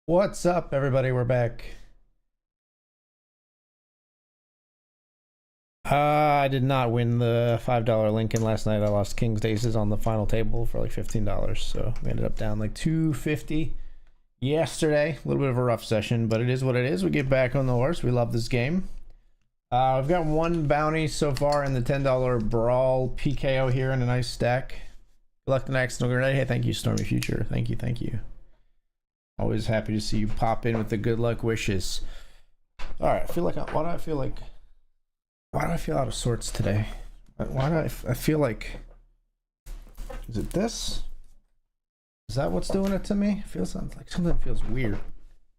What's up, everybody? We're back. I did not win the $5 Lincoln last night. I lost King's Aces on the final table for like $15, so we ended up down like 250 yesterday. A little bit of a rough session, but it is what it is. We get back on the horse. We love this game. We've got one bounty so far in the $10 Brawl PKO here in a nice stack. Good luck the next. Hey, thank you, Stormy Future. Thank you, thank you. Always happy to see you pop in with the good luck wishes. All right, I feel like why do I feel out of sorts today? Why do I feel like, is it this? Is that what's doing it to me? It feels like something feels weird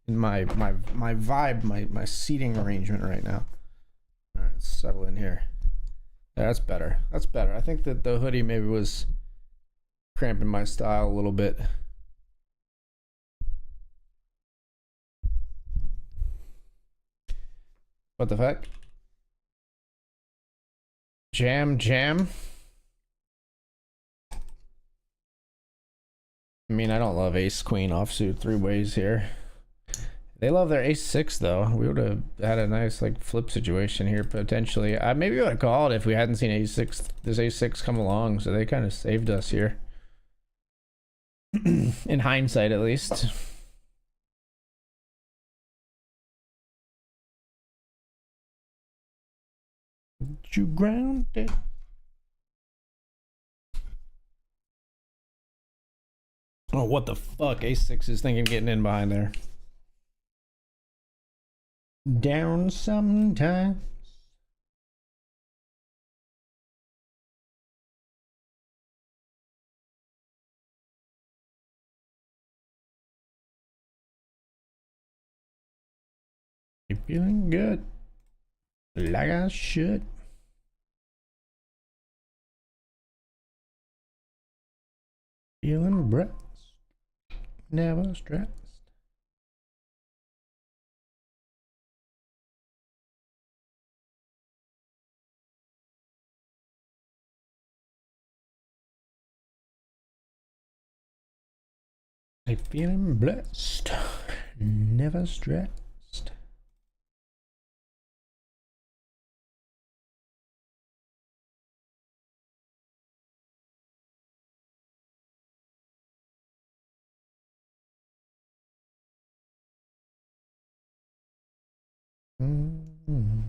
in my vibe, my seating arrangement right now. All right, let's settle in here. Yeah, that's better. That's better. I think that the hoodie maybe was cramping my style a little bit. What the fuck? Jam. I mean, I don't love ace queen offsuit three ways here. They love their ace six though. We would have had a nice like flip situation here potentially. Maybe we would have called if we hadn't seen ace six, this ace six come along. So they kind of saved us here. In hindsight, at least. You grounded. Oh, what the fuck? Ace six is thinking getting in behind there. Down sometimes. You feeling good? Like I should. Feeling blessed. Never stressed. I'm feeling blessed. Never stressed. Mm-hmm.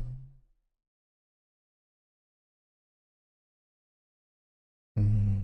Mm-hmm.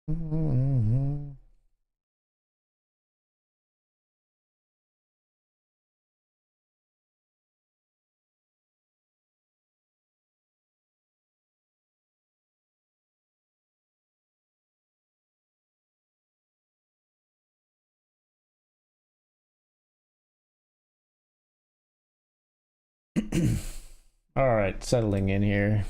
Mm-hmm. All right, settling in here.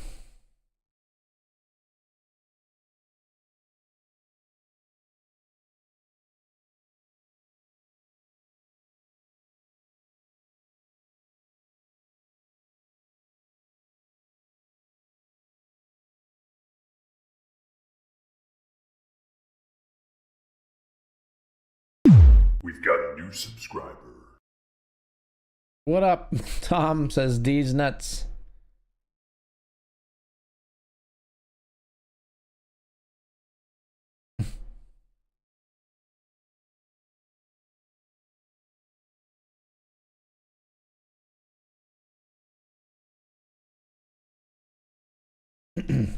We've got a new subscriber. What up? Tom says D's nuts. Mm-hmm.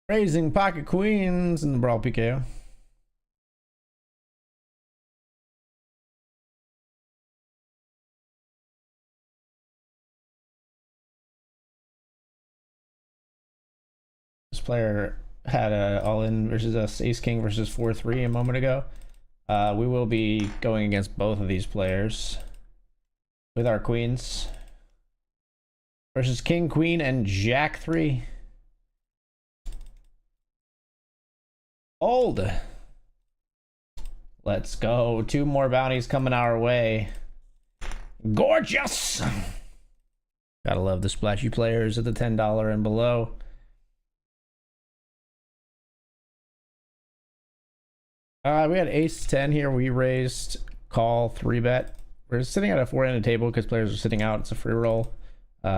Raising pocket queens in the brawl PKO. This player had a all-in versus us, ace king versus 4-3 a moment ago. We will be going against both of these players with our queens versus king, queen, and jack 3. Old. Let's go. 2 more bounties coming our way. Gorgeous. Gotta love the splashy players at the $10 and below. We had ace 10 here. We raised call 3-bet. We're sitting at a 4-handed table because players are sitting out. It's a free roll. We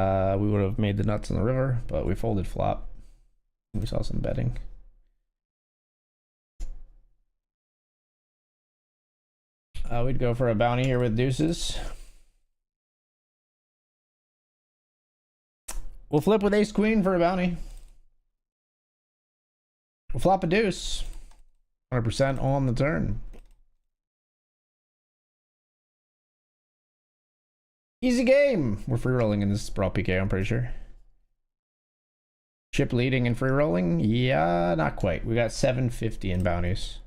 would have made the nuts in the river, but we folded flop. We saw some betting. We'd go for a bounty here with deuces. We'll flip with ace queen for a bounty. We'll flop a deuce. 100% on the turn. Easy game. We're free rolling in this brawl PK, I'm pretty sure. Chip leading and free rolling? Yeah, not quite. We got 750 in bounties.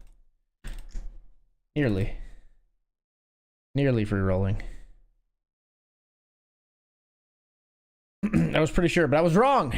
Nearly. Nearly free rolling. I was pretty sure, but I was wrong.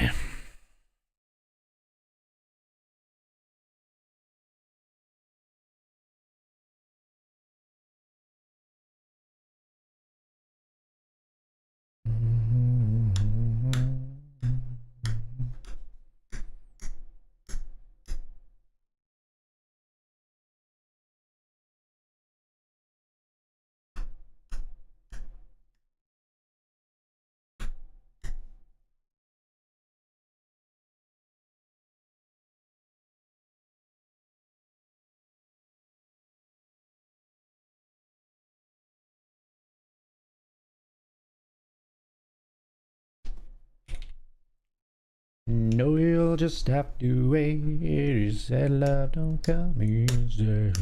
No, you'll just have to wait. You said love don't come easy.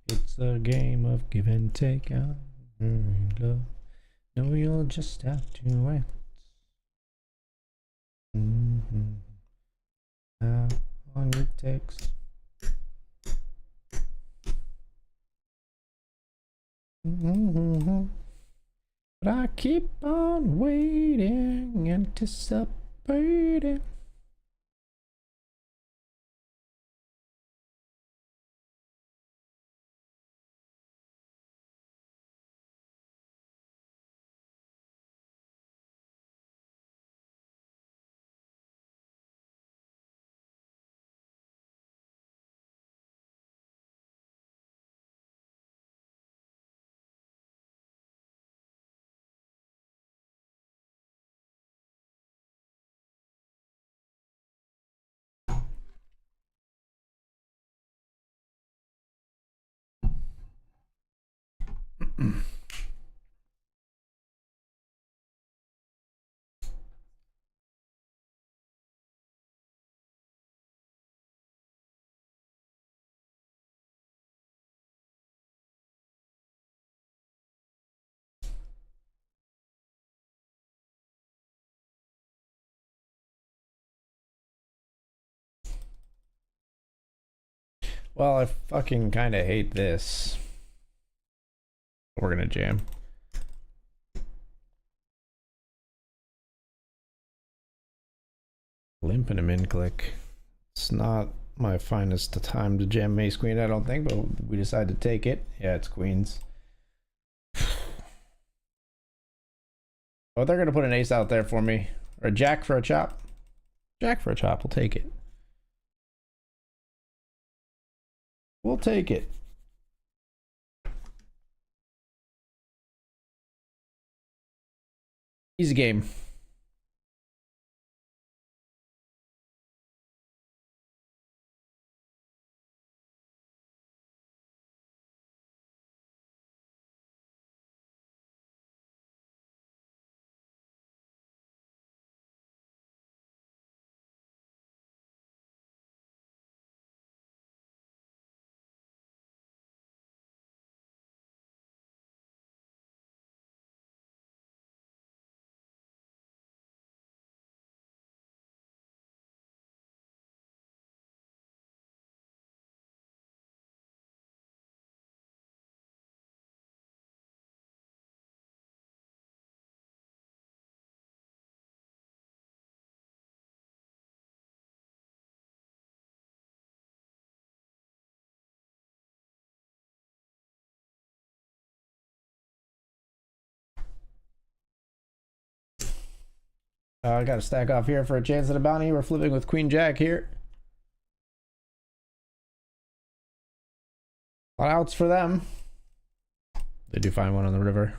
It's a game of give and take. Love. No, you'll just have to wait. How long it takes. But I keep on waiting, anticipating. Well, I fucking kind of hate this. We're gonna jam. Limp and a min click. It's not my finest time to jam ace queen, I don't think, but we decided to take it. Yeah, it's queens. Oh, they're gonna put an ace out there for me. Or a jack for a chop. Jack for a chop, we'll take it. We'll take it. Easy game. I got to stack off here for a chance at a bounty. We're flipping with Queen Jack here. A lot of outs for them. They do find one on the river.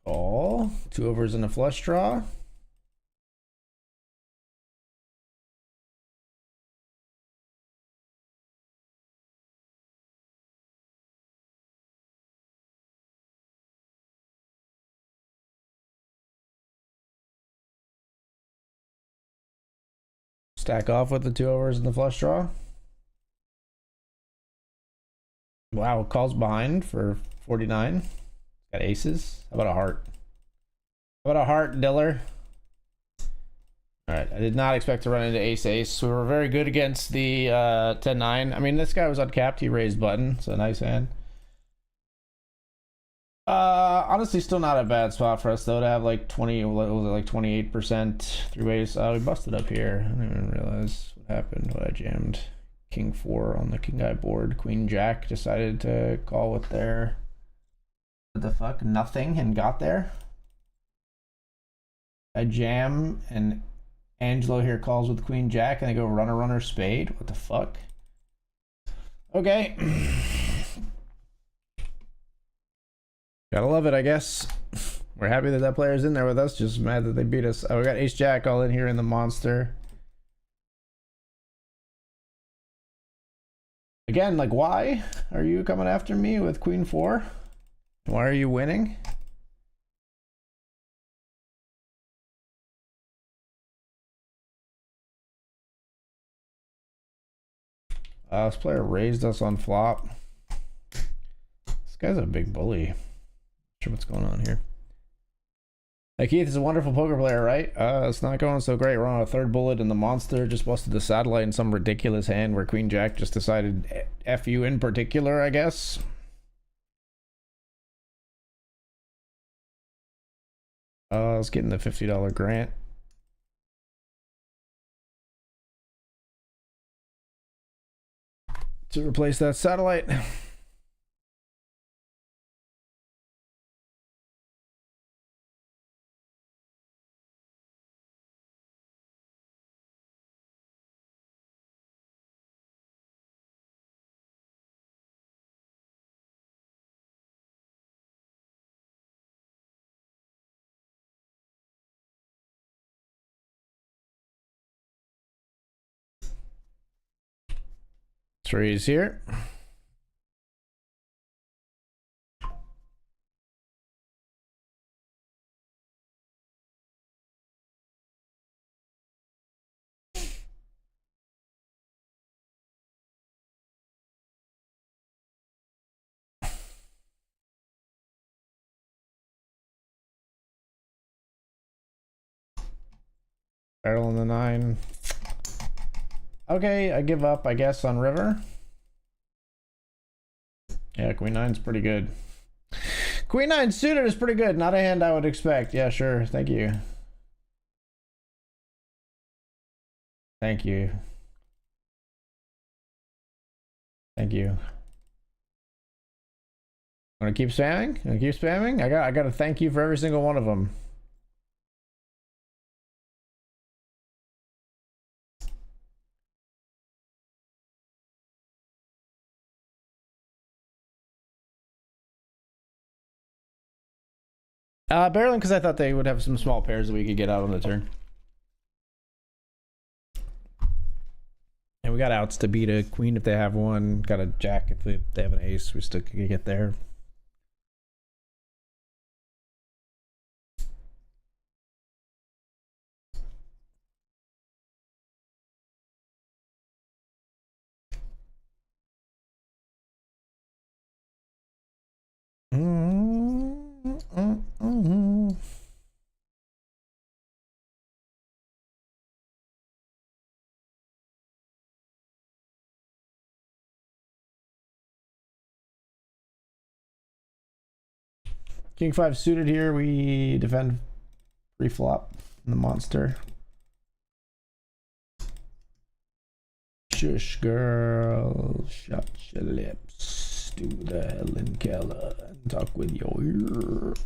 Call. 2 overs and a flush draw. Stack off with the 2 overs and the flush draw. Wow, calls behind for 49. Got aces. How about a heart? How about a heart, Diller? All right, I did not expect to run into ace-ace. We were very good against the 10-9. I mean, this guy was uncapped. He raised button, so nice hand. Honestly, still not a bad spot for us though to have like 20. What was it, like 28% three ways? We busted up here. I didn't even realize what happened. What I jammed. King 4 on the king eye board. Queen Jack decided to call with their what the fuck nothing and got there. I jam and Angelo here calls with Queen Jack and they go runner spade. What the fuck? Okay. Gotta love it, I guess. We're happy that that player's in there with us. Just mad that they beat us. Oh, we got ace jack all in here in the monster. Again, like, why are you coming after me with queen 4? Why are you winning? This player raised us on flop. This guy's a big bully. Not sure what's going on here. Hey Keith is a wonderful poker player, right? It's not going so great. We're on a 3rd bullet and the monster just busted the satellite in some ridiculous hand where Queen Jack just decided F you in particular, I guess. Let's get in the $50 grant. To replace that satellite. Threes here. Barrel in the 9. Okay, I give up, I guess, on river. Yeah, queen 9's pretty good. Queen 9 suited is pretty good. Not a hand I would expect. Yeah, sure. Thank you. Thank you. Thank you. I'm gonna keep spamming. I'm gonna keep spamming. I got to thank you for every single one of them. Barreling because I thought they would have some small pairs that we could get out on the turn. And we got outs to beat a queen if they have one. Got a jack if they have an ace. We still could get there. King 5 suited here. We defend pre-flop the monster. Shush, girl. Shut your lips. Do the Helen Keller and talk with your ears.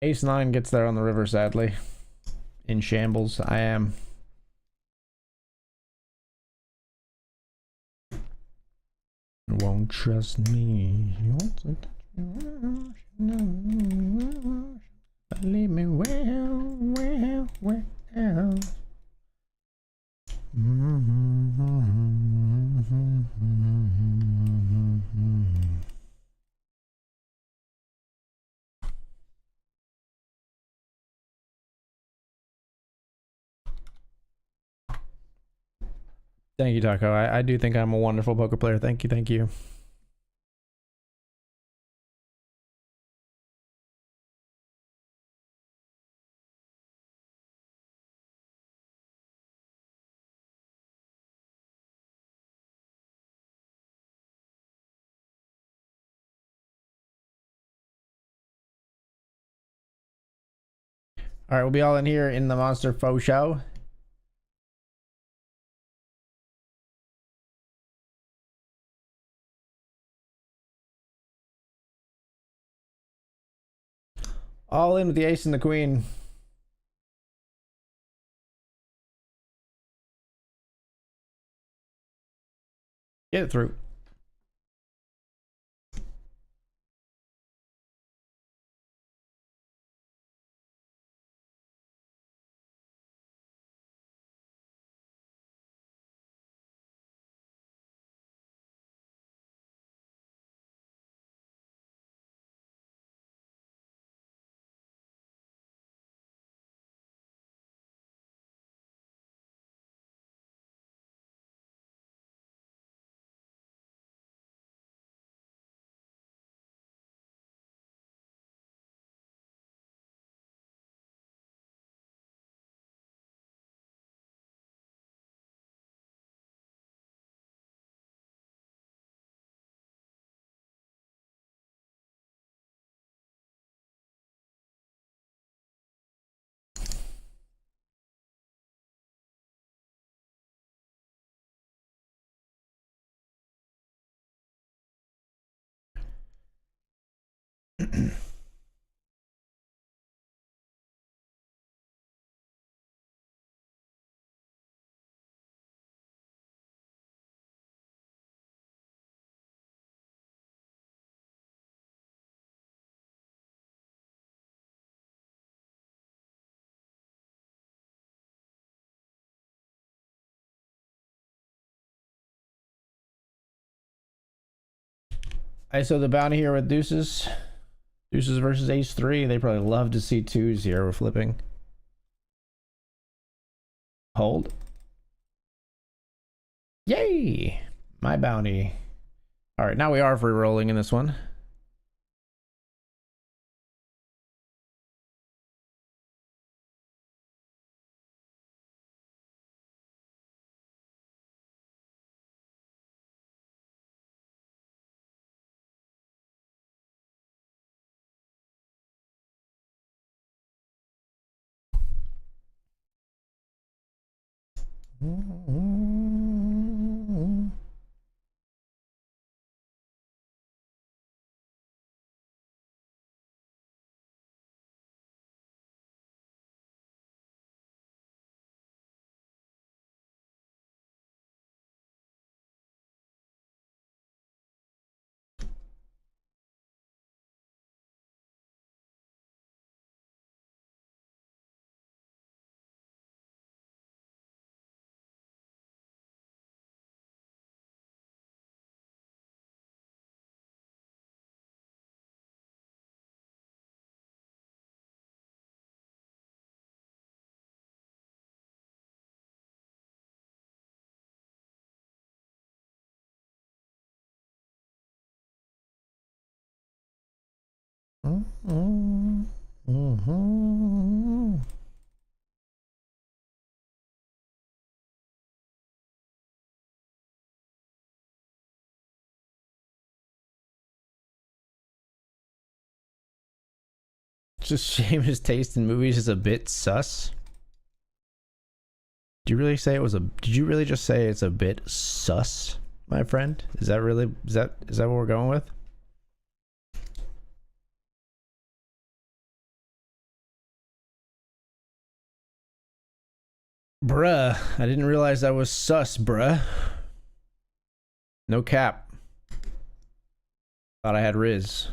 Ace 9 gets there on the river, sadly. In shambles, I am. Won't trust me. Leave me well. Thank you, Taco. I do think I'm a wonderful poker player. Thank you, thank you. All right, we'll be all in here in the Monster Faux Show. All in with the ace and the queen. Get it through. So the bounty here with deuces. Deuces versus ace 3. They probably love to see twos here. We're flipping. Hold. Yay! My bounty. All right, now we are free rolling in this one. Just shame his taste in movies is a bit sus. Did you really say it was a? Did you really just say it's a bit sus, my friend? Is that really? Is that what we're going with? Bruh, I didn't realize that was sus, bruh. No cap. Thought I had Riz.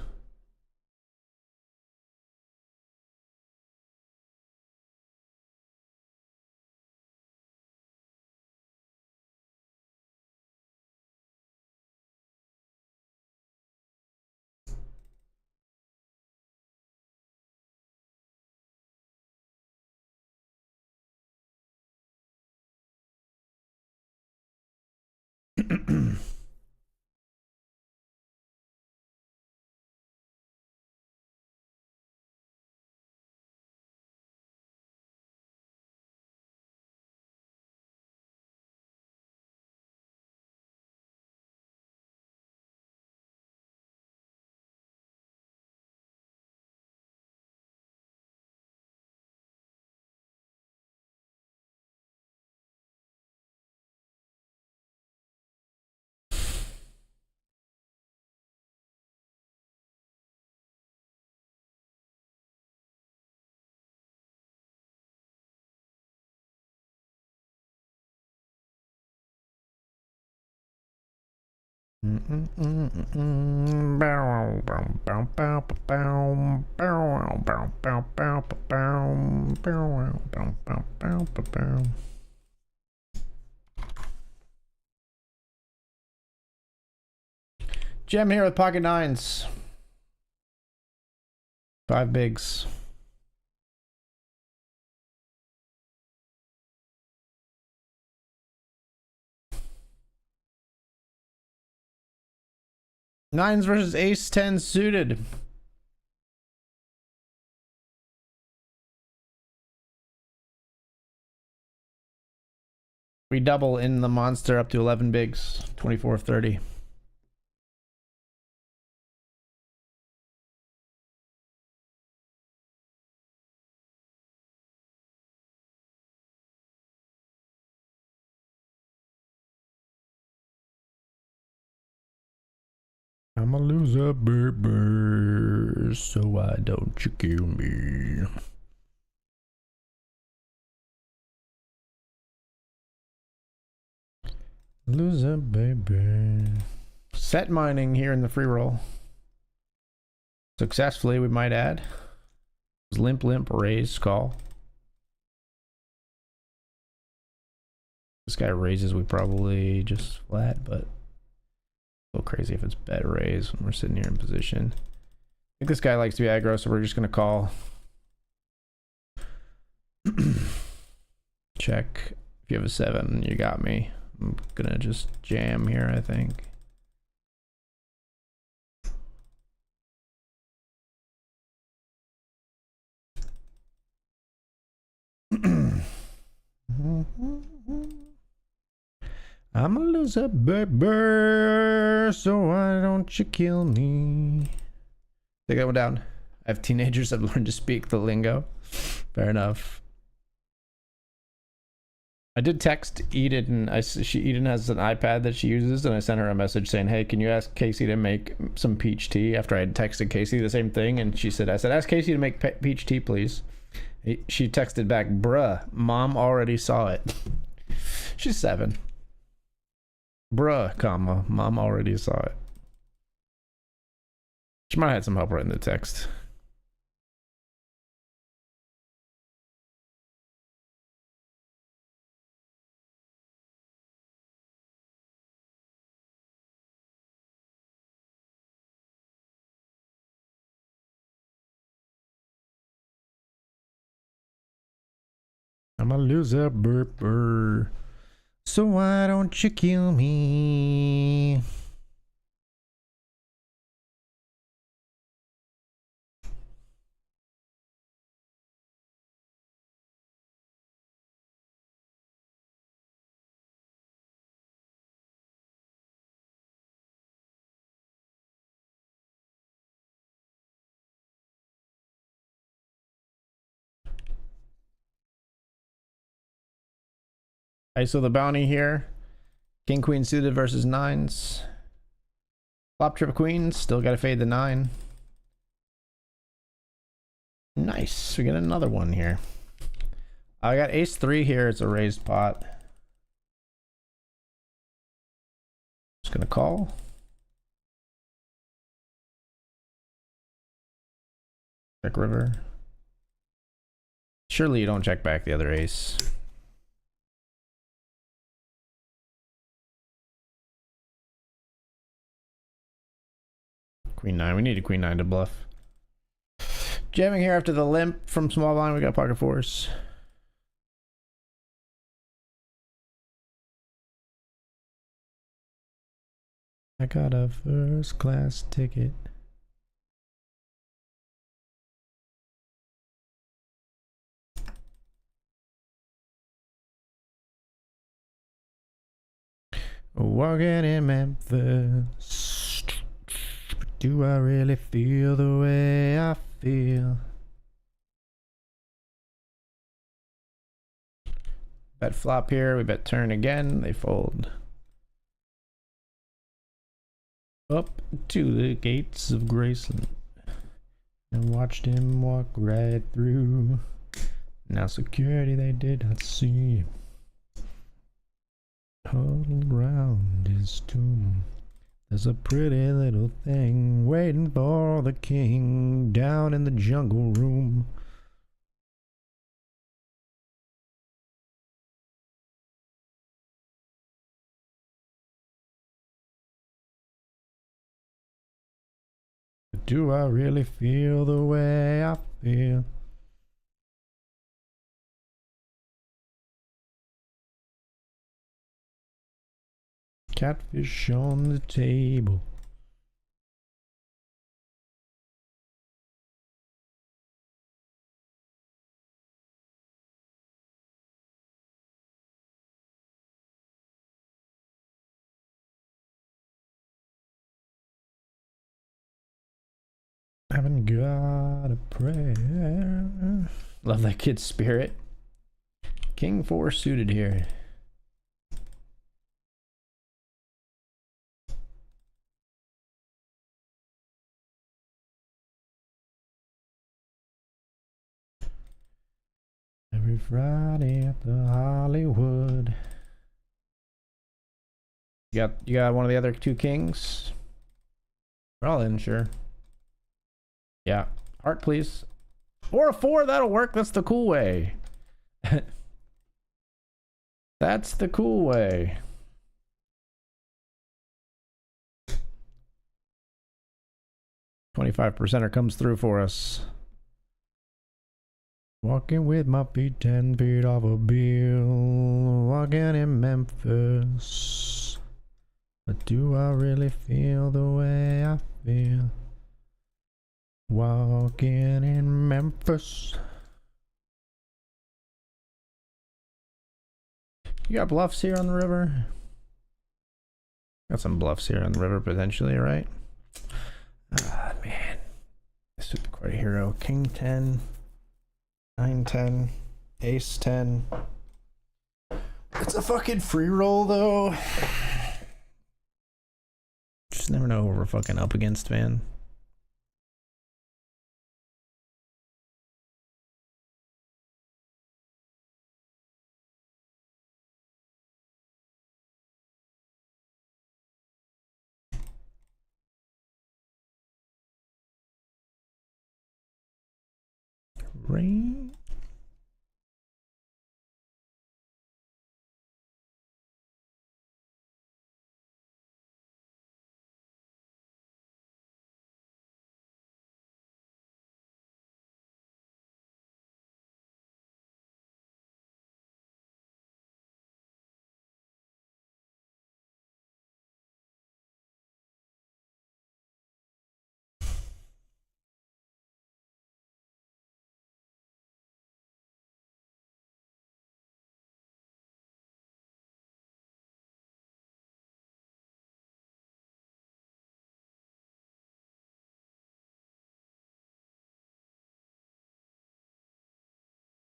Gem here with pocket nines. 5 bigs. Nines versus ace 10 suited. We double in the monster up to 11 bigs. 24-30. I'm a loser, baby, so why don't you kill me? Loser, baby. Set mining here in the free roll. Successfully, we might add. It was limp, raise, call. This guy raises, we probably just flat, but a little crazy if it's bet raise when we're sitting here in position. I think this guy likes to be aggro, so we're just gonna call. Check. If you have a 7, you got me. I'm gonna just jam here, I think. I'm a loser, baby, so why don't you kill me? Take that one down. I have teenagers that have learned to speak the lingo. Fair enough. I did text Eden. Eden has an iPad that she uses, and I sent her a message saying, "Hey, can you ask Casey to make some peach tea?" After I had texted Casey the same thing, and she said, "I said ask Casey to make peach tea, please." She texted back, "Bruh, mom already saw it." She's 7. Bruh, comma, mom already saw it. She might have had some help writing the text. I'm a loser, burper. So why don't you kill me? ISO the bounty here. King queen suited versus 9s. Flop trip queens. Still gotta fade the 9. Nice. We get another one here. I got ace 3 here. It's a raised pot. Just gonna call. Check river. Surely you don't check back the other ace. Queen 9. We need a queen 9 to bluff. Jamming here after the limp from small blind. We got pocket 4s. I got a first class ticket. Walking in Memphis. Do I really feel the way I feel? Bet flop here. We bet turn again. They fold. Up to the gates of Graceland and watched him walk right through. Now security they did not see. Huddled round his tomb, there's a pretty little thing waiting for the king down in the jungle room. Do I really feel the way I feel? Catfish on the table. Haven't got a prayer. Love that kid's spirit. King 4 suited here. Every Friday at the Hollywood. You got one of the other 2 kings? We're all in, sure. Yeah. Heart, please. Or a 4, that'll work. That's the cool way. That's the cool way. $25% comes through for us. Walking with my feet 10 feet off a bill. Walking in Memphis. But do I really feel the way I feel? Walking in Memphis. You got bluffs here on the river? Got some bluffs here on the river potentially, right? Ah, man. This would be quite a hero. King 10, 9 10, Ace 10. It's a fucking free roll though. Just never know who we're fucking up against, man. Rain.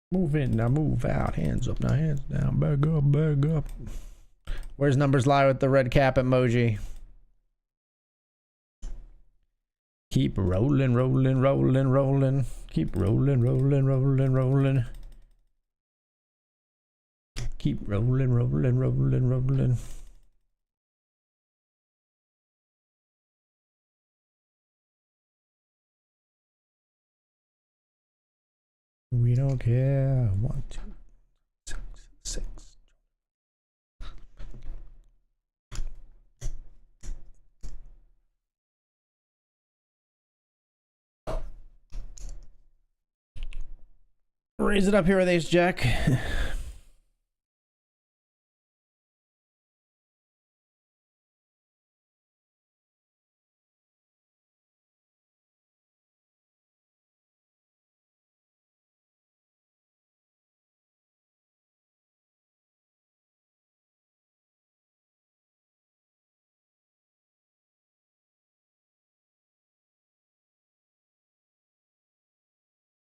Move in, now move out. Hands up, now hands down. Back up, back up. Where's numbers lie with the red cap emoji? Keep rolling, rolling, rolling, rolling. Keep rolling, rolling, rolling, rolling. Keep rolling, rolling, rolling, rolling. We don't care. 1, 2, 6, 6. Raise it up here with ace jack.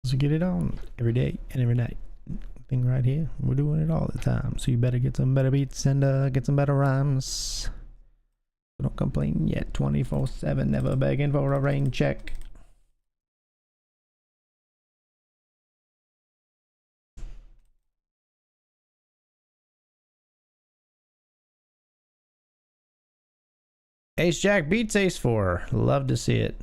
So get it on every day and every night. Thing right here. We're doing it all the time. So you better get some better beats and get some better rhymes. Don't complain yet. 24/7, never begging for a rain check. Ace Jack beats Ace 4. Love to see it.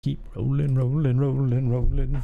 Keep rolling, rolling, rolling, rolling.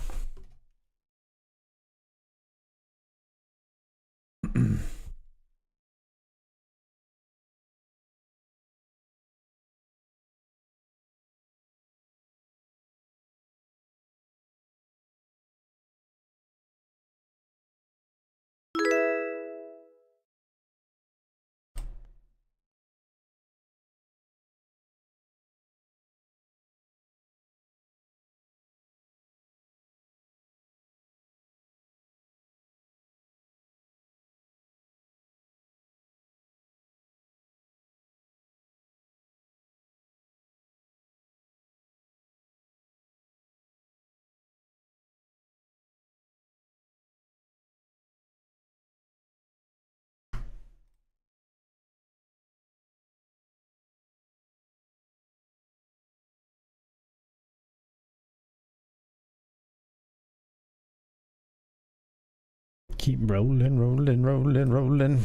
Keep rolling, rolling, rolling, rolling.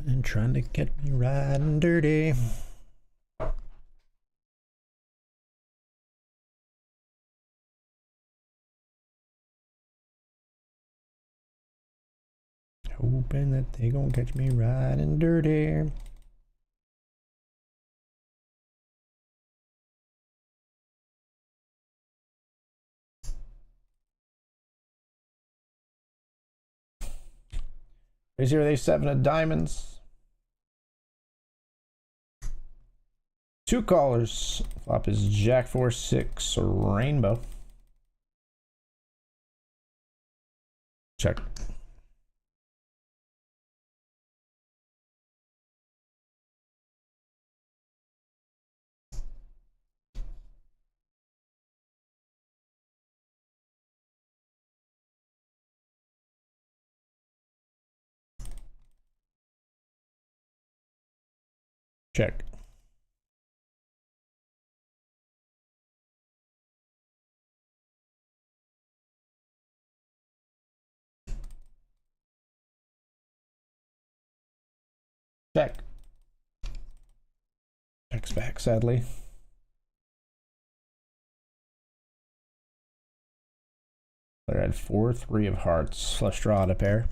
And trying to get me riding dirty. Hoping that they gonna catch me riding dirty. Raise here, they 7 of diamonds. 2 callers. Flop is Jack 4 6 rainbow. Check. Check. Check. Checks back, sadly. I had 4 3 of hearts. Flush draw to pair.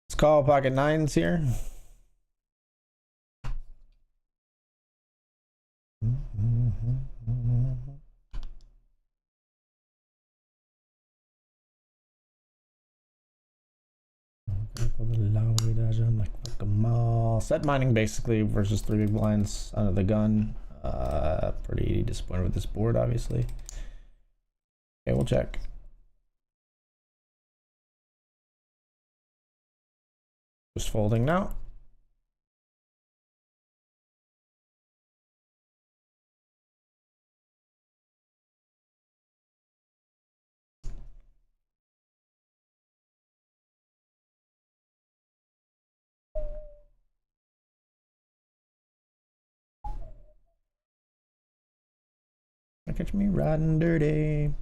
Let's call pocket 9s here. Set mining basically versus 3 big blinds under the gun. Pretty disappointed with this board, obviously. Okay, we'll check. Just folding now. Catch me riding dirty.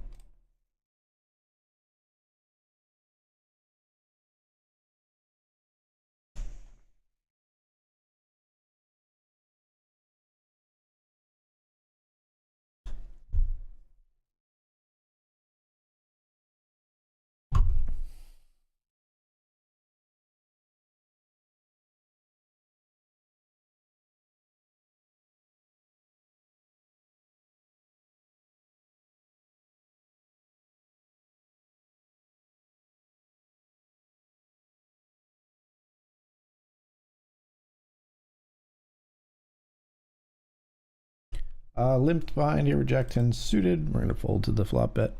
Limped behind here, reject 10 suited. We're gonna fold to the flop bet.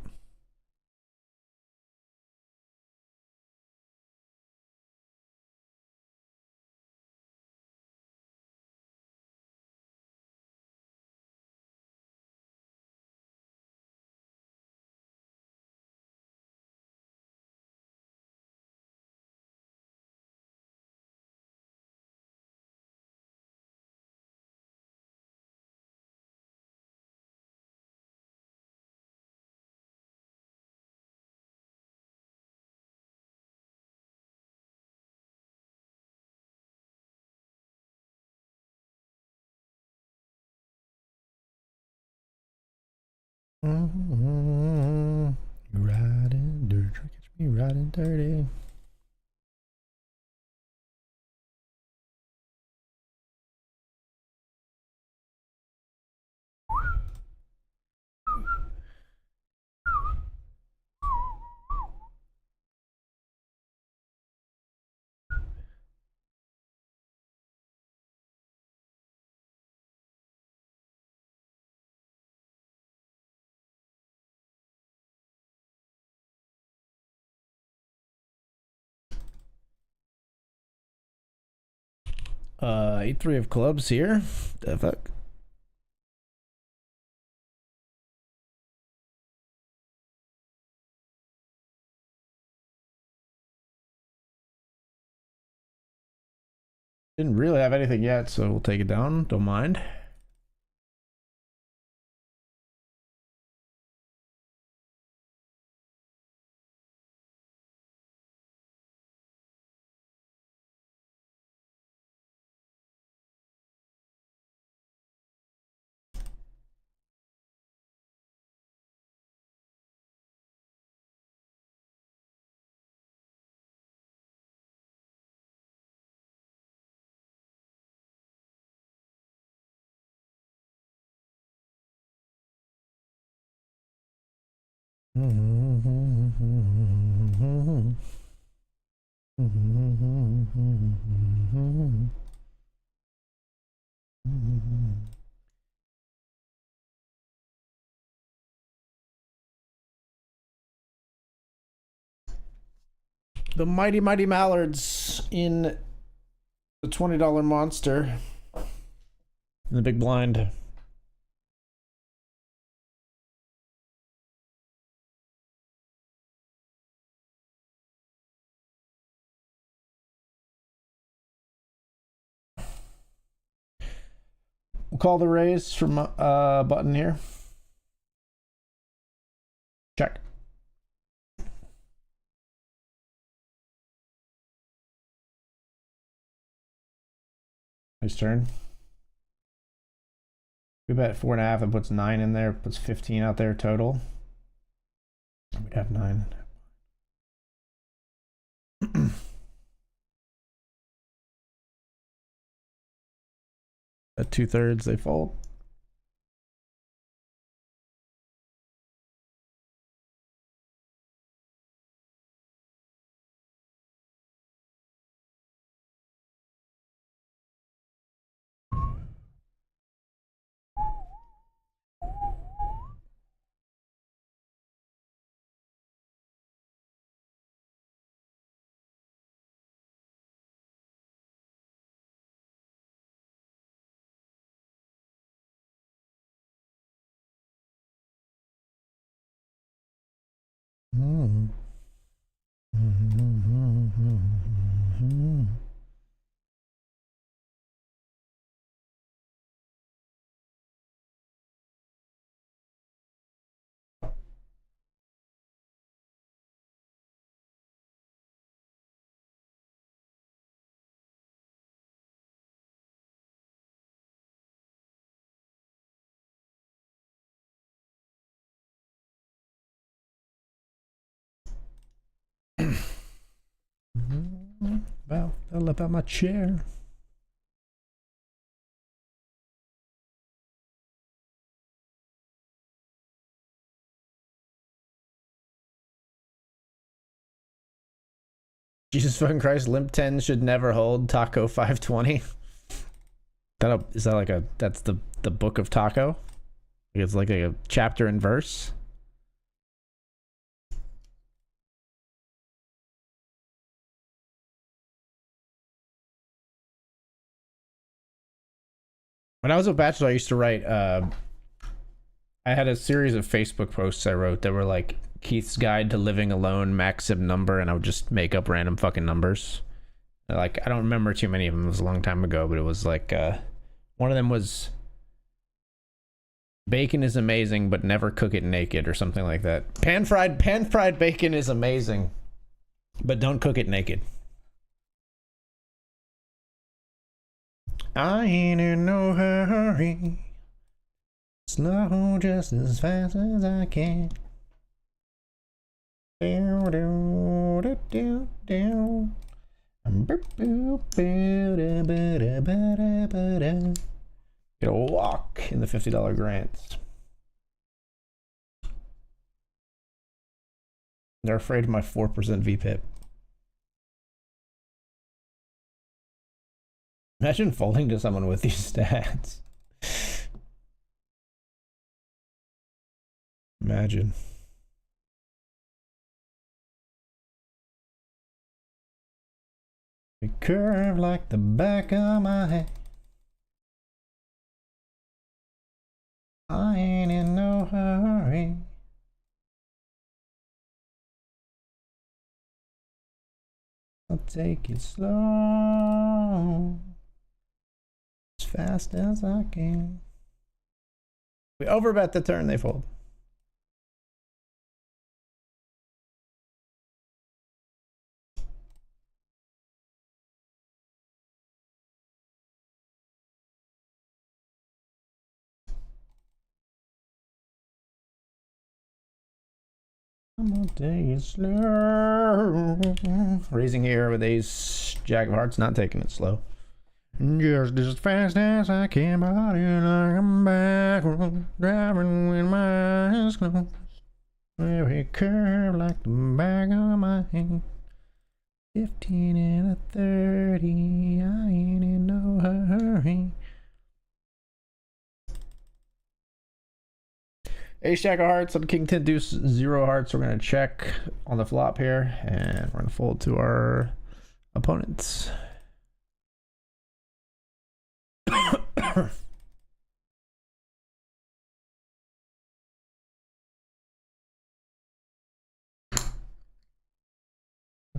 Riding dirty, catch me riding dirty. Eight 3 of clubs here. The fuck? Didn't really have anything yet, so we'll take it down. Don't mind. The mighty mallards in the $20 monster in the big blind. We'll call the raise from button here. Check. His turn. We bet 4.5 and puts 9 in there, puts 15 out there total. We'd have 9. At 2/3 they fold. Well, fell up out my chair. Jesus fucking Christ, limp 10 should never hold. Taco 520. Is that like that's the book of Taco? It's like a chapter and verse. When I was a bachelor, I used to write, I had a series of Facebook posts I wrote that were like Keith's Guide to Living Alone, maxim number, and I would just make up random fucking numbers. Like, I don't remember too many of them. It was a long time ago, but it was like, one of them was bacon is amazing, but never cook it naked or something like that. Pan-fried bacon is amazing, but don't cook it naked. I ain't in no hurry. Slow just as fast as I can. Down, down, down, down. Get a walk in the $50 grants. They're afraid of my 4% VPIP. Imagine folding to someone with these stats. Imagine. We curve like the back of my head. I ain't in no hurry. I'll take it slow. As fast as I can. We overbet the turn, they fold. I'm gonna take it slow. Raising here with ace, jack of hearts, not taking it slow. Just as fast as I can, body like I'm back, driving with my eyes closed. Where he curved like the back of my hand. 15 and a 30. I ain't in no hurry. Ace jack of hearts on king 10 deuce 0 hearts. We're gonna check on the flop here, and we're gonna fold to our opponents.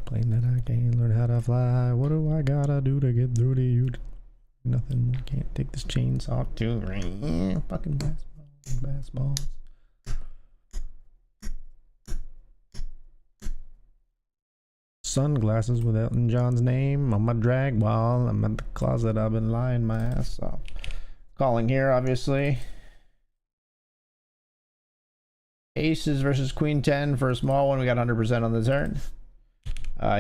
Plane that I can't learn how to fly. What do I gotta do to get through to you? Nothing. Can't take this chainsaw to ring. Fucking basketballs. Sunglasses with Elton John's name on my drag wall. I'm at the closet. I've been lying my ass off. Calling here, obviously. Aces versus queen 10 for a small one. We got 100% on the turn.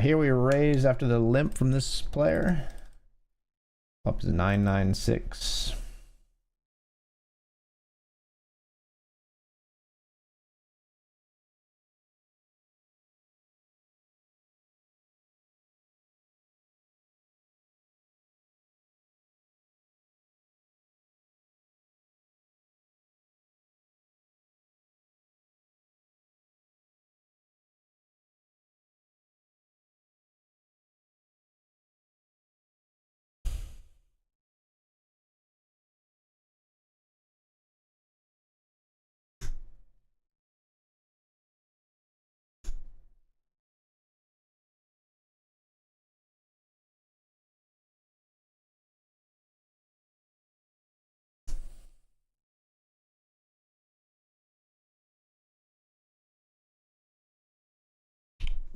Here we raise after the limp from this player. Up to 996.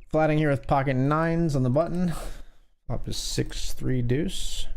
Flatting here with pocket nines on the button. Up to 6-3 deuce.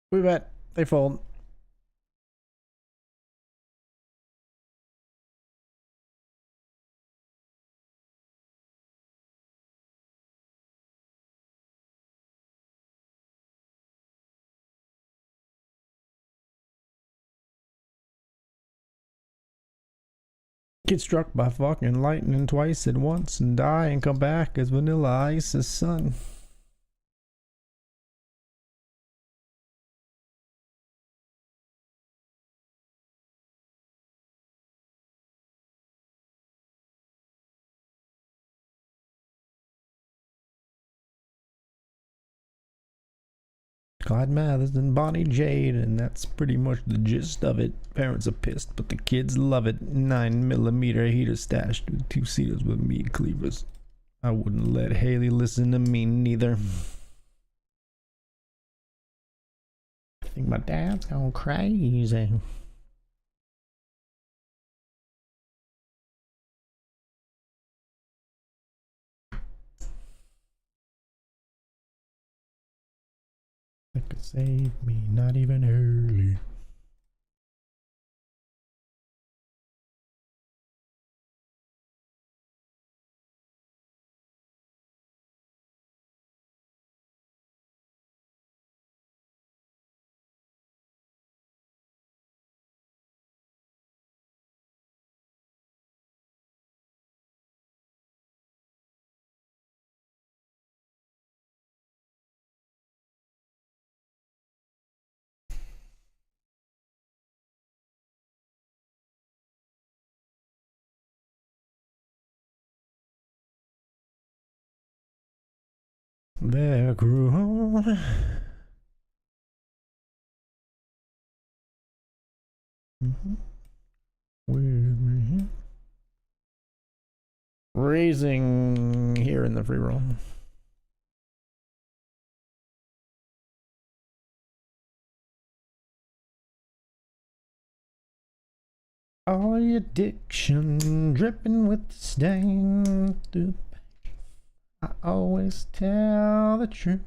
We bet. They fold. Get struck by fucking lightning twice at once and die and come back as Vanilla Ice's son. Clyde Mathers and Bonnie Jade, and that's pretty much the gist of it. Parents are pissed, but the kids love it. 9mm heater stashed with 2-seaters with meat cleavers. I wouldn't let Haley listen to me neither. I think my dad's gone crazy. That could save me, not even early. They're cruel. With me. Raising here in the free roll. All your addiction dripping with disdain. I always tell the truth.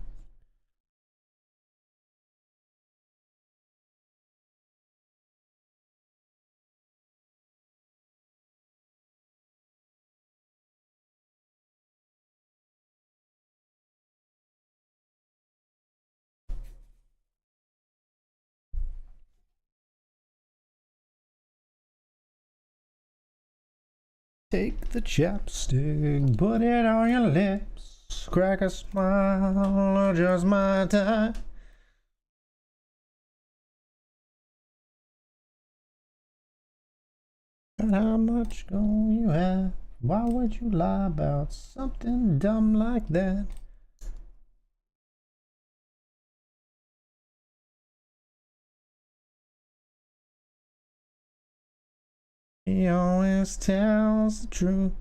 Take the chapstick, put it on your lips, crack a smile, just my time. And how much gold you have? Why would you lie about something dumb like that? He always tells the truth.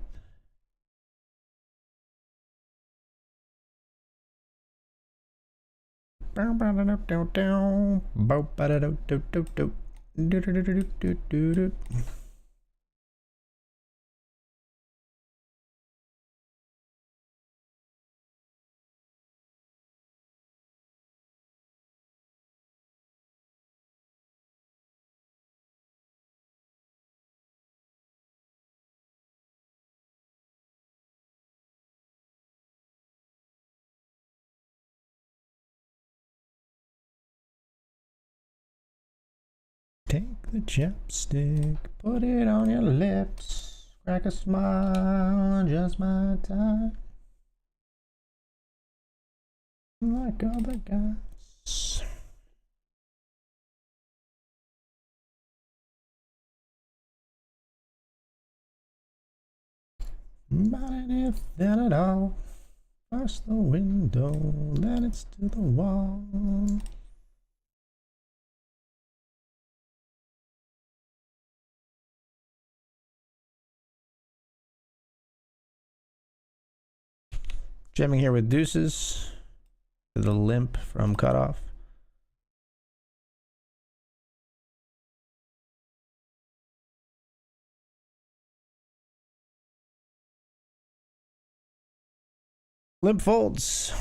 Take the chapstick, put it on your lips, crack a smile, just my time. Like other guys. But if then at all, first the window, then it's to the wall. Jamming here with deuces. The limp from cutoff. Limp folds.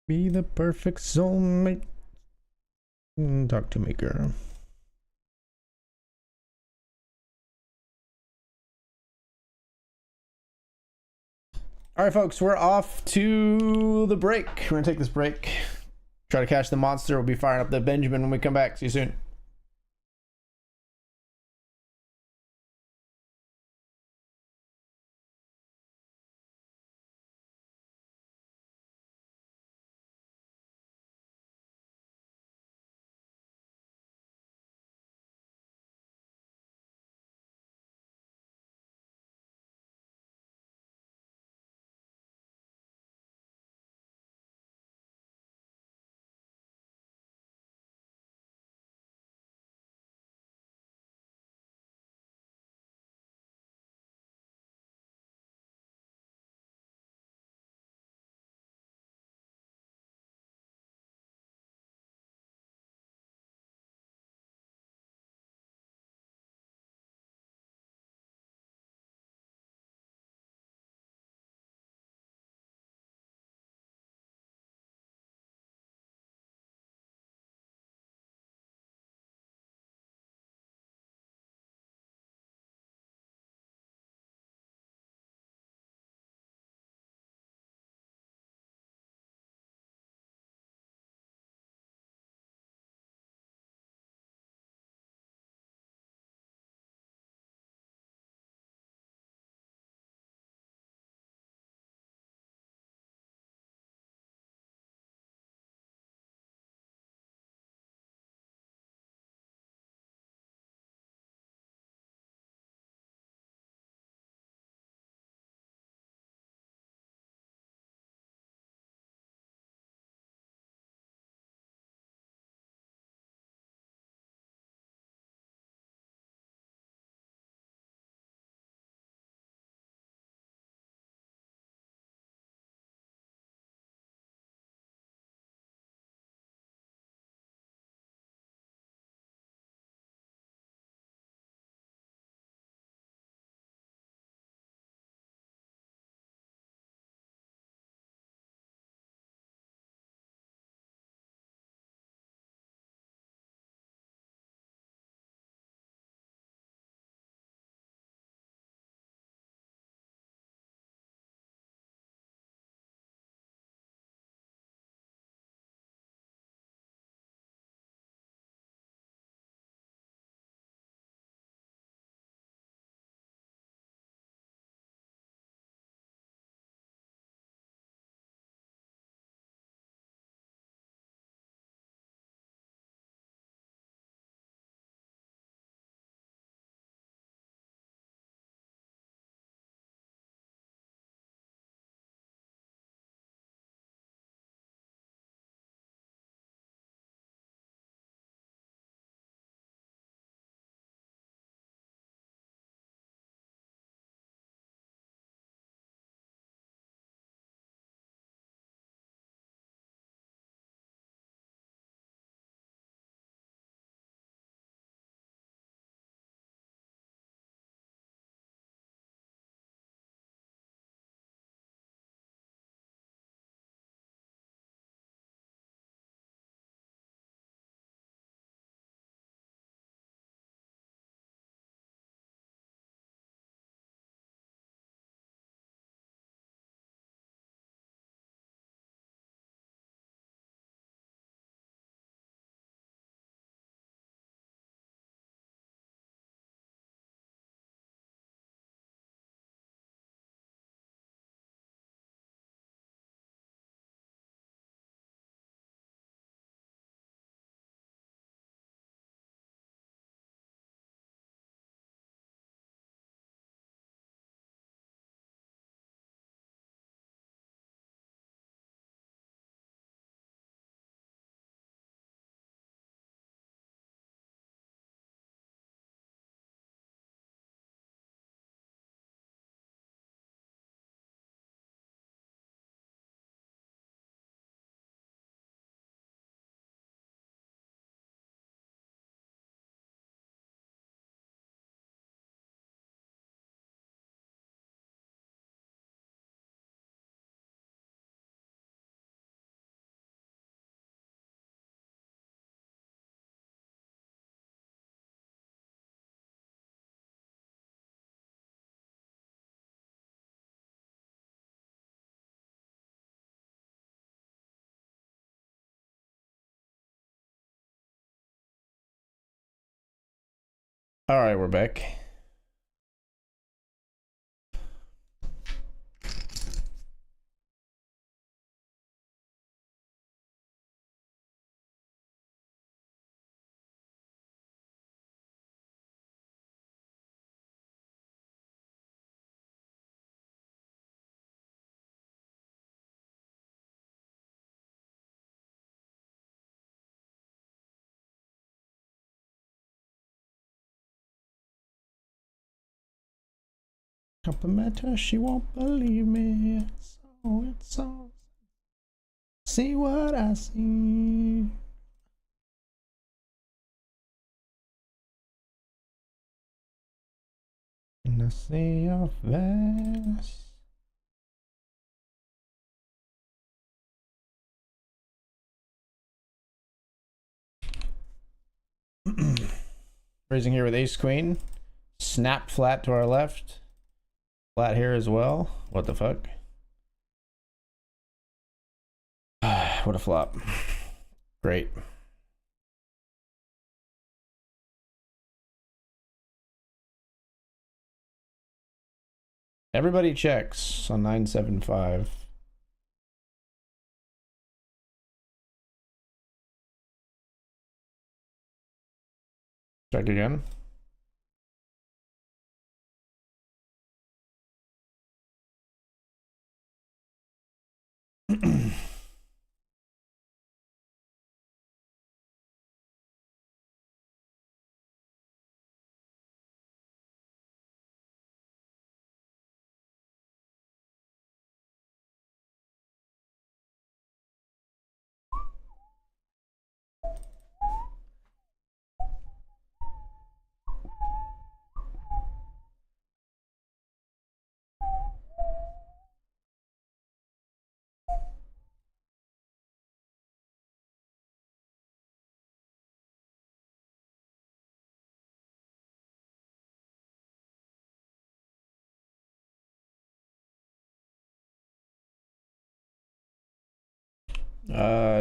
Be the perfect soulmate. Talk to me, girl. All right, folks, we're off to the break. We're gonna take this break. Try to catch the monster. We'll be firing up the Benjamin when we come back. See you soon. All right, we're back. Compliment her, she won't believe me. It's all. See what I see. And I see your face. Raising here with ace queen. Snap flat to our left. Flat here as well. What the fuck? What a flop. Great. Everybody checks on 975. Check again.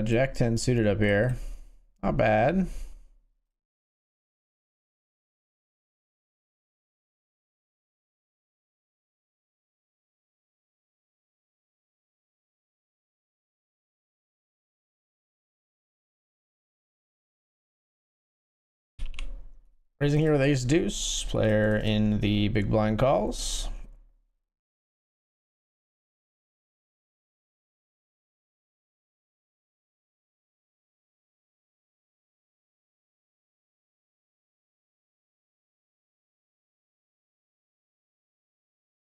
Jack 10 suited up here. Not bad. Raising here with ace deuce. Player in the big blind calls.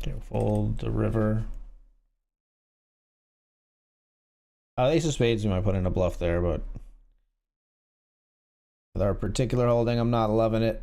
Okay, fold the river. Ace of spades, we might put in a bluff there, but with our particular holding, I'm not loving it.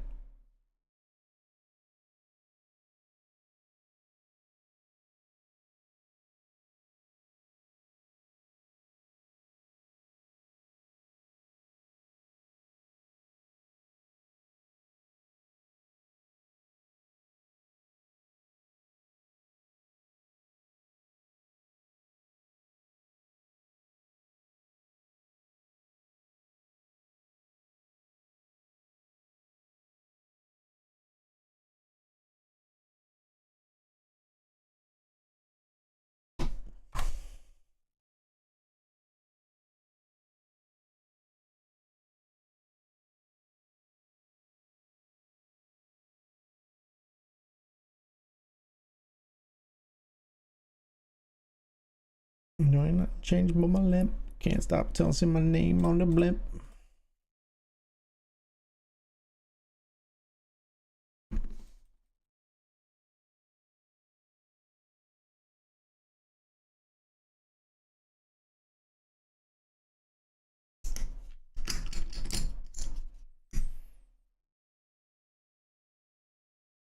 No, I'm not changing my limp. Can't stop till I see my name on the blimp.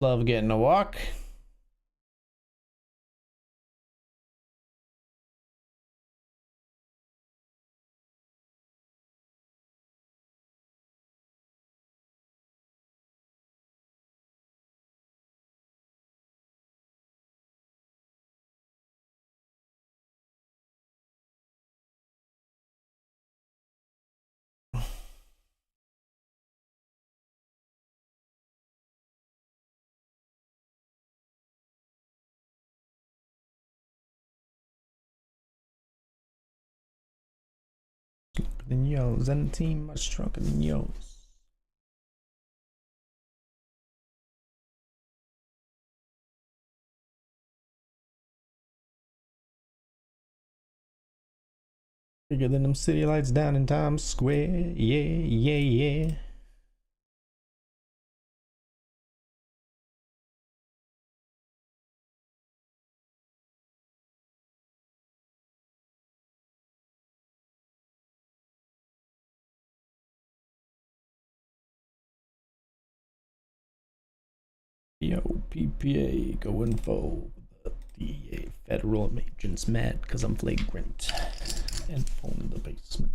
Love getting a walk. than yours, and a team much stronger than yours. Bigger than them city lights down in Times Square. Yeah, yeah, yeah. Yo, PPA going for the DEA federal agents mad because I'm flagrant and phone in the basement.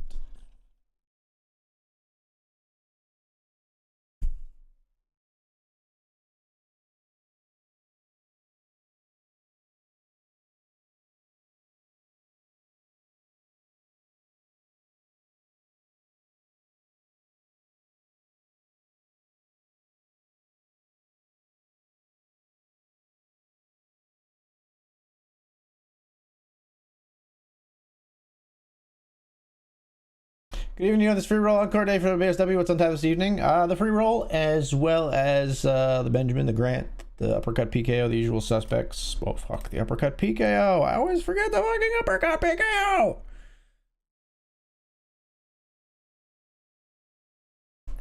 Good evening, this free roll encore day for the BSW. What's on tap this evening? The free roll, as well as the Benjamin, the Grant, the uppercut PKO, the usual suspects. Oh, fuck, the uppercut PKO. I always forget the fucking uppercut PKO.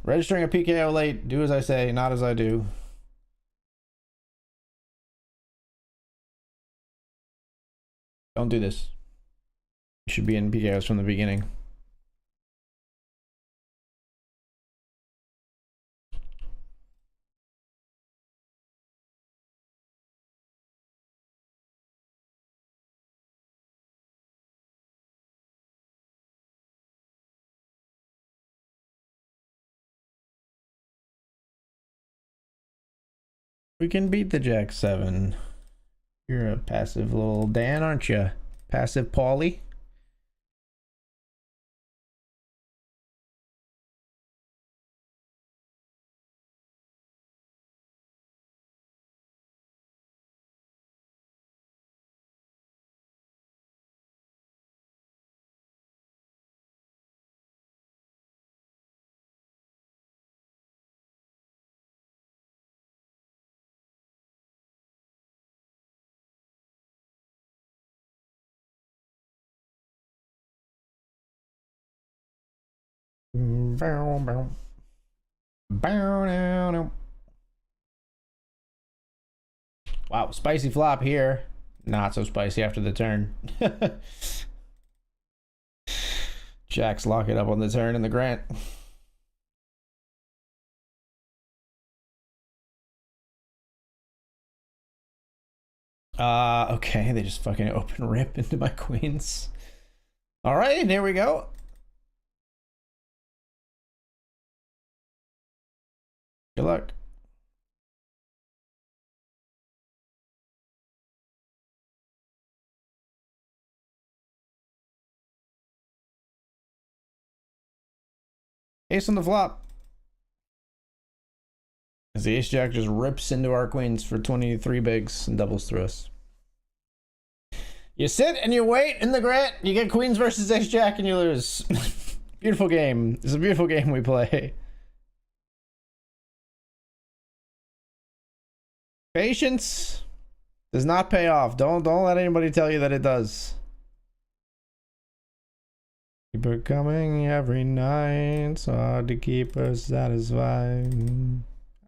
Registering a PKO late. Do as I say, not as I do. Don't do this. You should be in PKOs from the beginning. We can beat the Jack 7. You're a passive little Dan, aren't you? Passive Paulie. Wow, spicy flop here. Not so spicy after the turn. Jacks lock it up on the turn and the Grant. Okay, they just fucking open rip into my queens. All right, here we go. Good luck. Ace on the flop. As the ace jack just rips into our queens for 23 bigs and doubles through us. You sit and you wait in the Grant. You get queens versus ace jack and you lose. Beautiful game. It's a beautiful game we play. Patience does not pay off. Don't let anybody tell you that it does. Keep her coming every night. It's hard to keep her satisfied.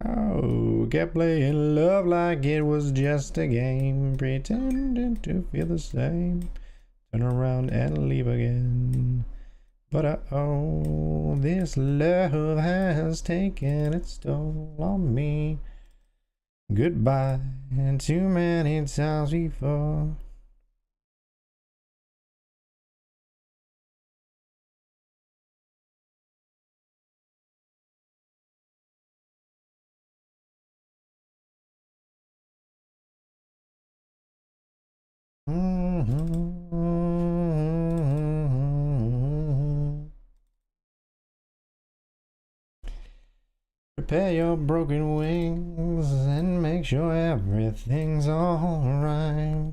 Oh, kept playing love like it was just a game, pretending to feel the same. Turn around and leave again. But oh, this love has taken its toll on me. Goodbye, too many times before. Prepare your broken wings and make sure everything's alright.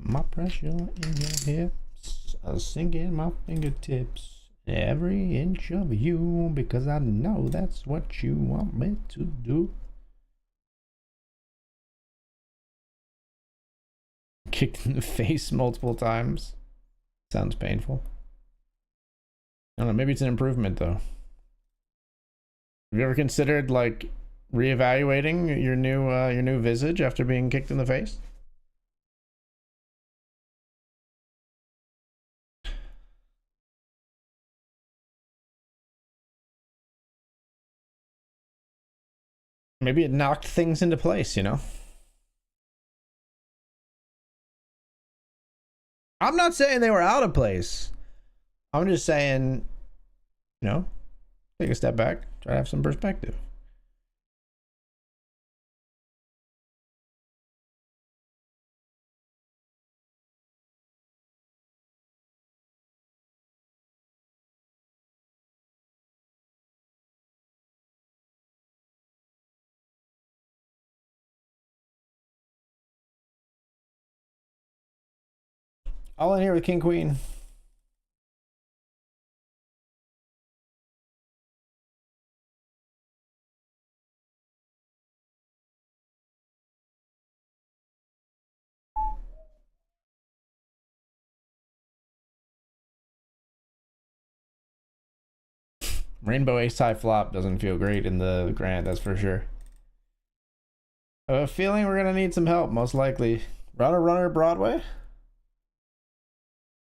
My pressure in your hips I sink in my fingertips, every inch of you, because I know that's what you want me to do. Kicked in the face multiple times. Sounds painful. I don't know, maybe it's an improvement though. Have you ever considered like reevaluating your new visage after being kicked in the face? Maybe it knocked things into place, you know? I'm not saying they were out of place. I'm just saying, you know, take a step back, try to have some perspective. All in here with King Queen. Rainbow Ace High flop doesn't feel great in the Grand, that's for sure. I have a feeling we're gonna need some help, most likely. Runner Broadway?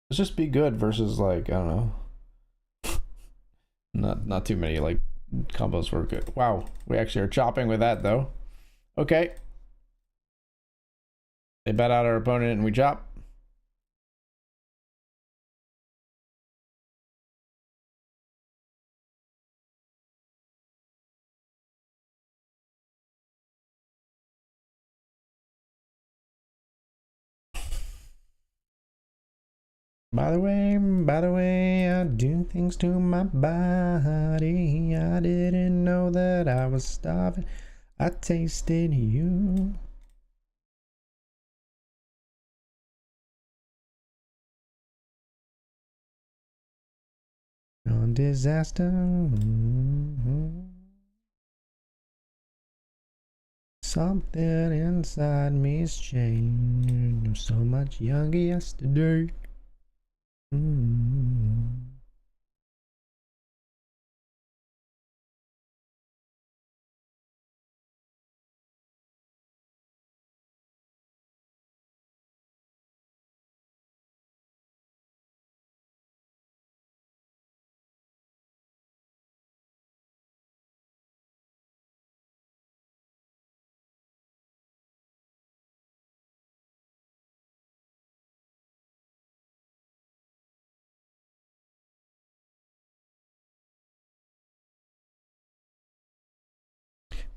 Let's just be good versus like, I don't know. Not too many like combos were good. Wow, we actually are chopping with that though. Okay. They bet out our opponent and we chop. By the way, I do things to my body. I didn't know that I was starving. I tasted you. On disaster. Something inside me's changed. I'm so much younger yesterday.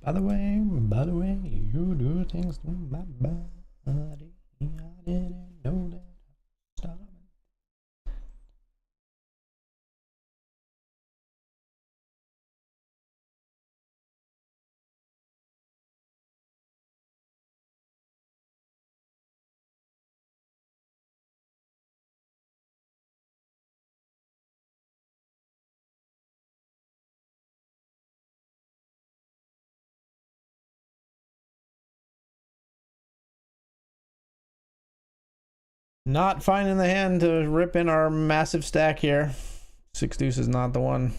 By the way, you do things to my body. I didn't know that. Stop. Not finding the hand to rip in our massive stack here. Six deuce is not the one.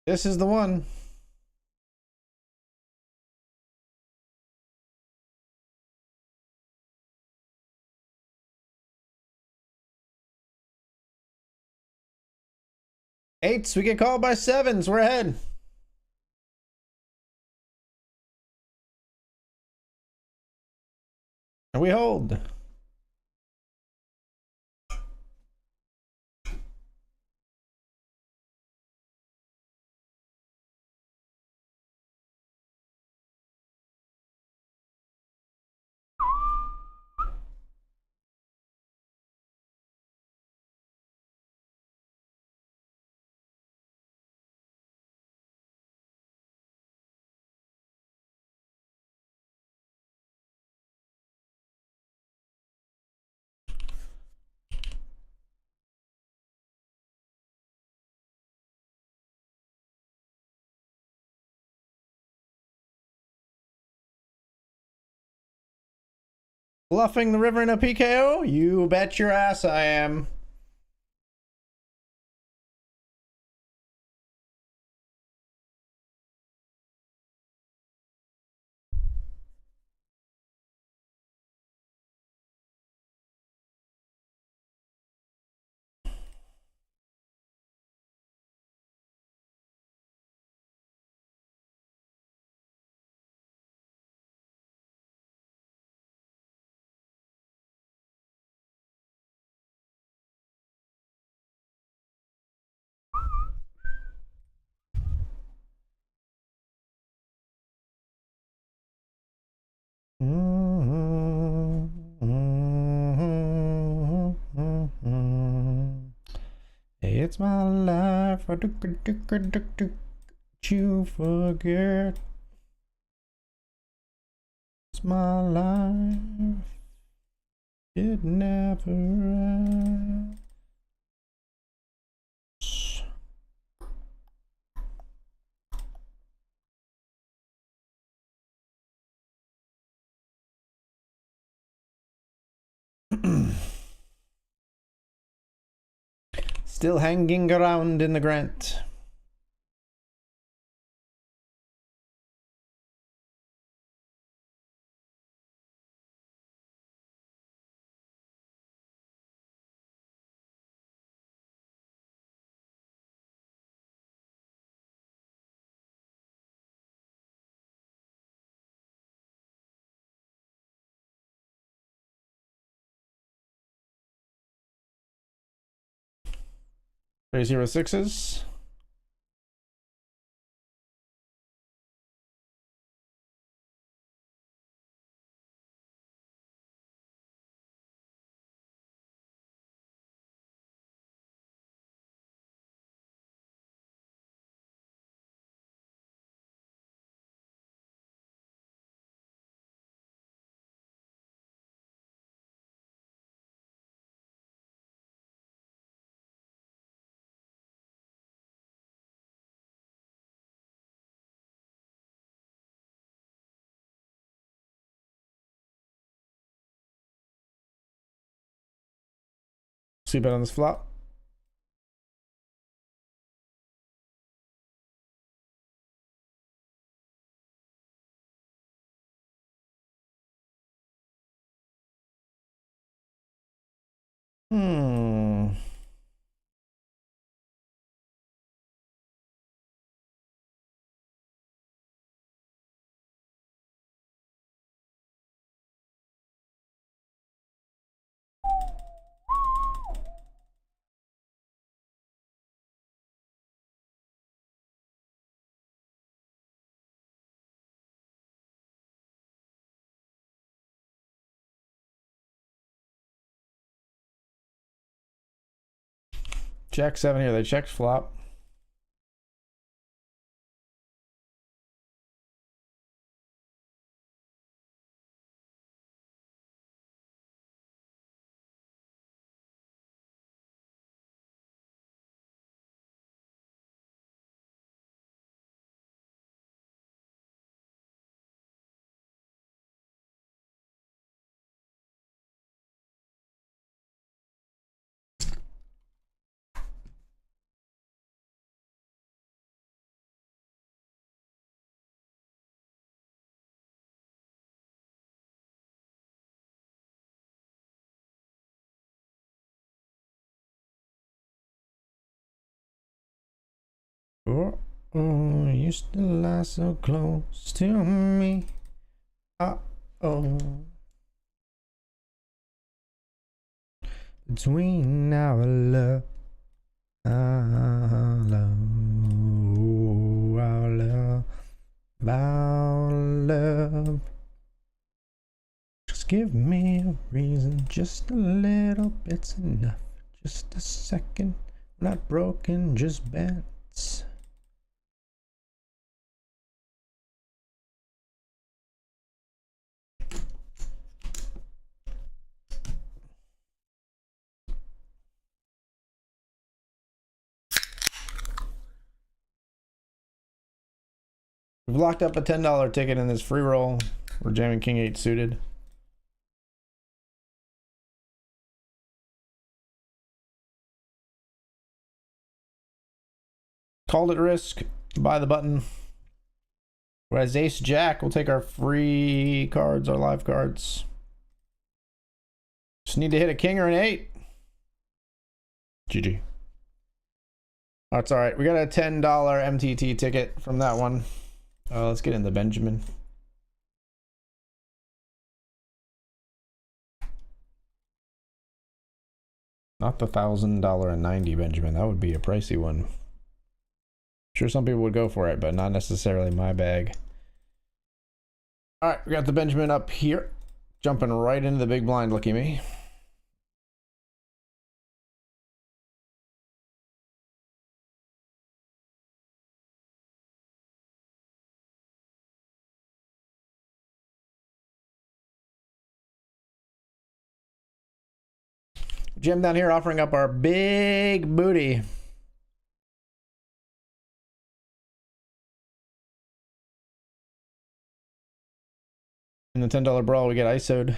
This is the one. Eights, we get called by sevens. We're ahead. And we hold. Bluffing the river in a PKO? You bet your ass I am. It's my life. You forget. It's my life. It never ends. Still hanging around in the Grant. Raise 06s. See bet on this flop. Jack 7 here. They checked flop. Oh, you still lie so close to me. Uh-oh. Between our love, our love. Just give me a reason, just a little bit's enough. Just a second, not broken, just bents. We've locked up a $10 ticket in this free roll. We're jamming King 8 suited. Called it risk. Buy the button. Whereas ace jack, we'll take our free cards, our live cards. Just need to hit a king or an 8. GG. That's all right. We got a $10 MTT ticket from that one. Let's get into Benjamin. Not the $1,000.90 Benjamin. That would be a pricey one. Sure, some people would go for it, but not necessarily my bag. All right, we got the Benjamin up here. Jumping right into the big blind. Lucky me. Jim down here offering up our big booty. In the $10 brawl, we get ISO'd.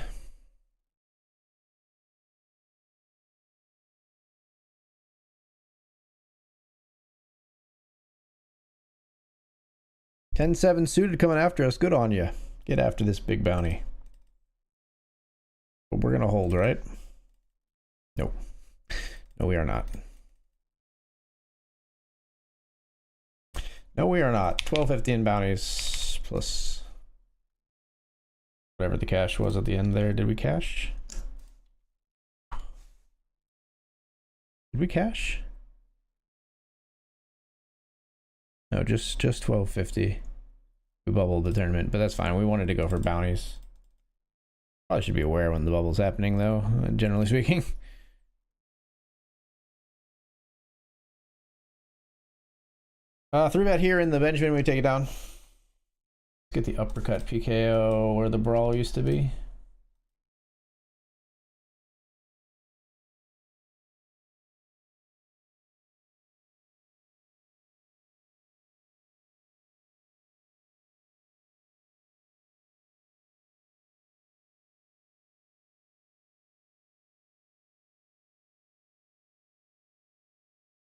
$10-7 suited coming after us. Good on you. Get after this big bounty. But we're gonna hold, right? Nope. No, we are not. No, we are not. 12.50 in bounties plus whatever the cash was at the end there. Did we cash? Did we cash? No, just 12.50. We bubbled the tournament, but that's fine. We wanted to go for bounties. Probably should be aware when the bubble's happening, though, generally speaking. Three bet here in the Benjamin. We take it down. Let's get the uppercut PKO where the brawl used to be.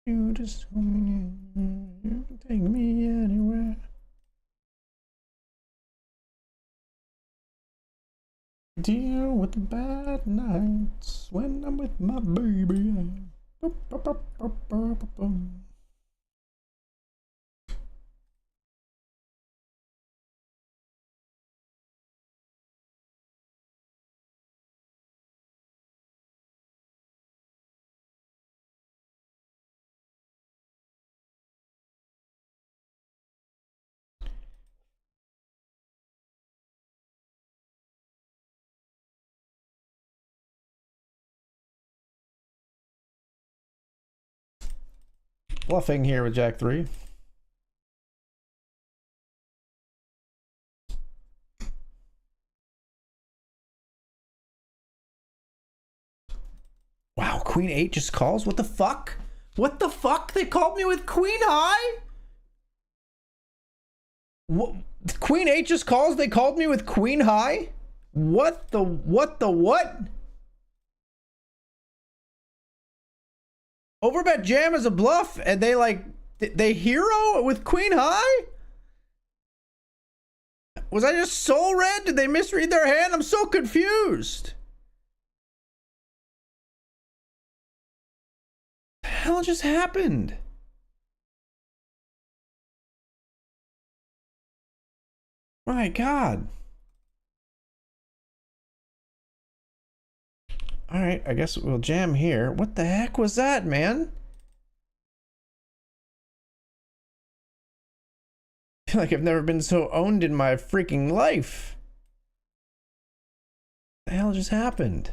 You just take me anywhere. Deal with the bad nights when I'm with my baby. Bluffing here with Jack 3. Wow, Queen 8 just calls? What the fuck? What the fuck? They called me with Queen High? What? Queen 8 just calls? They called me with Queen High? What the what? Overbet jam is a bluff, and they hero with Queen High? Was I just soul read? Did they misread their hand? I'm so confused. What the hell just happened? My God. All right, I guess we'll jam here. What the heck was that, man? I feel like I've never been so owned in my freaking life. What the hell just happened?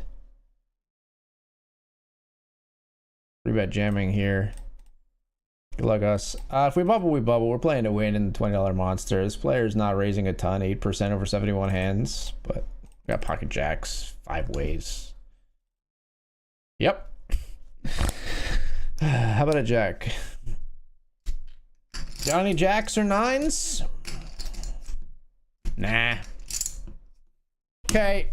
Rebet jamming here. Good luck us. If we bubble, we bubble. We're playing to win in the $20 monster. This player's not raising a ton, 8% over 71 hands, but we got pocket jacks 5 ways. Yep. How about a jack? Got any jacks or 9s? Nah. Okay.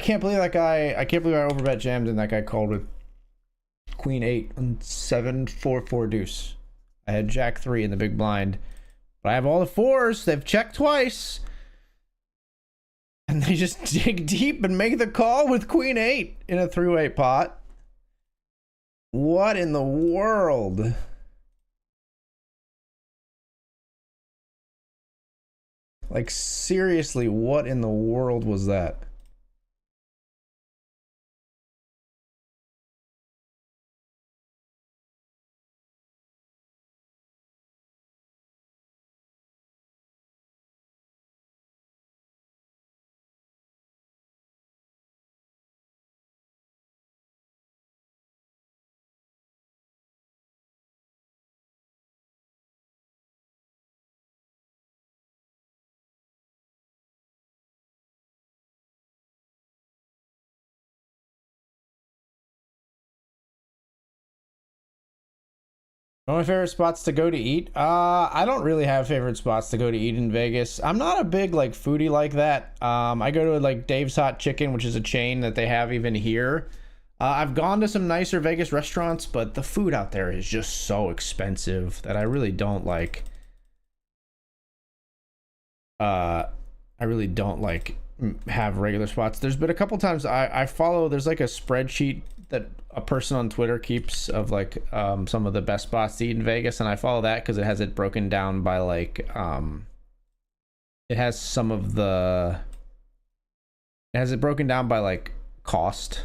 can't believe that guy. I can't believe I overbet jammed and that guy called with Queen 8 and 7-4-4 deuce. I had Jack 3 in the big blind, but I have all the fours. They've checked twice, and they just dig deep and make the call with Queen 8 in a 3-way pot. What in the world? Like, seriously, what in the world was that? My favorite spots to go to eat? I don't really have favorite spots to go to eat in Vegas. I'm not a big like foodie like that. I go to like Dave's Hot Chicken, which is a chain that they have even here. I've gone to some nicer Vegas restaurants, but the food out there is just so expensive that I really don't like. I really don't like have regular spots. There's been a couple times I follow. There's like a spreadsheet that a person on Twitter keeps of like some of the best spots to eat in Vegas, and I follow that because it has it broken down by like it has some of the it has it broken down by like cost.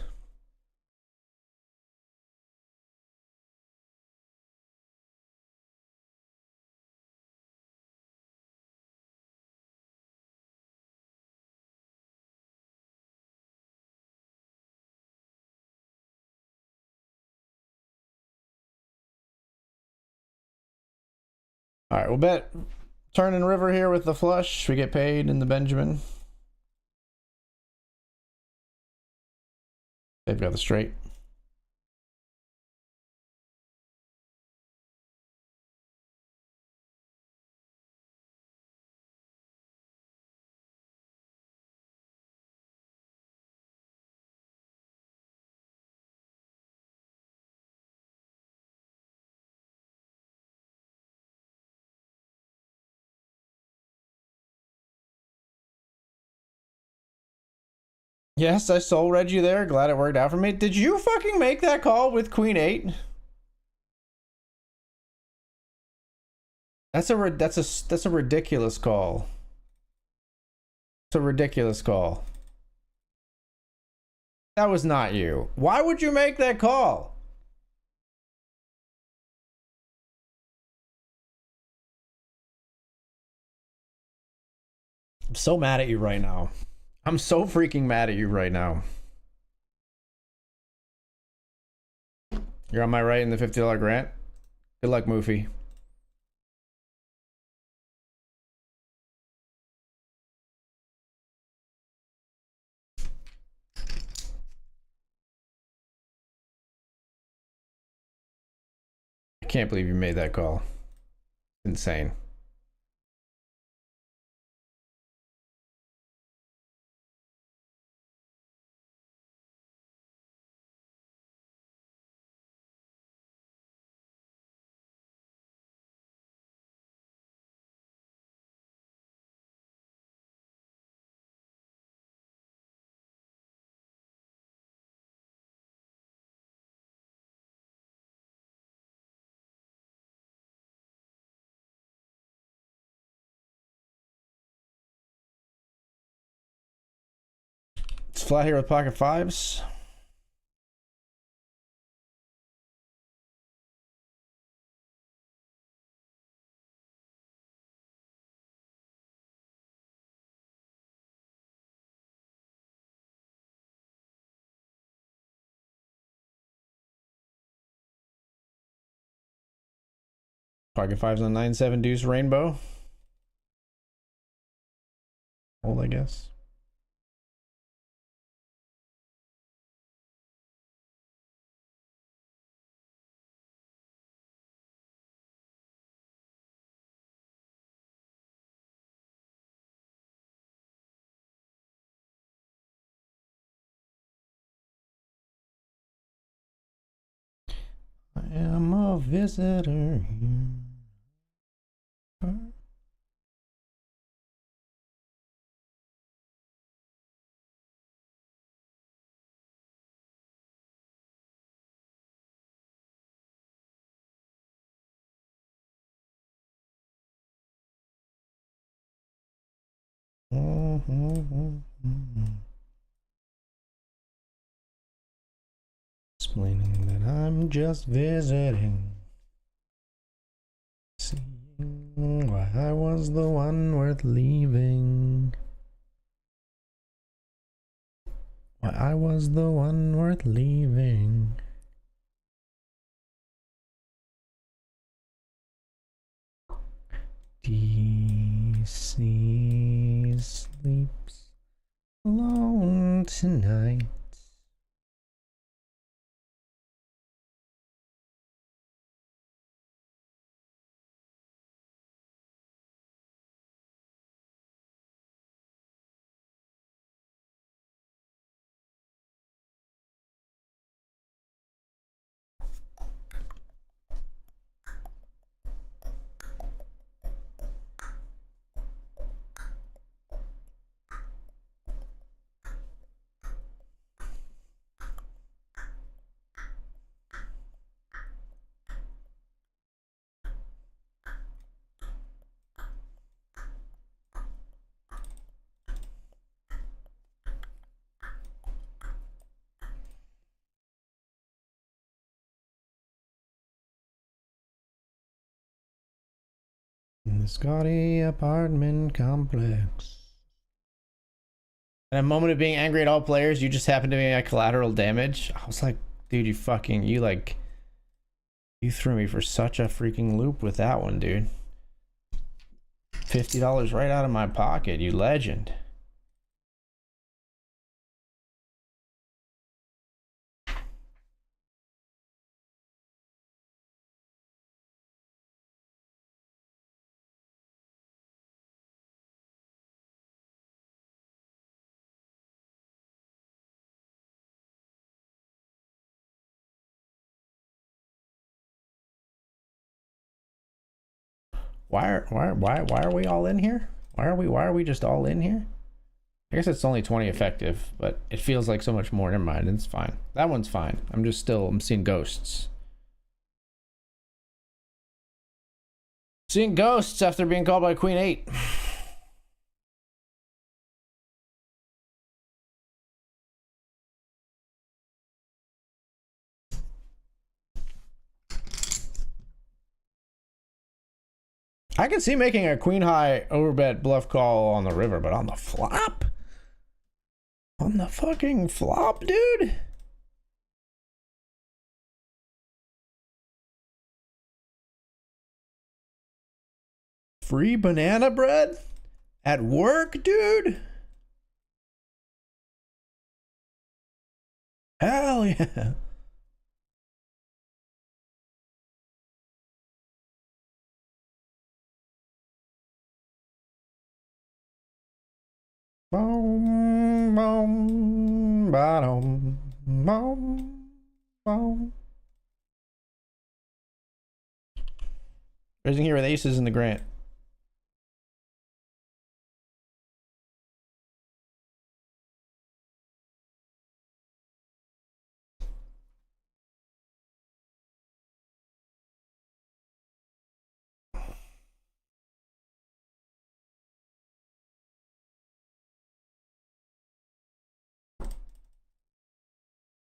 All right, we'll bet turn and river here with the flush. We get paid in the Benjamin. They've got the straight. Yes, I soul read you there. Glad it worked out for me. Did you fucking make that call with Queen 8? That's a ridiculous call. It's a ridiculous call. That was not you. Why would you make that call? I'm so mad at you right now. I'm so freaking mad at you right now. You're on my right in the $50 grant. Good luck, Moofy. I can't believe you made that call. Insane. It's flat here with pocket fives. Pocket fives on 9-7 deuce rainbow. Hold, I guess. I am a visitor here. Explaining that I'm just visiting, seeing why I was the one worth leaving. Why I was the one worth leaving. DC sleeps alone tonight. In the Scotty apartment complex. In a moment of being angry at all players, you just happened to be at collateral damage. I was like, dude, you threw me for such a freaking loop with that one, dude. $50 right out of my pocket, you legend. Why are we all in here? Why are we just all in here? I guess it's only 20 effective, but it feels like so much more. Never mind, it's fine. That one's fine. I'm seeing ghosts. Seeing ghosts after being called by Queen 8. I can see making a queen high overbet bluff call on the river, but on the flop? On the fucking flop, dude? Free banana bread? At work, dude? Hell yeah. Boom, boom, bottom, boom, boom. Raising here with aces in the grant.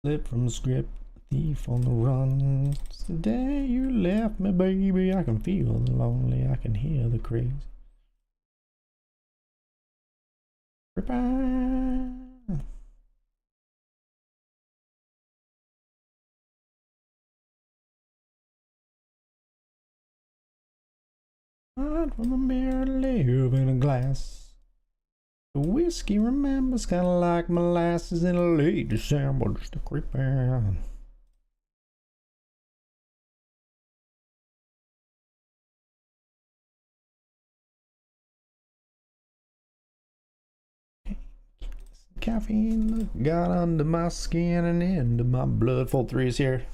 Flip from script, thief on the run. It's the day you left me, baby. I can feel the lonely, I can hear the crazy. Hide from the mirror, live in a glass. The whiskey remembers, kind of like molasses in a late December, just a creeping. Caffeine got under my skin and into my blood. Full threes here.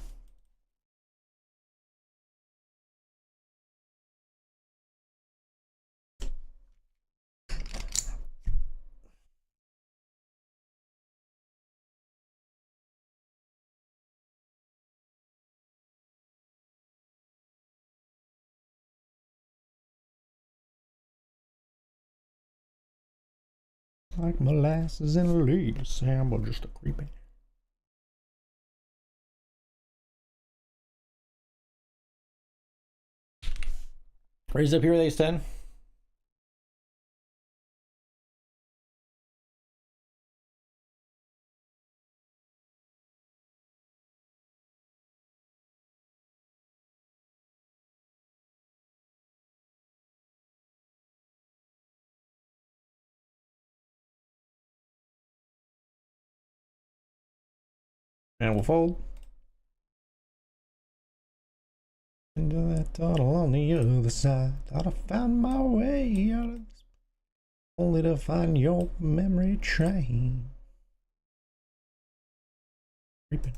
Like molasses in a leaf, Sam, just a creeping. Raise up here with ace 10. And we'll fold. Into that tunnel on the other side. Thought I found my way out of this, only to find your memory train. Creeping.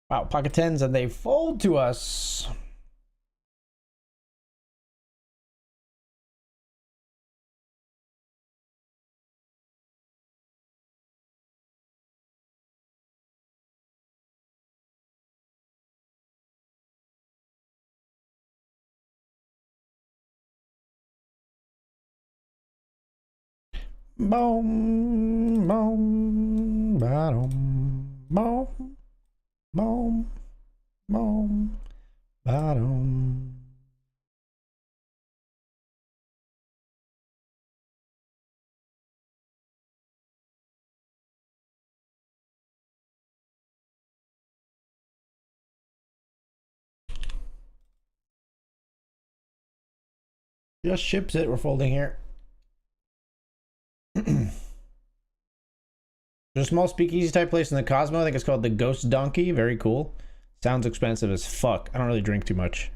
Wow, pocket tens, and they fold to us. Boom, boom, bottom, boom, boom, boom, bottom. Just ships it. We're folding here. There's a small speakeasy type place in the Cosmo. I think it's called the Ghost Donkey. Very cool. Sounds expensive as fuck. I don't really drink too much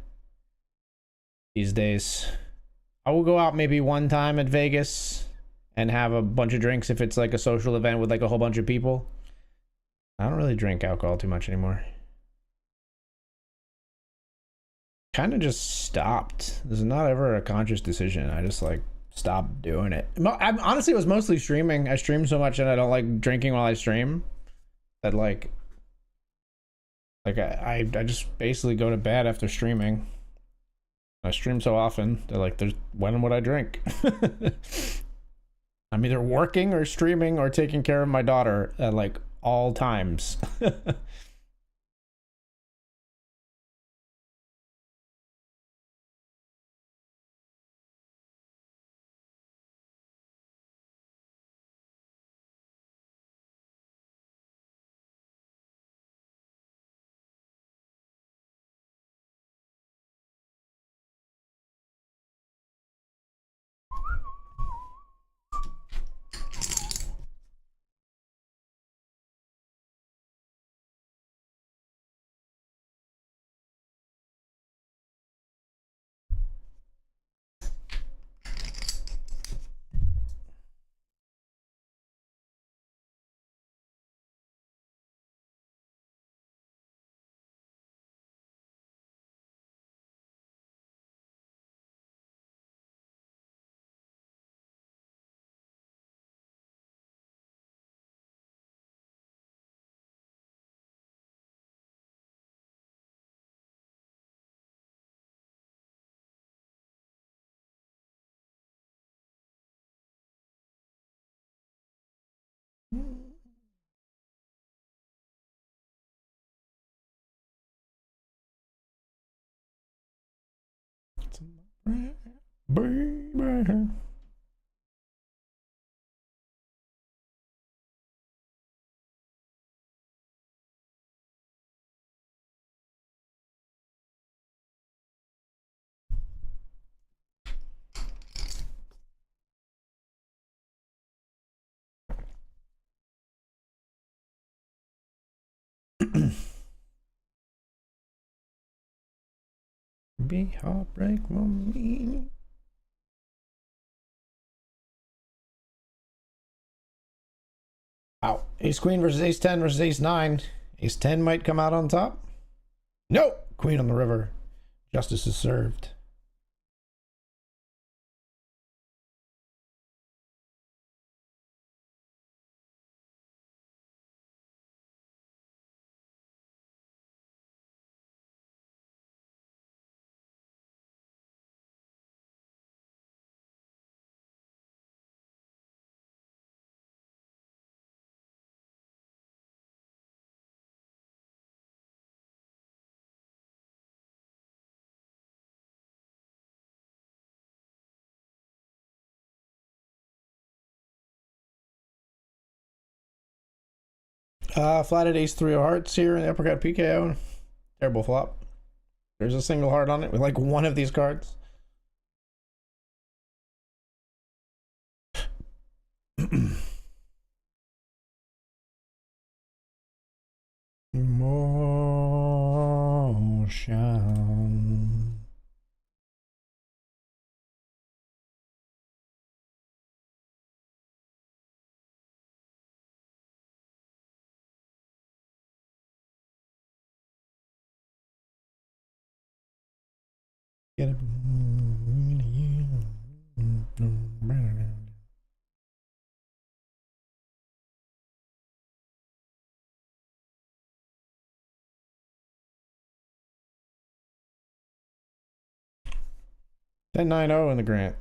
these days. I will go out maybe one time at Vegas and have a bunch of drinks if it's like a social event with like a whole bunch of people. I don't really drink alcohol too much anymore. Kind of just stopped. This is not ever a conscious decision. I just like stopped doing it. Honestly, it was mostly streaming. I stream so much and I don't like drinking while I stream that like I just basically go to bed after streaming. I stream so often that like there's when would I drink? I'm either working or streaming or taking care of my daughter at like all times. Baby. Be heartbreak for me. Wow. Ace queen versus ace 10 versus ace 9. Ace 10 might come out on top. No! Queen on the river. Justice is served. Flatted ace 3 of hearts here in the uppercut PKO. Terrible flop. There's a single heart on it with like one of these cards. Emotion. Get it. 10-9-0 in the grant.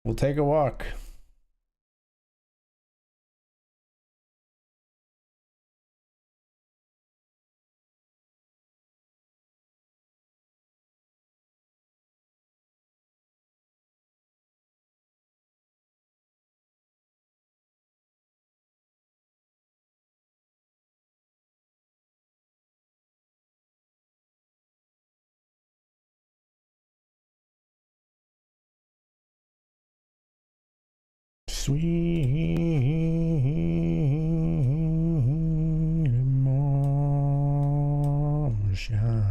We'll take a walk. Sweet emotion.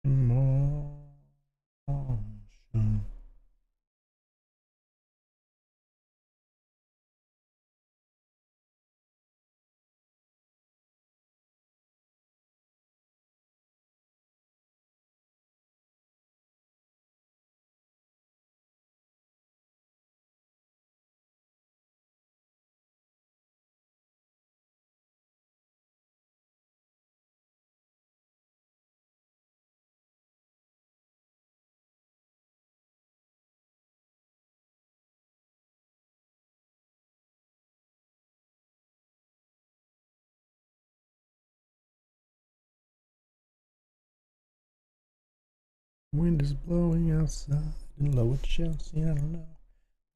Emotion. Wind is blowing outside in lower Chelsea. I don't know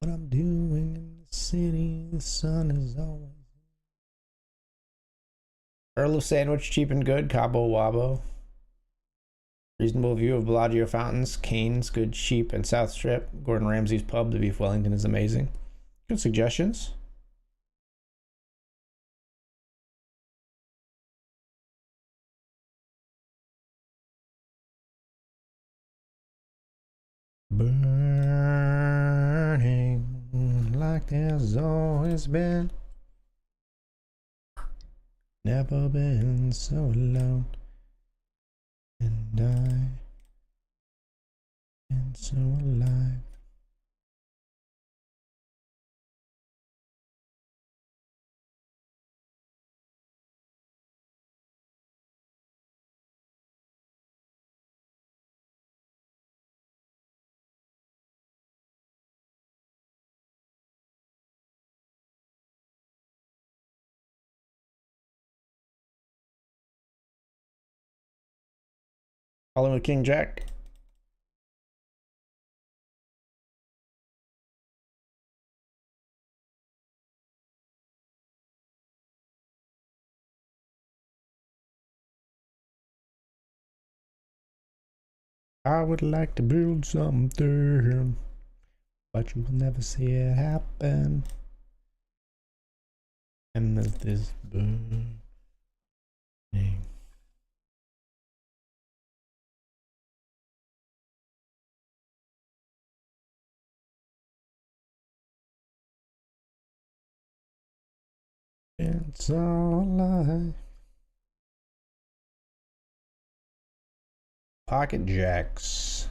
what I'm doing in the city. The sun is always. Earl of Sandwich, cheap and good. Cabo Wabo. Reasonable view of Bellagio fountains. Canes, good, cheap, and South Strip. Gordon Ramsay's pub. The beef Wellington is amazing. Good suggestions. Burning like there's always been. Never been so alone. And I am so alive. Calling with King Jack. I would like to build something but you will never see it happen. And there's this burning. It's all life. Pocket jacks.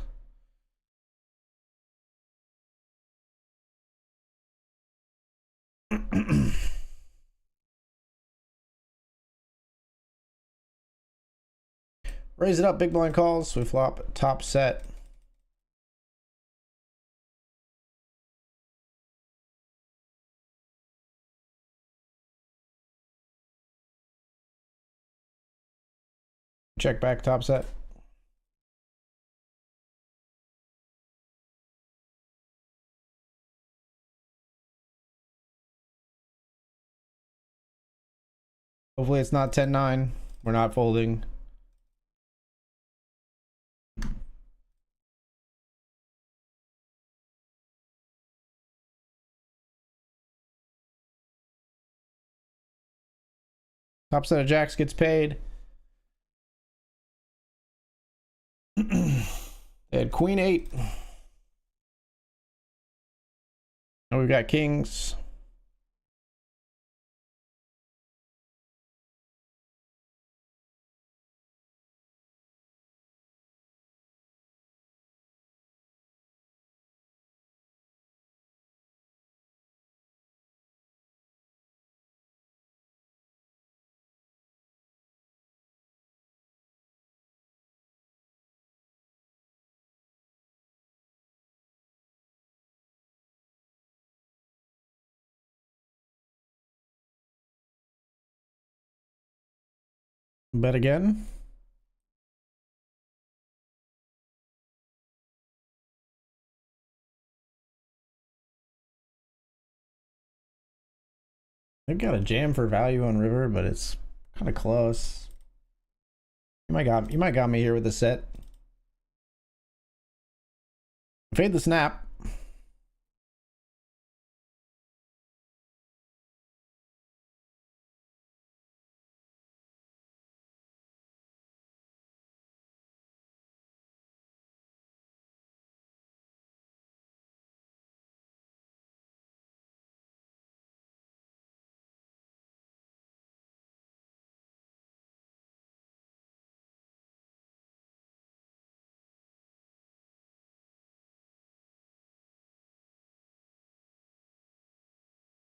Raise it up, big blind calls. We flop top set. Check back top set. Hopefully it's not 10-9. We're not folding. Top set of jacks gets paid. They had queen 8. And we've got kings. Bet again. They've got a jam for value on river, but it's kind of close. You might got me here with the set. Fade the snap.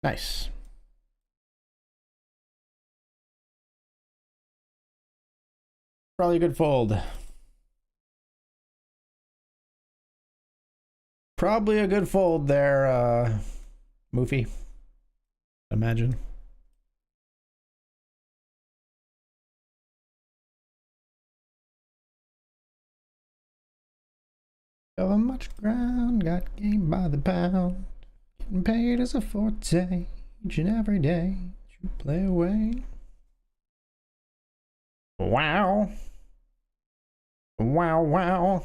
Nice. Probably a good fold. Probably a good fold there, Moofy. Imagine. Cover much ground, got game by the pound. Getting paid is a forte, each and every day. You play away. Wow. Wow, wow.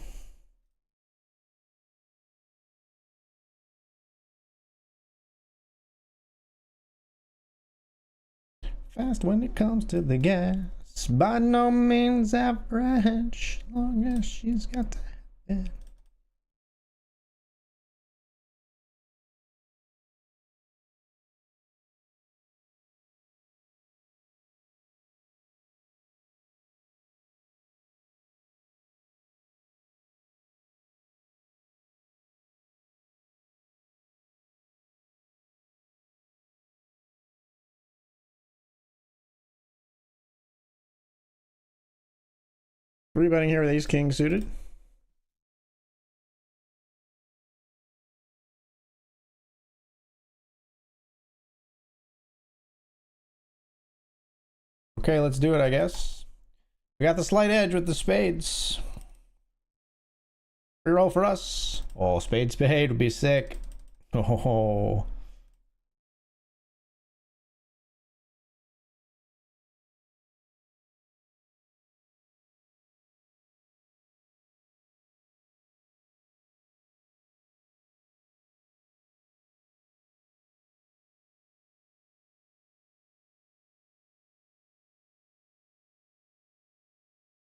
Fast when it comes to the gas, by no means average, long as she's got to have it. Three betting here with ace king suited. Okay, let's do it, I guess. We got the slight edge with the spades. Free roll for us. Oh, spade would be sick. Oh.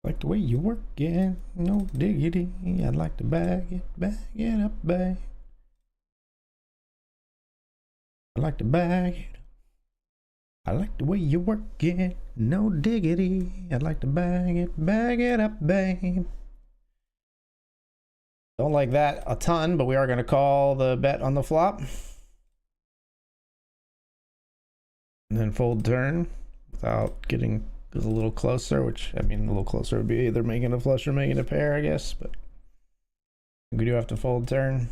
Like the way you work it, no diggity. I'd like to bag it up, babe. I like to bag it. I like the way you work it, no diggity. I'd like to bag it up, babe. Don't like that a ton, but we are going to call the bet on the flop. And then fold turn without getting a little closer, which, I mean, a little closer would be either making a flush or making a pair, I guess, but we do have to fold turn.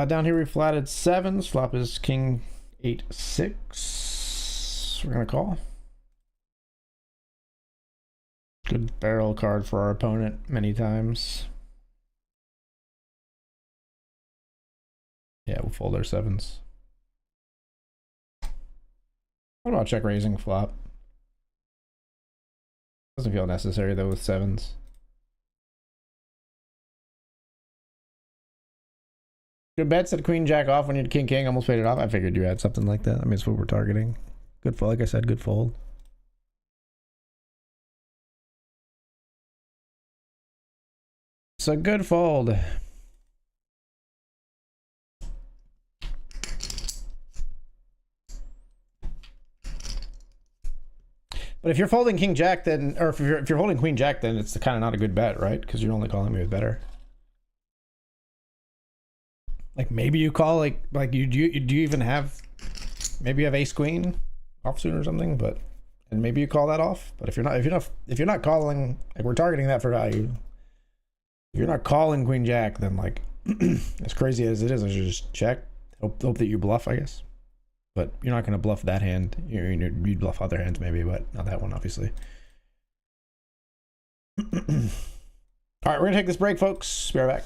Down here we flatted sevens. Flop is king 8-6. We're gonna call. Good barrel card for our opponent many times. Yeah, we'll fold our sevens. What about check raising flop? Doesn't feel necessary though with sevens. Good bets at queen jack off when you had king king. Almost paid it off. I figured you had something like that. I mean, it's what we're targeting. Good fold, like I said, good fold. It's a good fold. But if you're folding king jack, then, or if you're holding queen jack, then it's kind of not a good bet, right? Because you're only calling me with better. Like maybe you call like you do you even have, maybe you have ace queen offsuit or something, but and maybe you call that off. But if you're not calling, like we're targeting that for value. If you're not calling queen jack, then like as crazy as it is, I should just check. Hope that you bluff, I guess. But you're not going to bluff that hand. You'd bluff other hands maybe, but not that one, obviously. All right, we're going to take this break, folks. Be right back.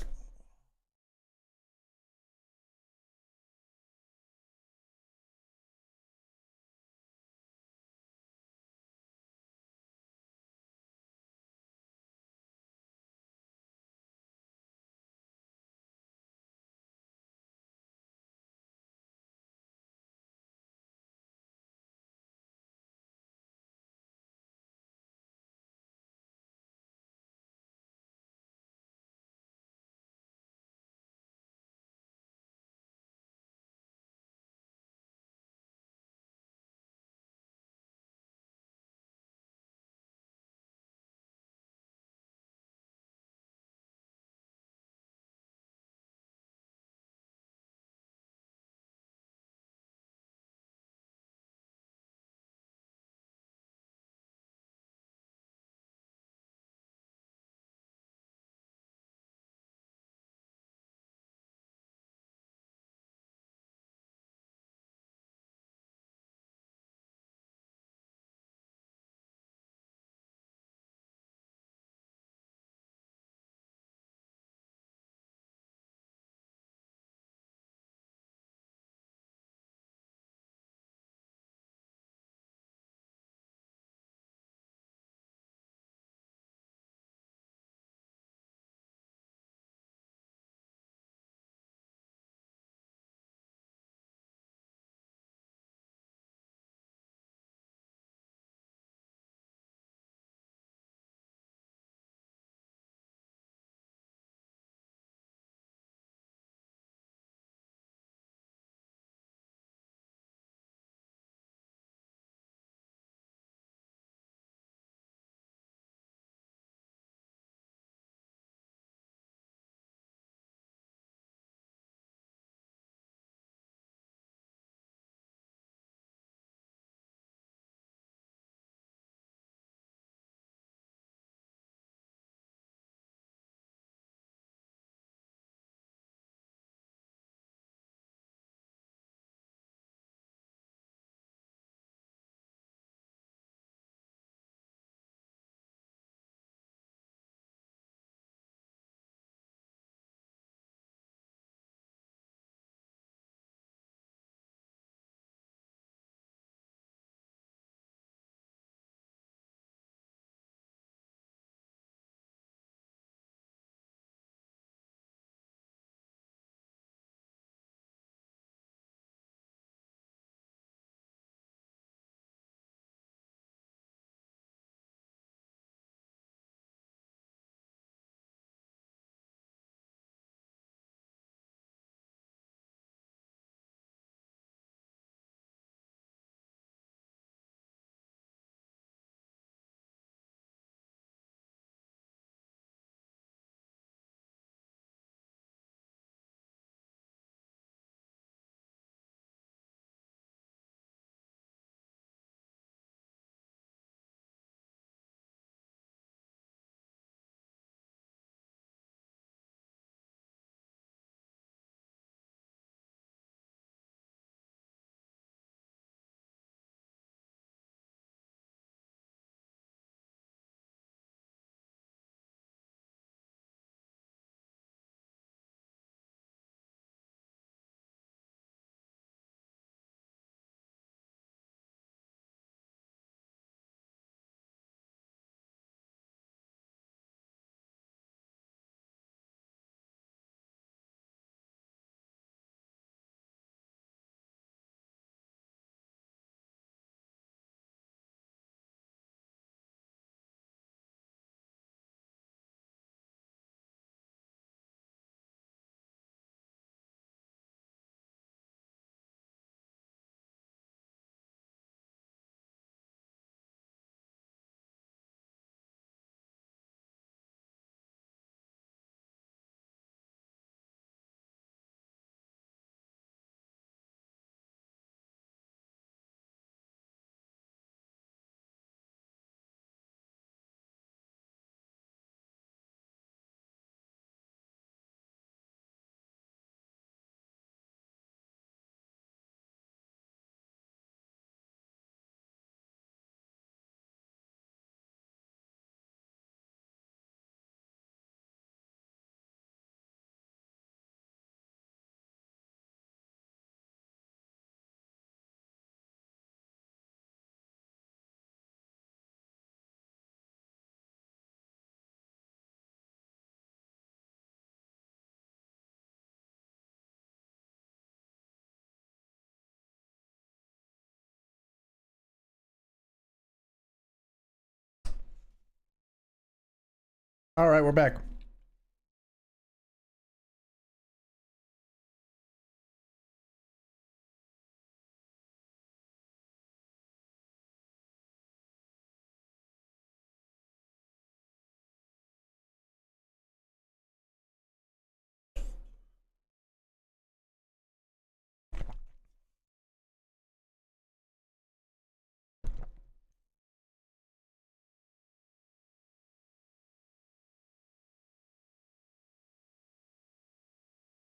All right, we're back.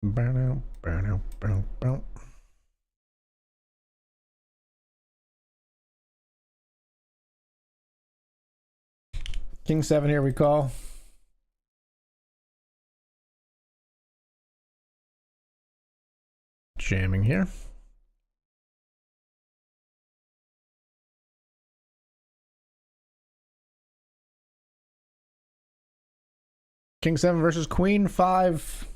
Burn out. King 7 here we call. Jamming here. King 7 versus Queen 5.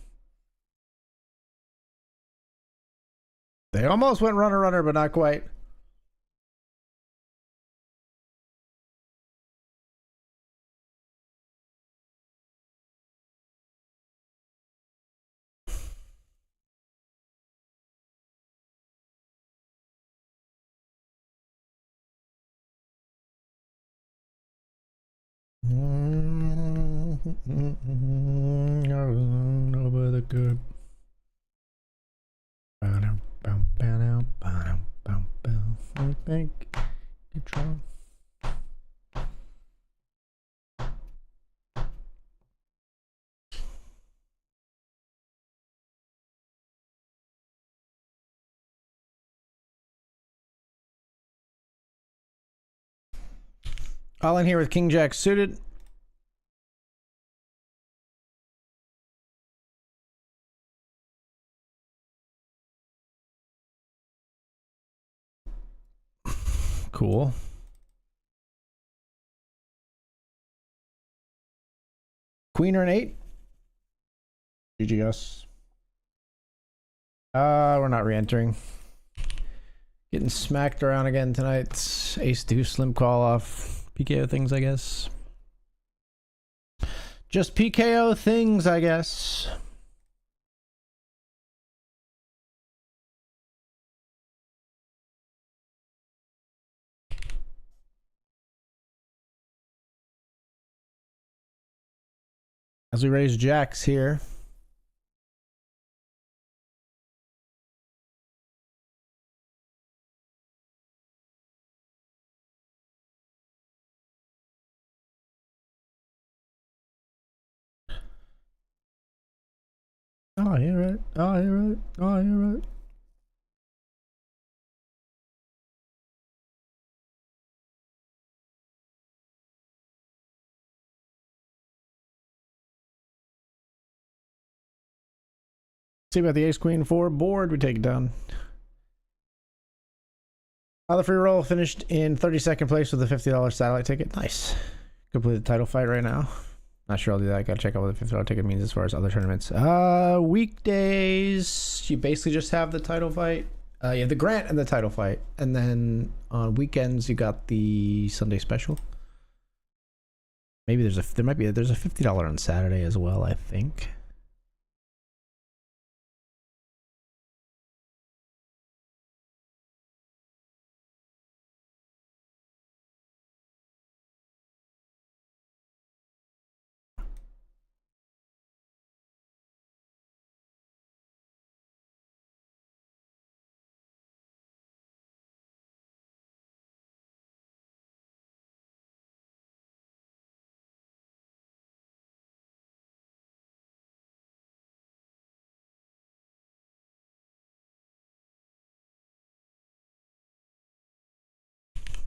They almost went runner, but not quite. Over the good. I think control. All in here with King Jack suited. Cool. Queen or an 8? GGS. We're not re-entering. Getting smacked around again tonight. Ace deuce slim call off. PKO things, I guess. Just PKO things, I guess. As we raise jacks here. Oh, you're right. Oh, you're right. Oh, you're right. See about the ace queen 4 board. We take it down. The free roll finished in 32nd place with a $50 satellite ticket. Nice. Complete the title fight right now. Not sure I'll do that. Gotta check out what the $50 ticket means as far as other tournaments. Weekdays, you basically just have the title fight. You have the grant and the title fight. And then on weekends, you got the Sunday special. Maybe there's a $50 on Saturday as well, I think.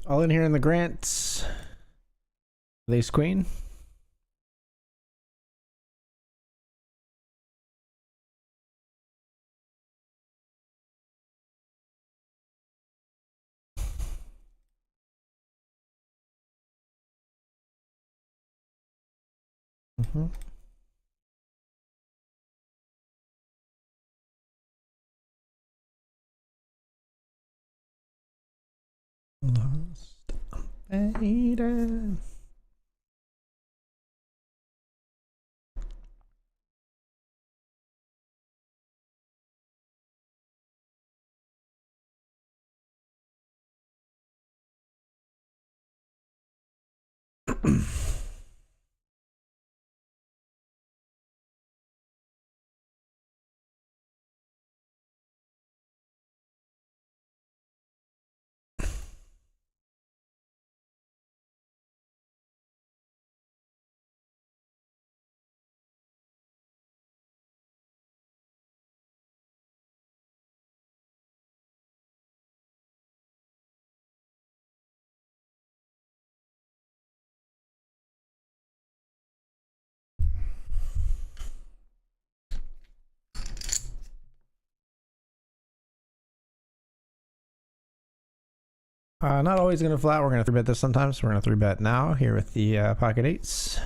All in here in the grants. Ace queen. Mm-hmm. Lost. Not always going to flat. We're going to 3-bet this sometimes. We're going to 3-bet now here with the pocket eights.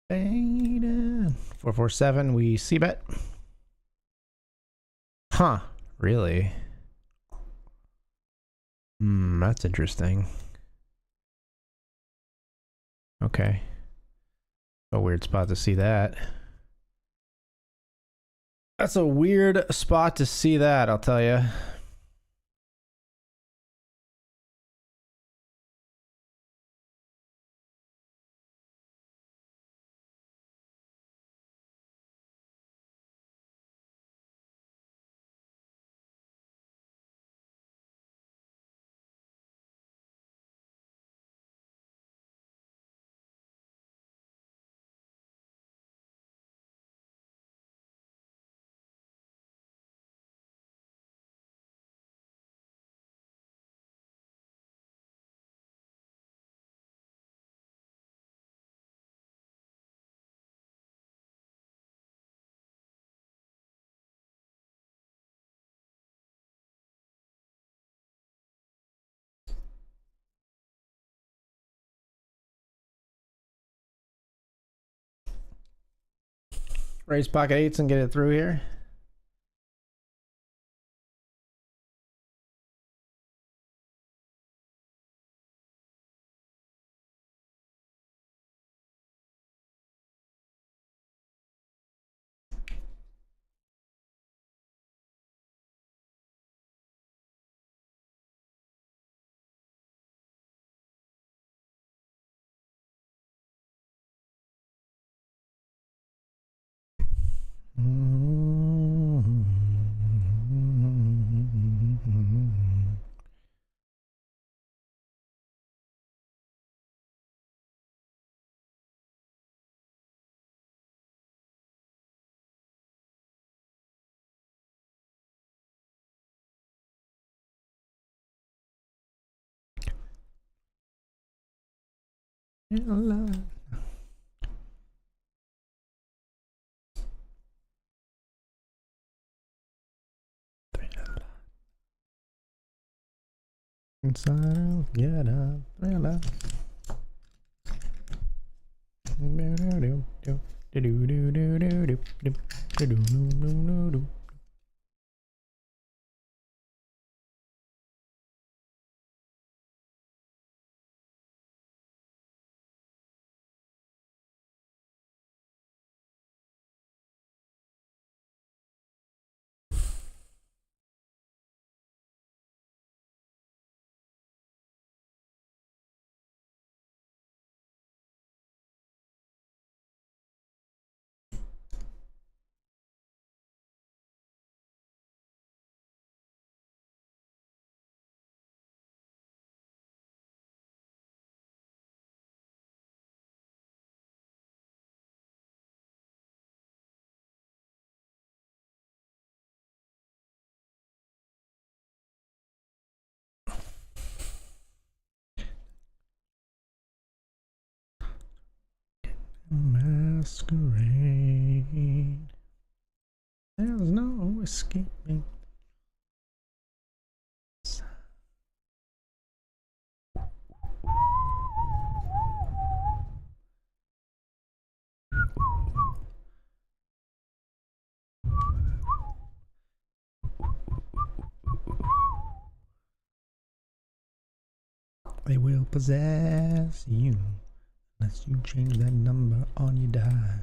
Beta. 447. We c-bet. Huh? Really? That's interesting. Okay. A weird spot to see that. That's a weird spot to see that, I'll tell you. Raise pocket eights and get it through here. Inside, get up, relax. Masquerade. There's no escaping. They will possess you unless you change that number on your dial.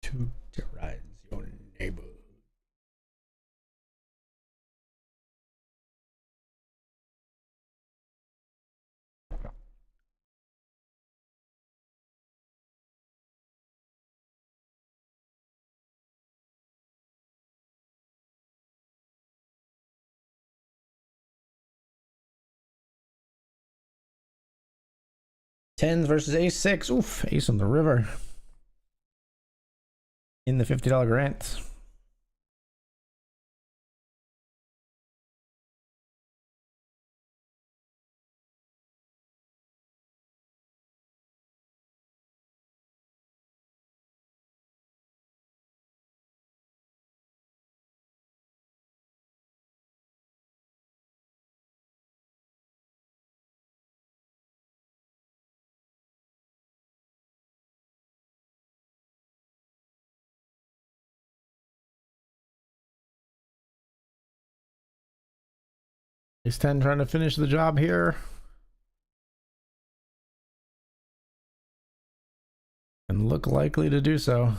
To terrorize your neighbor. Tens versus ace six. Oof, ace on the river. In the $50 grant. Ace 10 trying to finish the job here. And look likely to do so.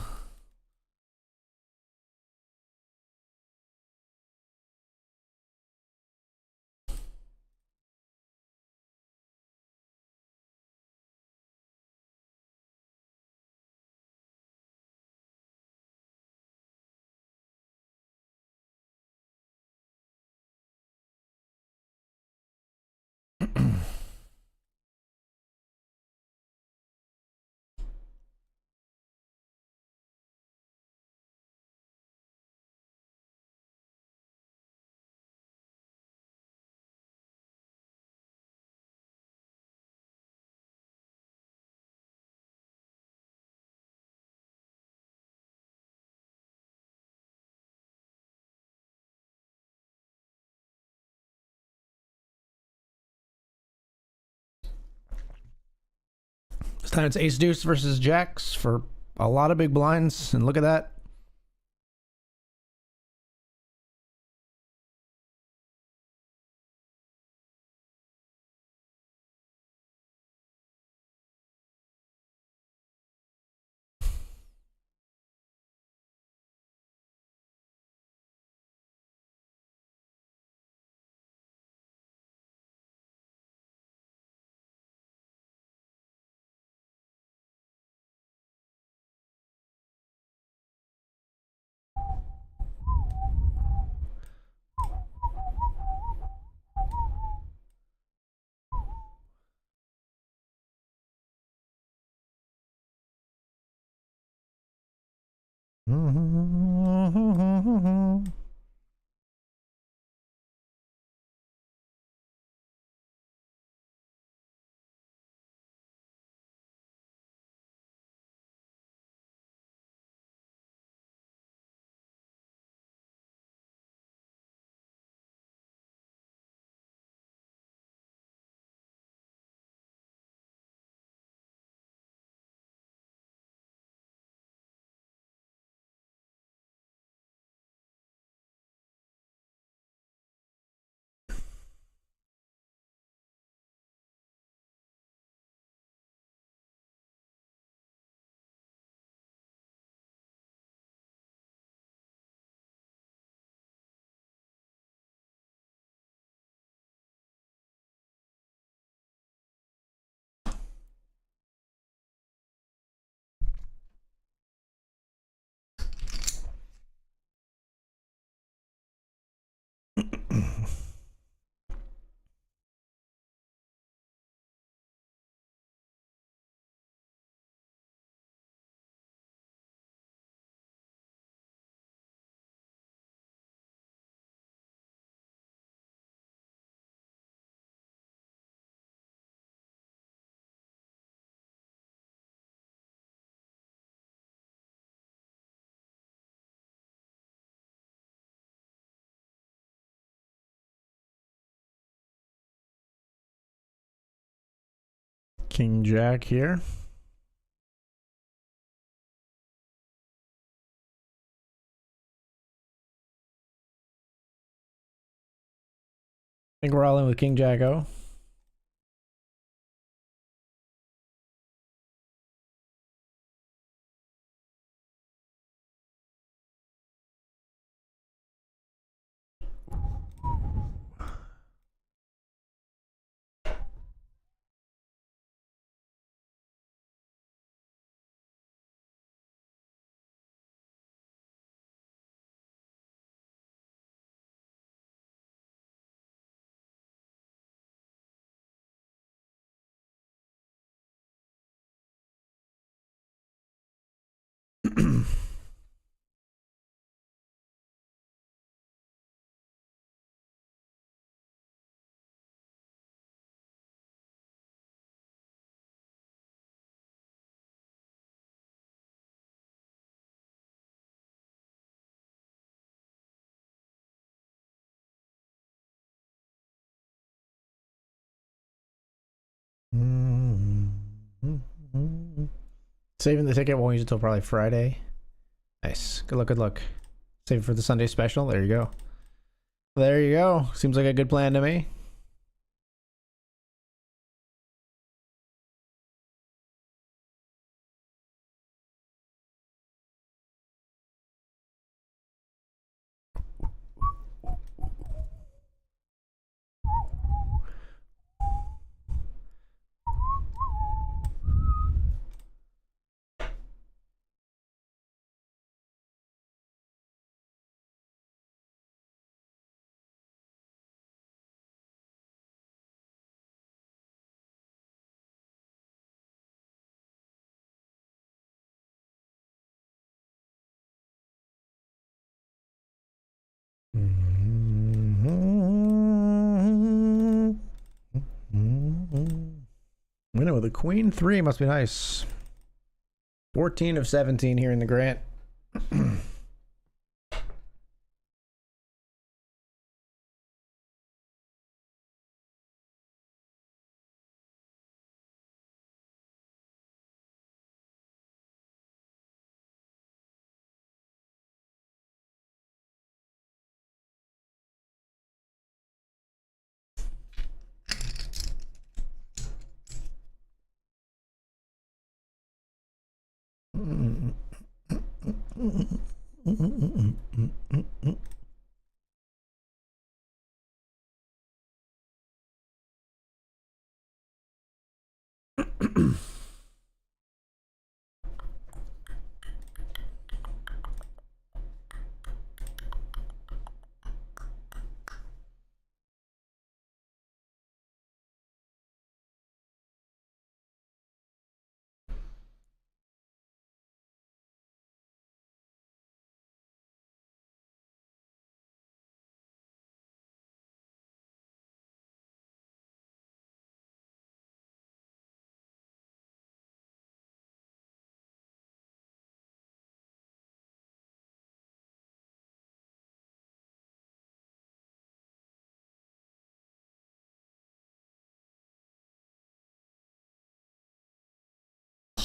This time it's ace deuce versus jacks for a lot of big blinds. And look at that. King Jack here. I think we're all in with King Jack O. Saving the ticket, won't use it until probably Friday. Nice. Good luck, good luck. Save it for the Sunday special. There you go. There you go. Seems like a good plan to me. Winning with a queen 3 must be nice. 14 of 17 here in the Grant.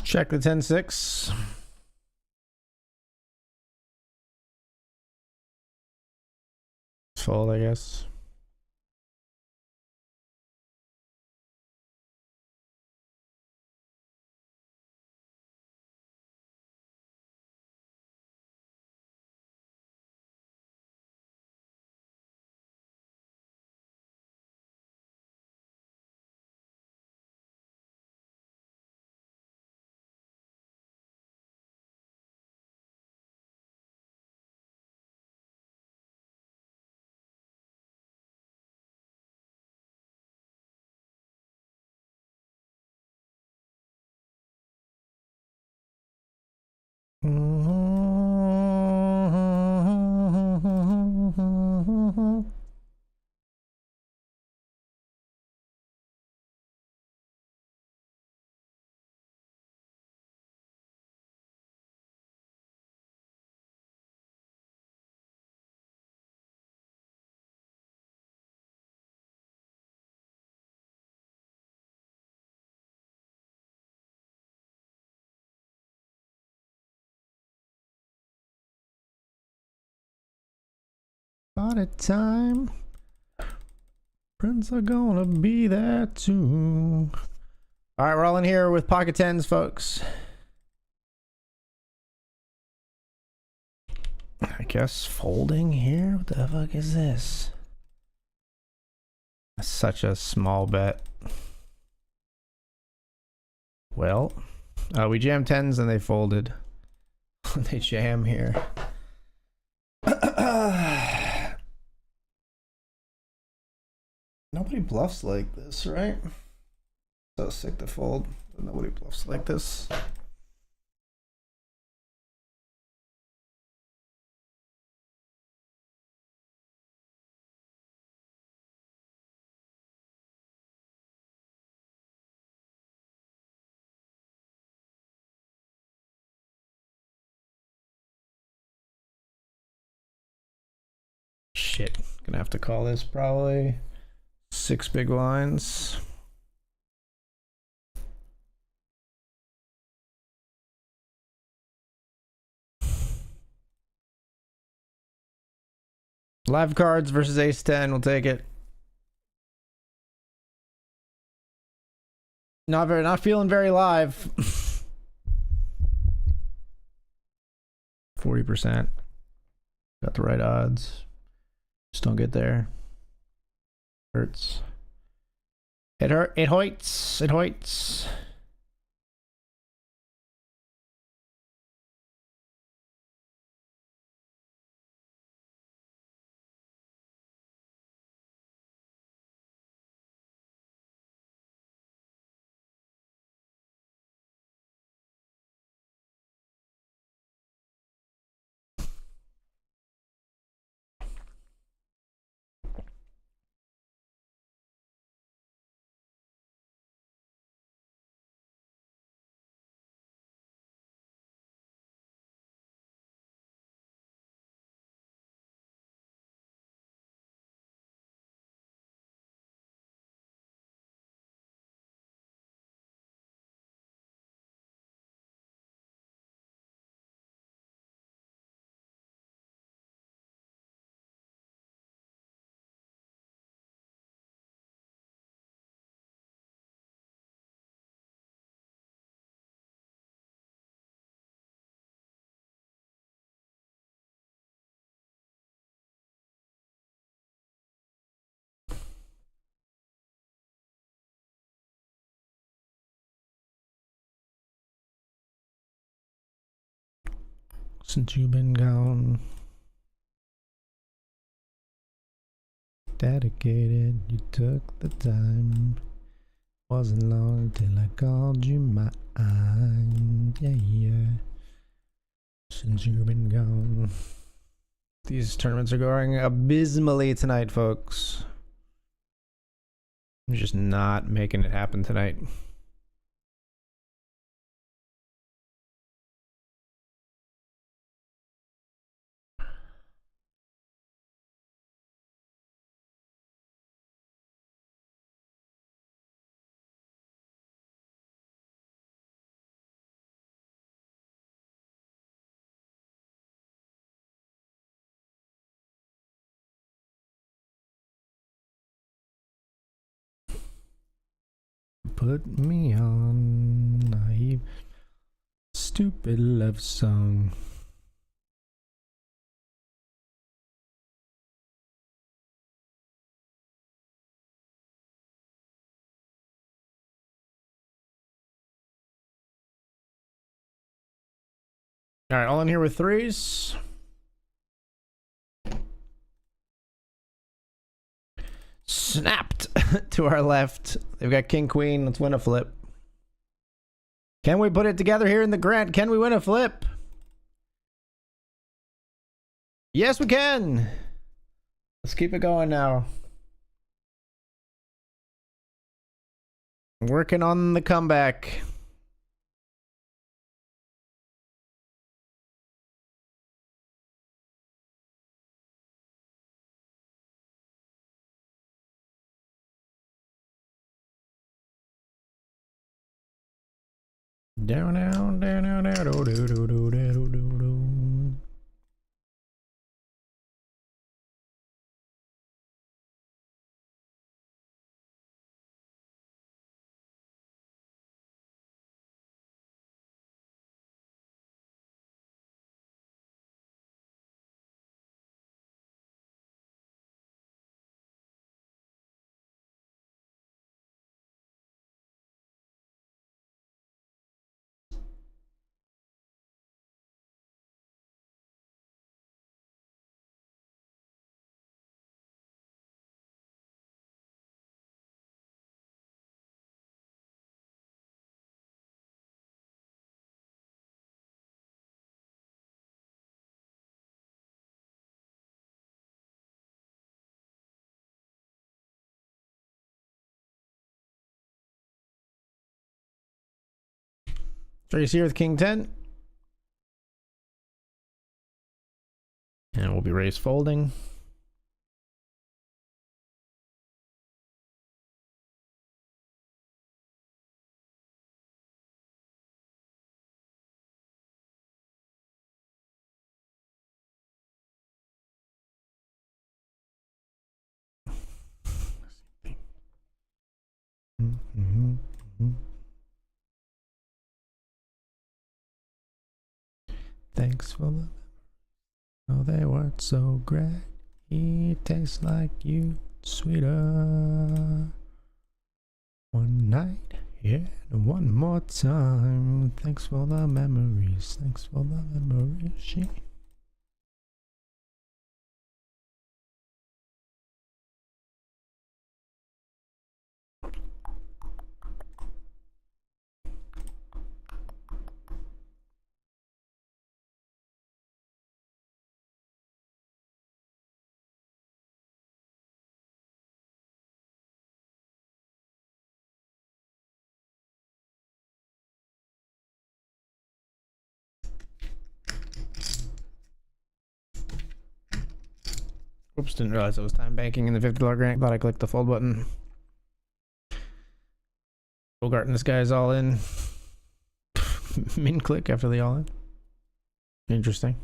Check the 10-6. Fold, I guess. Party time. Friends are gonna be there too. All right, we're all in here with pocket tens, folks. I guess folding here. What the fuck is this? That's such a small bet. Well, we jammed tens and they folded. They jam here. Nobody bluffs like this, right? So sick to fold, but nobody bluffs like this. Shit, gonna have to call this probably 6 big blinds. Live cards versus ace 10, we'll take it. Not feeling very live. 40%. Got the right odds. Just don't get there. Hurts. It hurt. It hoits. It hoits. Since you've been gone, dedicated, you took the time. Wasn't long till I called you mine. Yeah, yeah. Since you've been gone. These tournaments are going abysmally tonight, folks. I'm just not making it happen tonight. Put me on naive, stupid love song. All right, all in here with threes. Snapped to our left. They've got king, queen. Let's win a flip. Can we put it together here in the Grant? Can we win a flip? Yes, we can. Let's keep it going now. Working on the comeback. Down, down, down, down, down, do, do, do, do, do, do, do. Trace here with King 10. And we'll be raised folding. Thanks for the. Oh, they weren't so great. He tastes like you, sweeter. One night, yeah, and one more time. Thanks for the memories. Thanks for the memories. She. Oops, didn't realize it was time banking in the $50 grant. Thought I clicked the fold button. Bogarting this guy's all in. Min click after the all in. Interesting.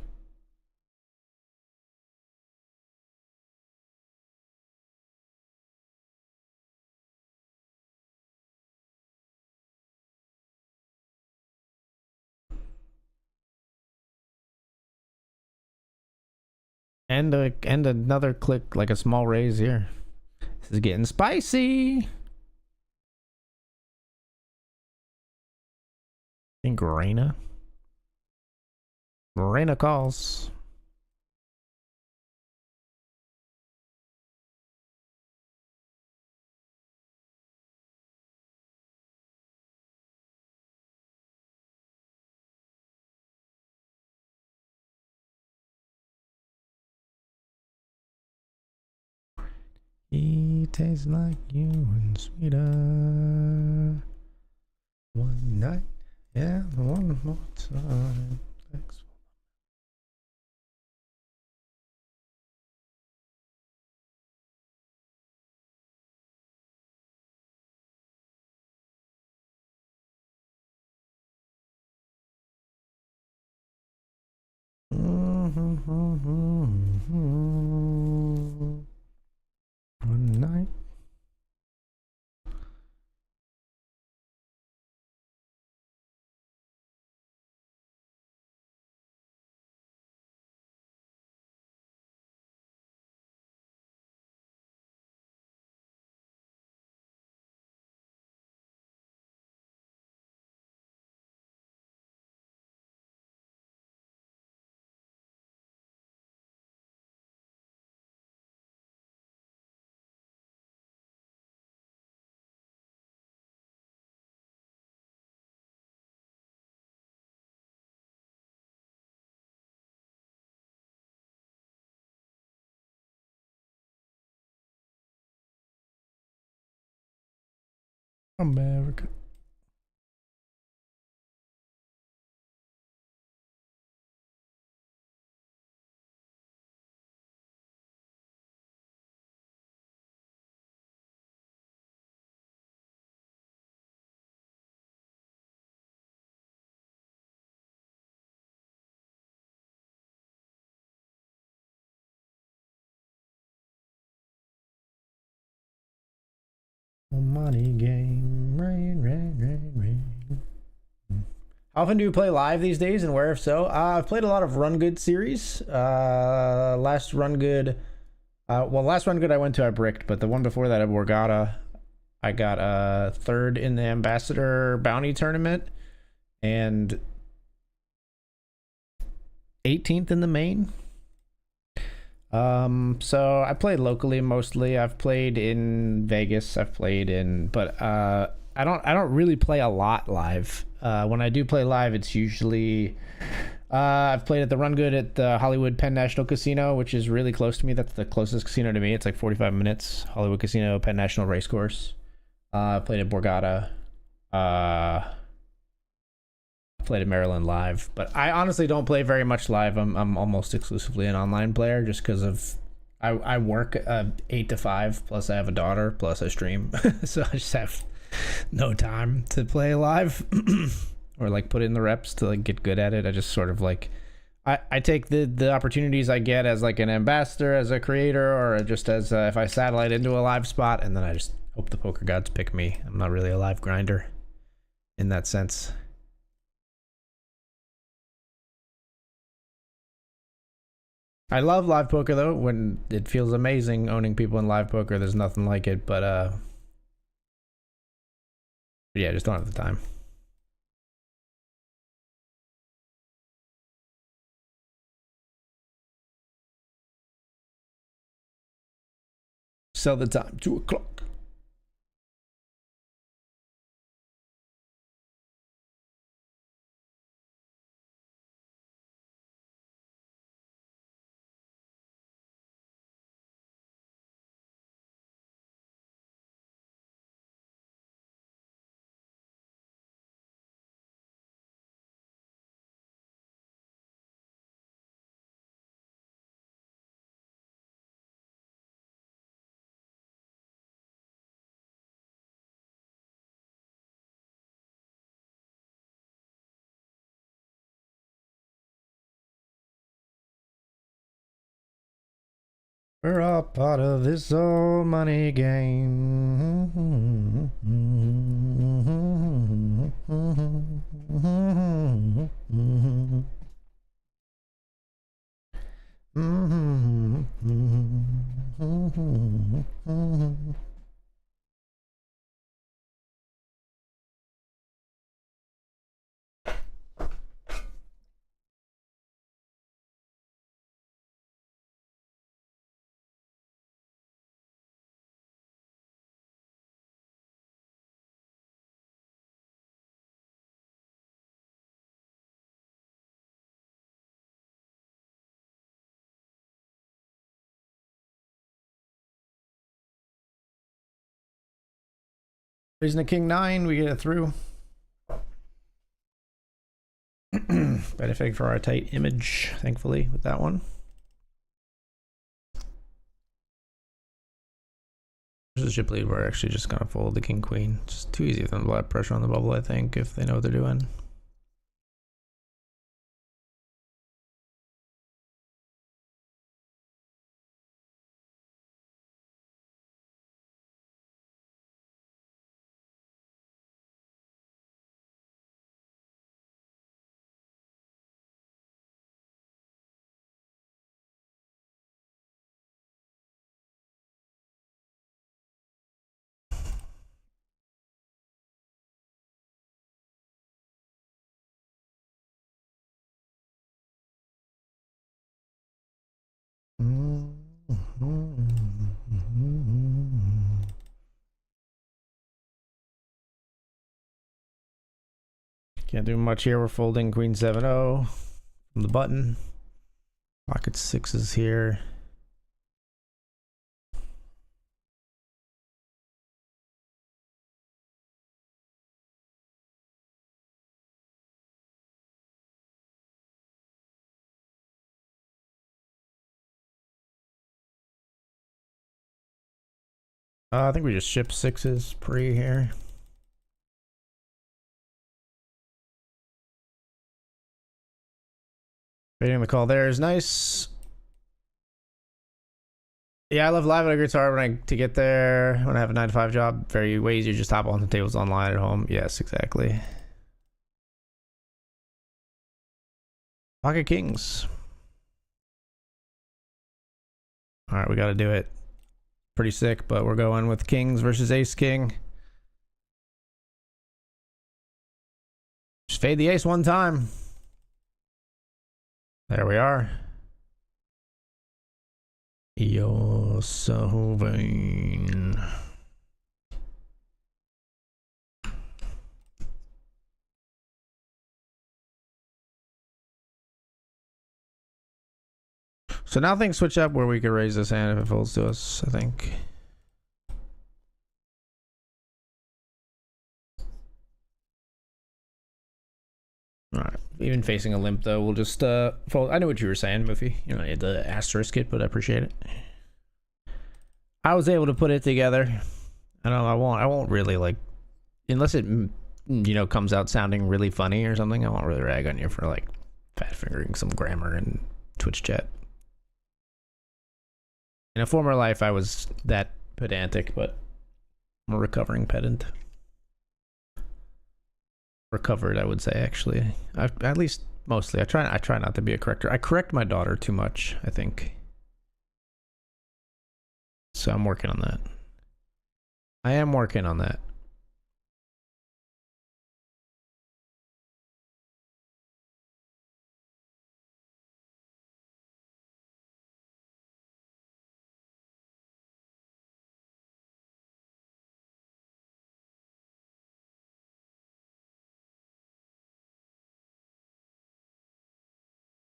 And another click, like a small raise here. This is getting spicy. I think Reina calls. He tastes like you and sweeter. One night, yeah, one more time. Thanks. One night. America. Money game, rain. How often do you play live these days, and where, if so? I've played a lot of Run Good series. Last Run Good I went to, I bricked, but the one before that at Borgata, I got third in the Ambassador Bounty Tournament and 18th in the main. So I played locally mostly. I've played in Vegas. But I don't really play a lot live. When I do play live, it's usually I've played at the Run Good at the Hollywood Penn National Casino, which is really close to me. That's the closest casino to me. It's like 45 minutes. Hollywood Casino, Penn National Racecourse. I played at Borgata. played at Maryland live, but I honestly don't play very much live. I'm almost exclusively an online player just because of I work 8 to 5, plus I have a daughter, plus I stream, so I just have no time to play live or like put in the reps to like get good at it. I just sort of like I take the opportunities I get as like an ambassador, as a creator, or just as if I satellite into a live spot, and then I just hope the poker gods pick me. I'm not really a live grinder in that sense. I love live poker though. When it feels amazing owning people in live poker, there's nothing like it. But yeah, just don't have the time. Sell the time, 2 o'clock. We're all part of this old money game. Raising a king 9, we get it through. Benefit for our tight image, thankfully, with that one. There's a chip lead, we're actually just gonna fold the king queen. Just too easy for them to apply pressure on the bubble, I think, if they know what they're doing. Can't do much here. We're folding queen 7-0 from the button. Pocket 6s here. I think we just ship 6s pre here. Fading the call there is nice. Yeah, I love live. I agree it's hard to get there when I have a 9 to 5 job. Very ways you just hop on the tables online at home. Yes, exactly. Pocket kings. All right, we got to do it. Pretty sick, but we're going with kings versus ace king. Just fade the ace one time. There we are. You're so vain. So now things switch up where we could raise this hand if it folds to us, I think. All right. Even facing a limp, though, we'll just fold. I know what you were saying, Moofy. You don't need to asterisk it, but I appreciate it. I was able to put it together. I don't know. I won't really, like, unless it, comes out sounding really funny or something, I won't really rag on you for, like, fat fingering some grammar in Twitch chat. In a former life, I was that pedantic, but I'm a recovering pedant. Recovered, I would say, actually. At least mostly. I try not to be a corrector. I correct my daughter too much, I think. So I'm working on that. I am working on that.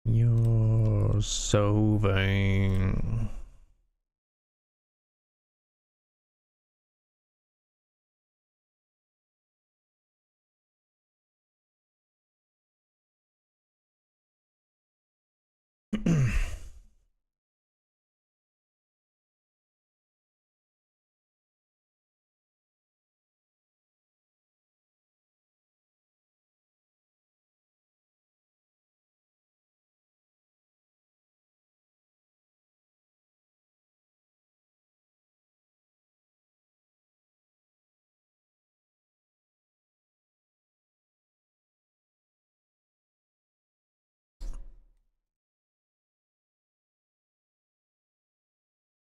You're so vain.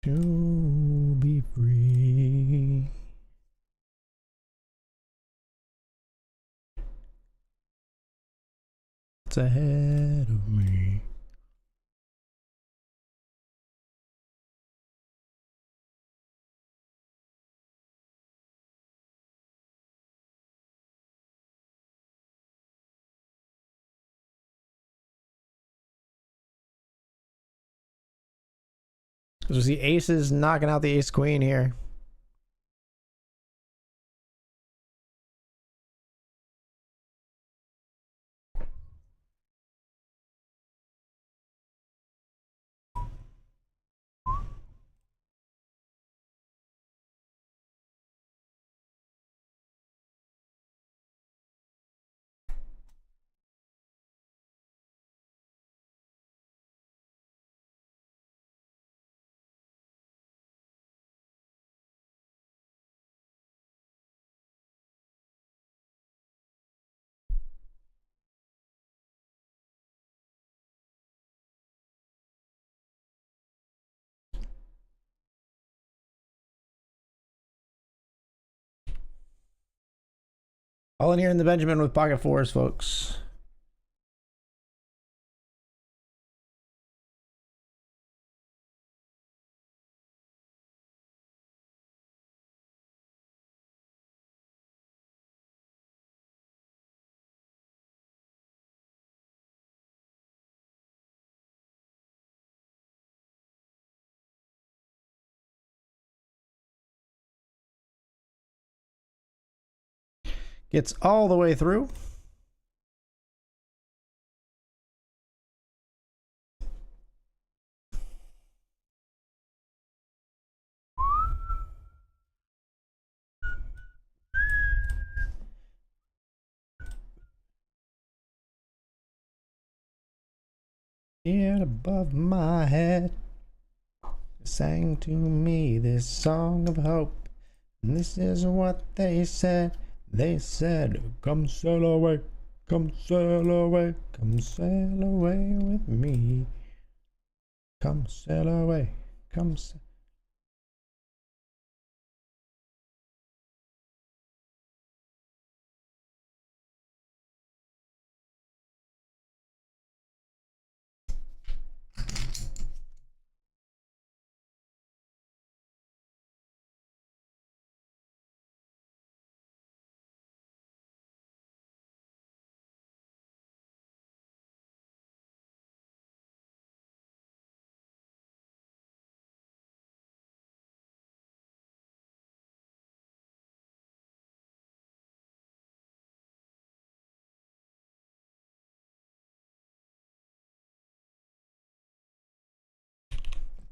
To be free. It's ahead of me. So the aces knocking out the ace queen here. All in here in the Benjamin with pocket fours, folks. Gets all the way through. Yet above my head sang to me this song of hope. And this is what they said. They said, come sail away, come sail away, come sail away with me. Come sail away, come sail.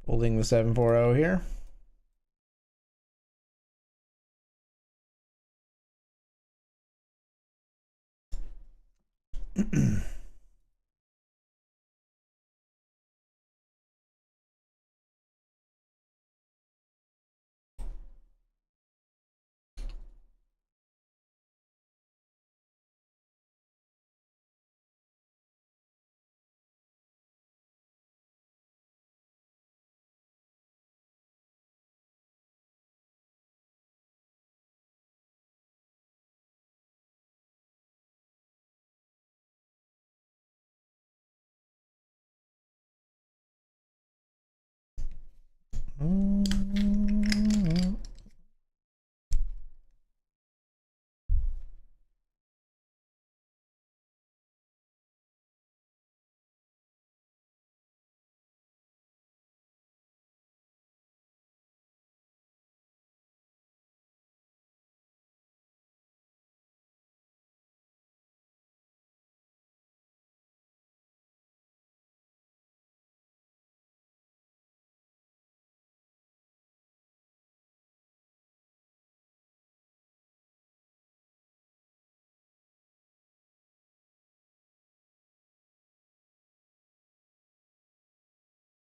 Holding the 740 here.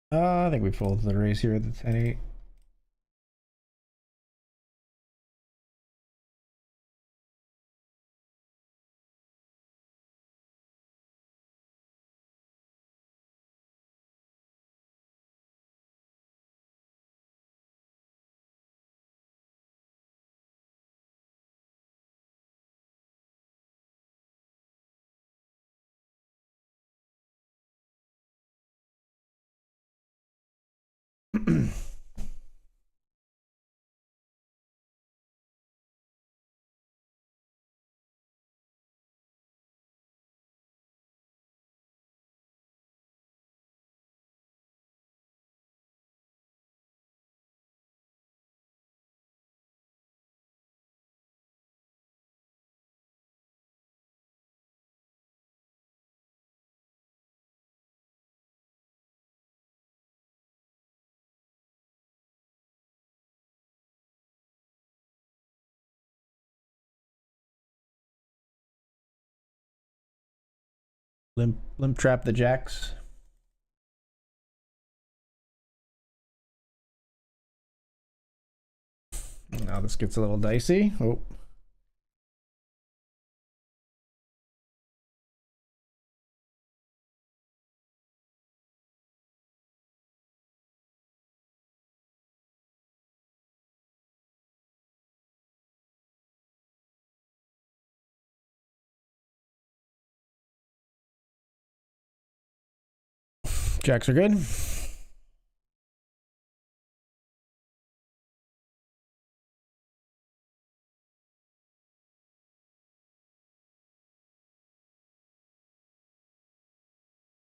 I think we fold the raise here at the 10-8. Limp trap the jacks. Now this gets a little dicey. Oh. Jacks are good.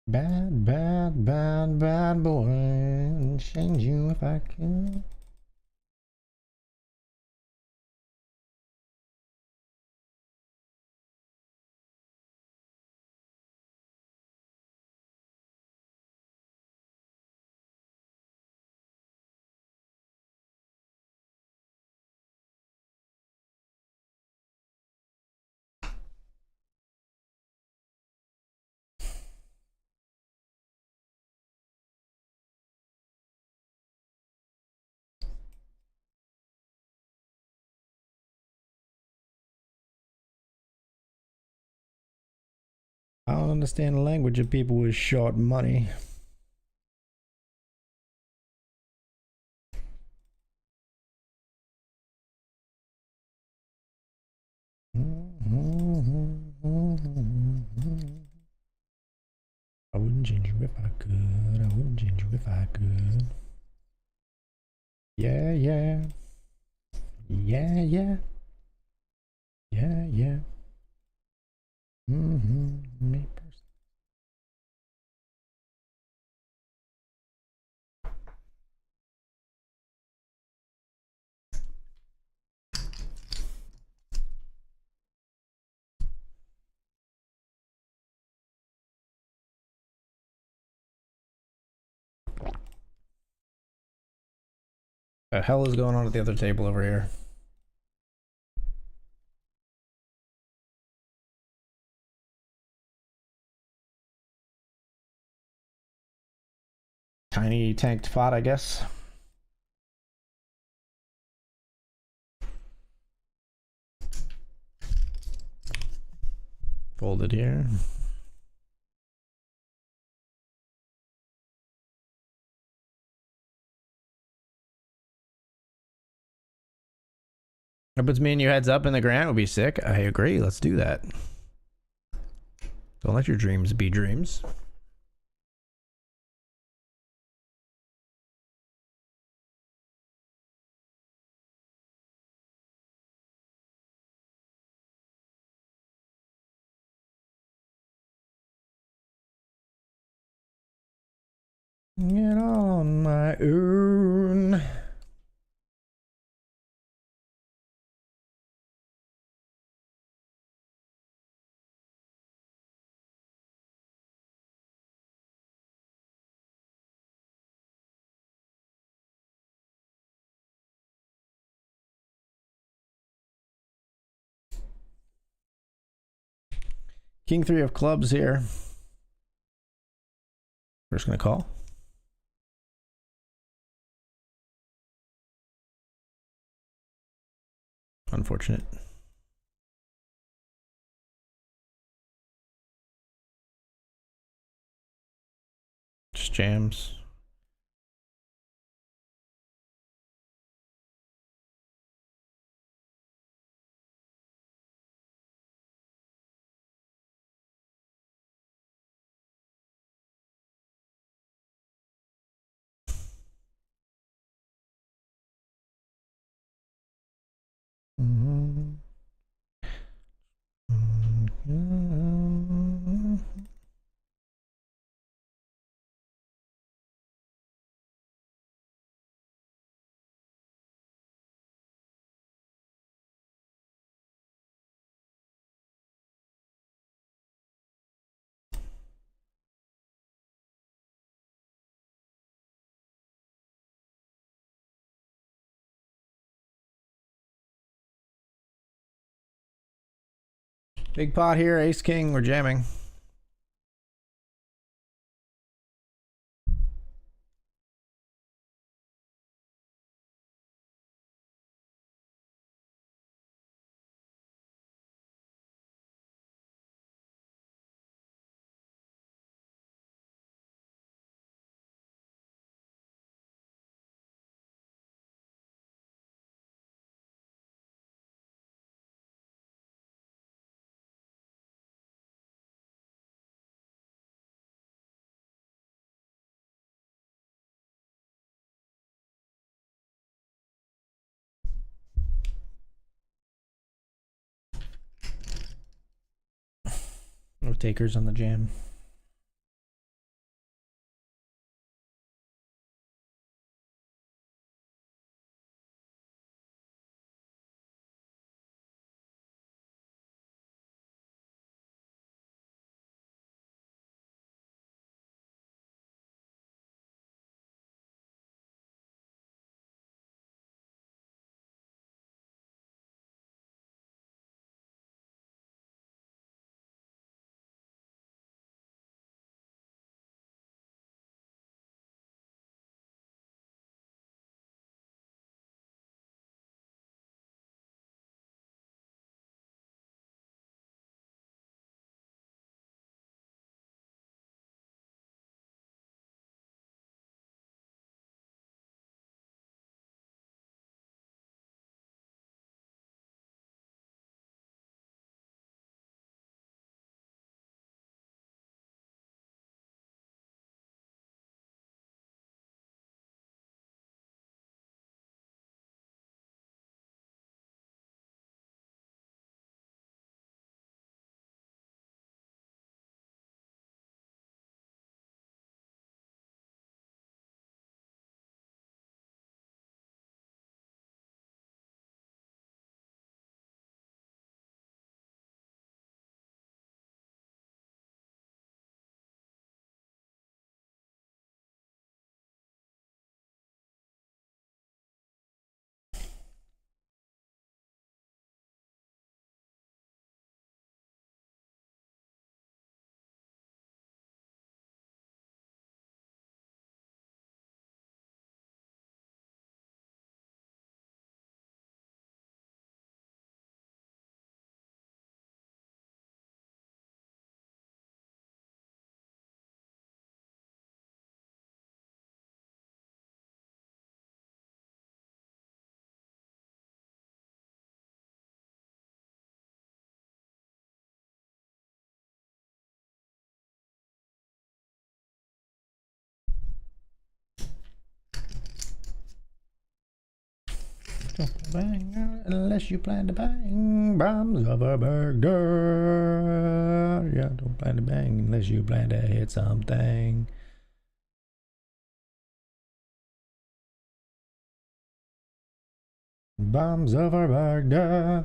Bad, bad, bad, bad boy. Change you if I could. I don't understand the language of people with short money. I wouldn't change you if I could. I wouldn't change you if I could. Yeah, yeah. Yeah, yeah. Yeah, yeah. Me personally. The hell is going on at the other table over here? Tiny tanked pot, I guess. Folded here. That puts me and you heads up in the grant would be sick. I agree. Let's do that. Don't let your dreams be dreams. Get on my own. King 3 of clubs here. We're just gonna call. Unfortunate. Just jams. Big pot here, ace king, we're jamming. No takers on the jam. Don't bang unless you plan to bang. Bombs of a burger. Yeah, don't plan to bang unless you plan to hit something. Bombs of a burger.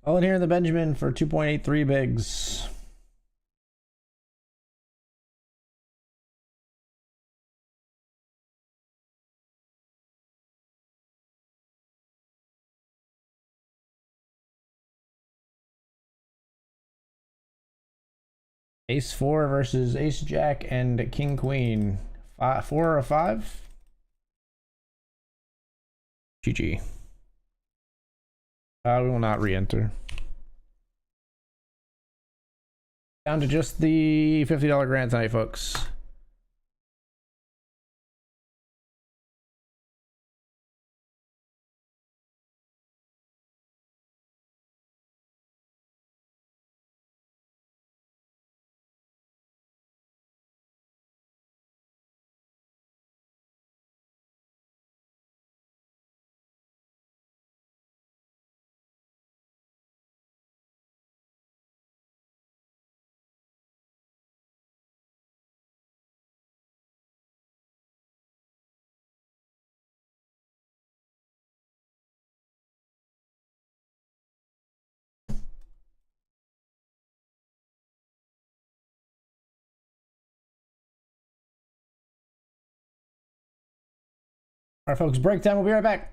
All in here in the Benjamin for 2.83 bigs. Ace 4 versus Ace Jack and King Queen. 4 or 5? GG. We will not re-enter. Down to just the $50 grant tonight, folks. All right, folks, break time. We'll be right back.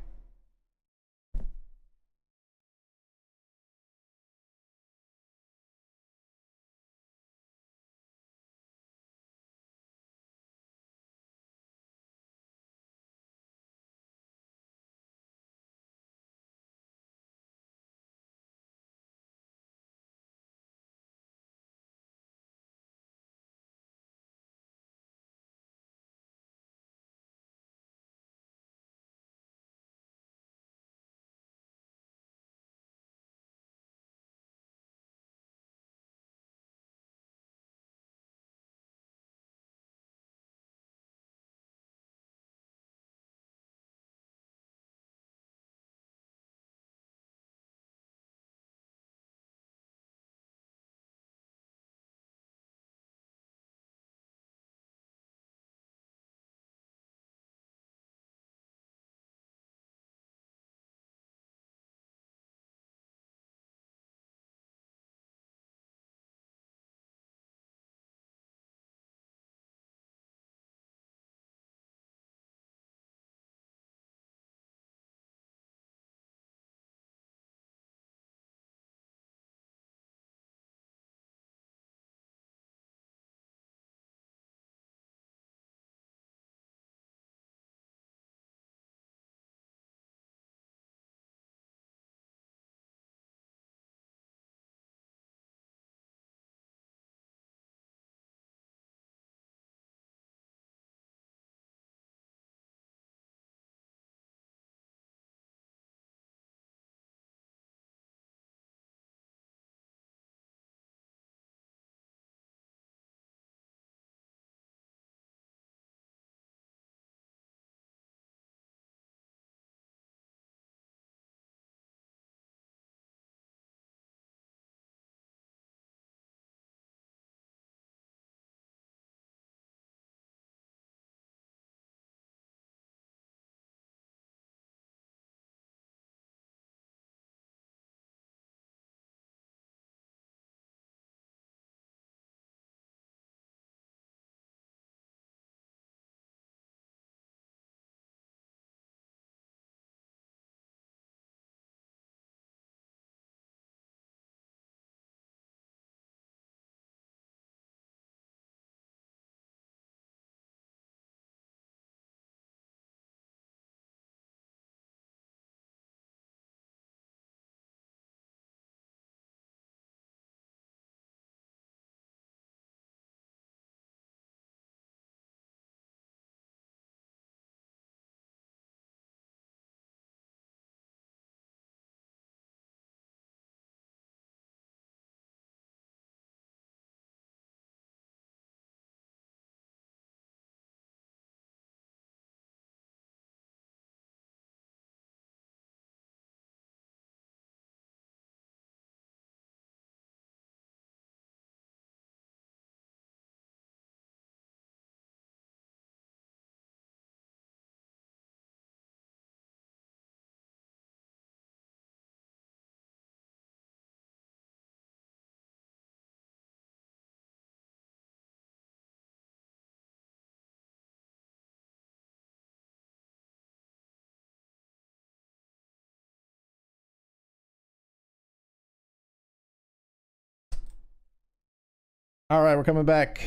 All right, we're coming back.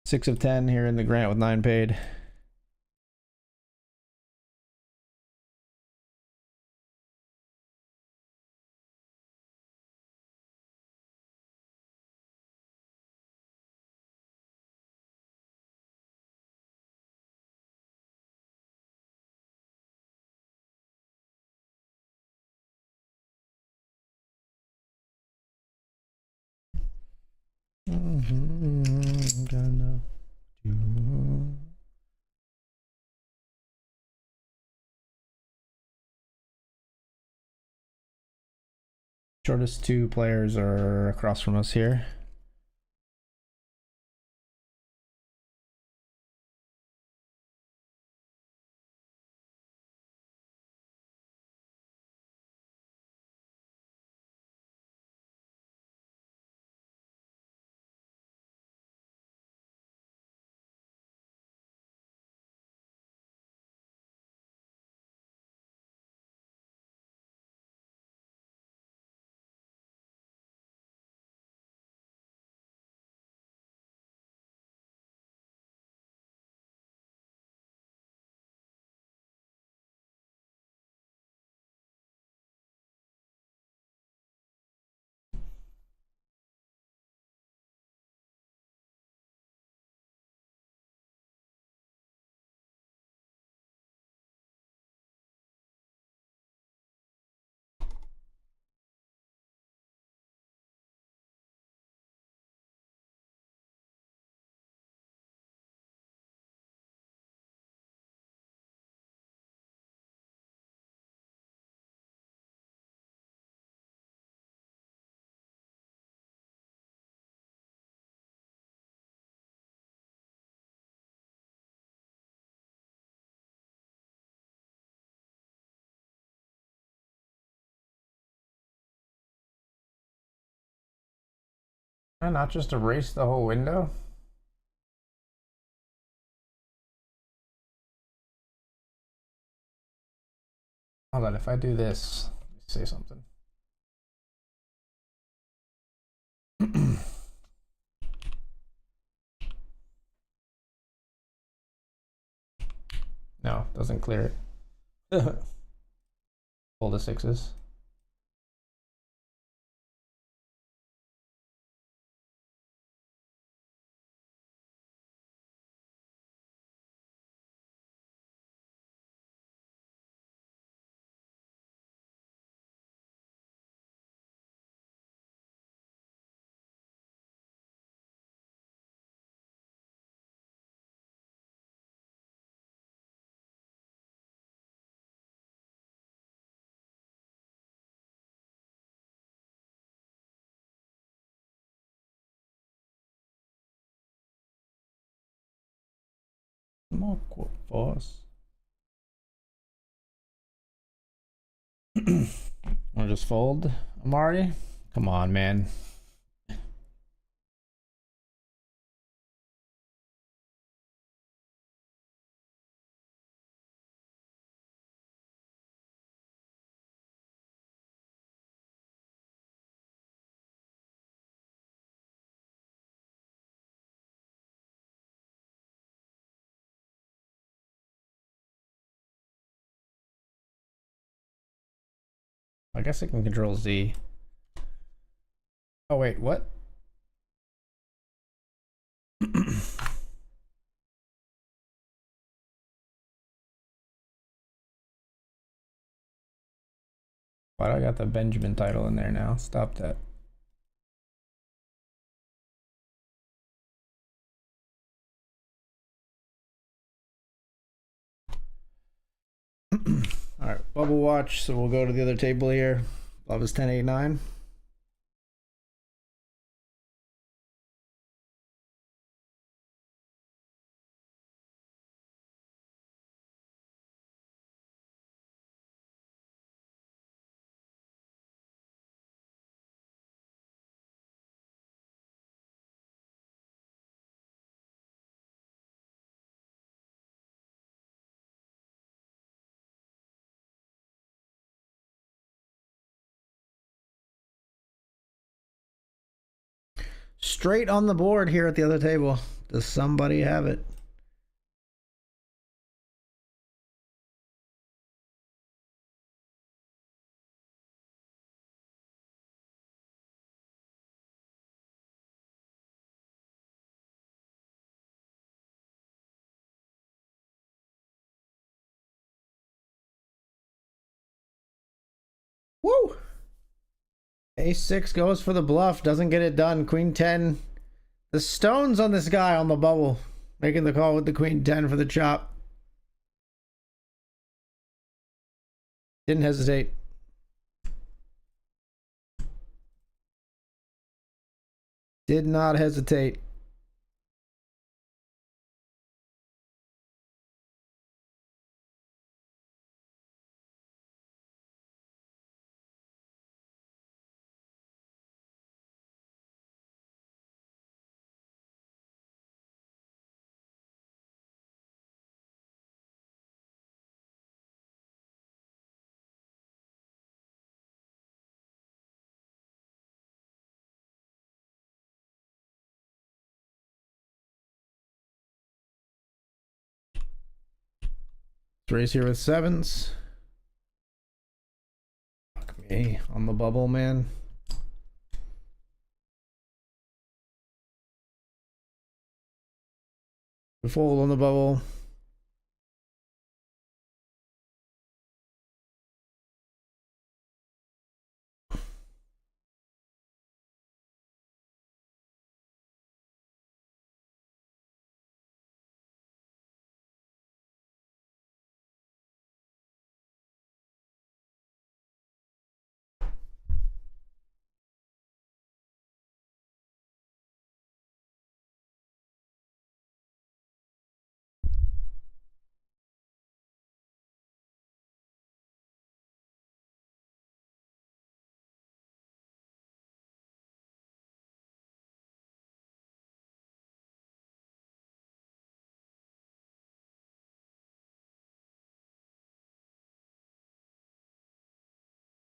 6 of 10 here in the Grant with 9 paid. Gonna do. Shortest 2 players are across from us here. Can I not just erase the whole window? Hold on, if I do this, let me say something. No, doesn't clear it. Pull the 6s. More quote force. I'll just fold, Amari. Come on, man. I guess I can control Z. Oh wait, what? Why do I got the Benjamin title in there now? Stop that. All right, bubble watch. So we'll go to the other table here. Love is 10-8-9. Straight on the board here at the other table. Does somebody have it? Woo! Ace-6 goes for the bluff, doesn't get it done. Queen 10. The stones on this guy on the bubble. Making the call with the Queen 10 for the chop. Didn't hesitate. Did not hesitate. Raise here with 7s. Fuck me on the bubble, man. We fold on the bubble.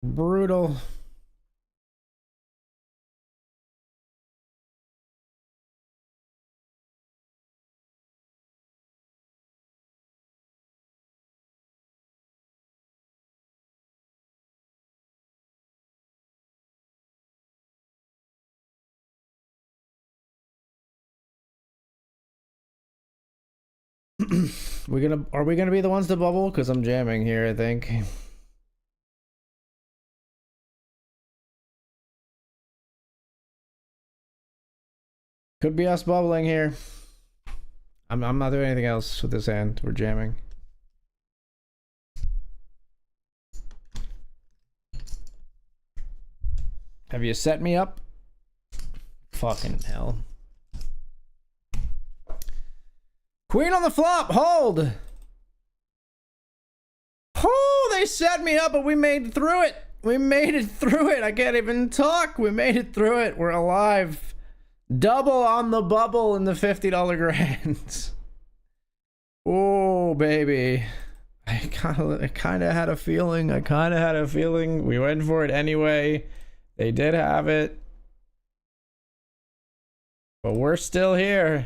Brutal. Are we gonna be the ones to bubble? Because I'm jamming here, I think. Could be us bubbling here. I'm not doing anything else with this hand. We're jamming. Have you set me up? Fucking hell. Queen on the flop, hold. Oh, they set me up, but we made it through it. We made it through it. I can't even talk. We made it through it. We're alive. Double on the bubble in the $50 grands. Oh, baby. I kind of had a feeling. We went for it anyway. They did have it. But we're still here.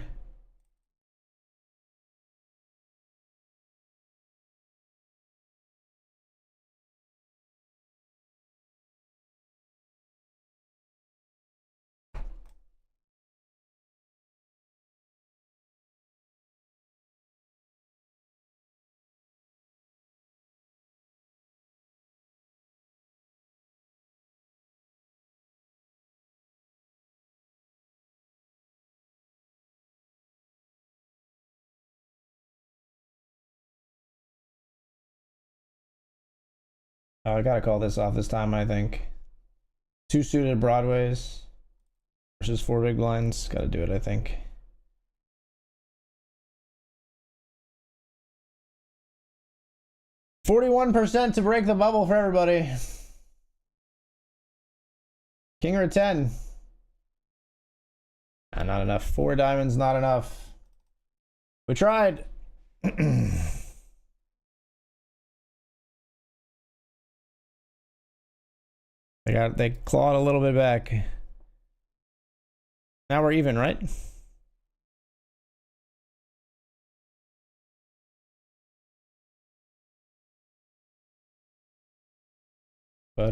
Oh, I gotta call this off this time, I think. 2 suited broadways versus 4 big blinds. Gotta do it, I think. $41% to break the bubble for everybody. King or a 10? Not enough. 4 diamonds, not enough. We tried. They clawed a little bit back. Now we're even, right? Our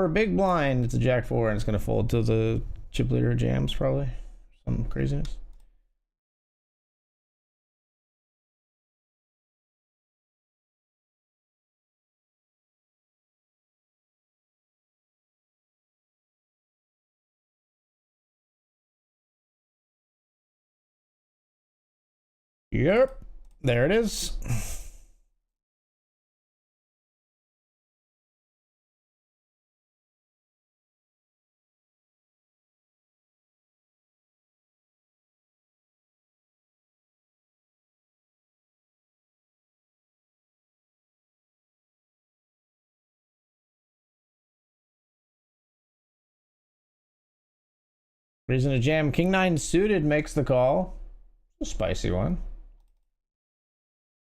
big blind. It's a jack four, and it's gonna fold to the chip leader jams probably. Some craziness. Yep, there it is. Reason to jam. King 9 suited makes the call. A spicy one.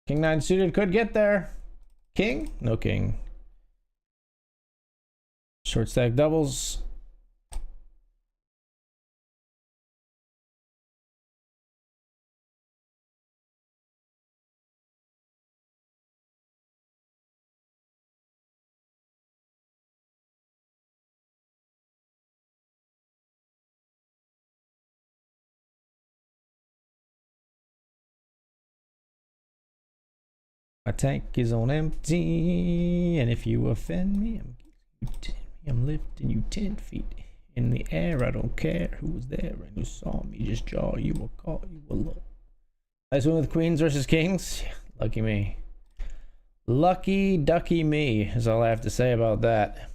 King 9 suited could get there. King? No king. Short stack doubles. My tank is on empty, and if you offend me, I'm lifting you 10 feet in the air. I don't care who was there and who saw me. Just jaw, you were caught, you were low. Nice one with queens versus kings. Lucky me. Lucky ducky me is all I have to say about that.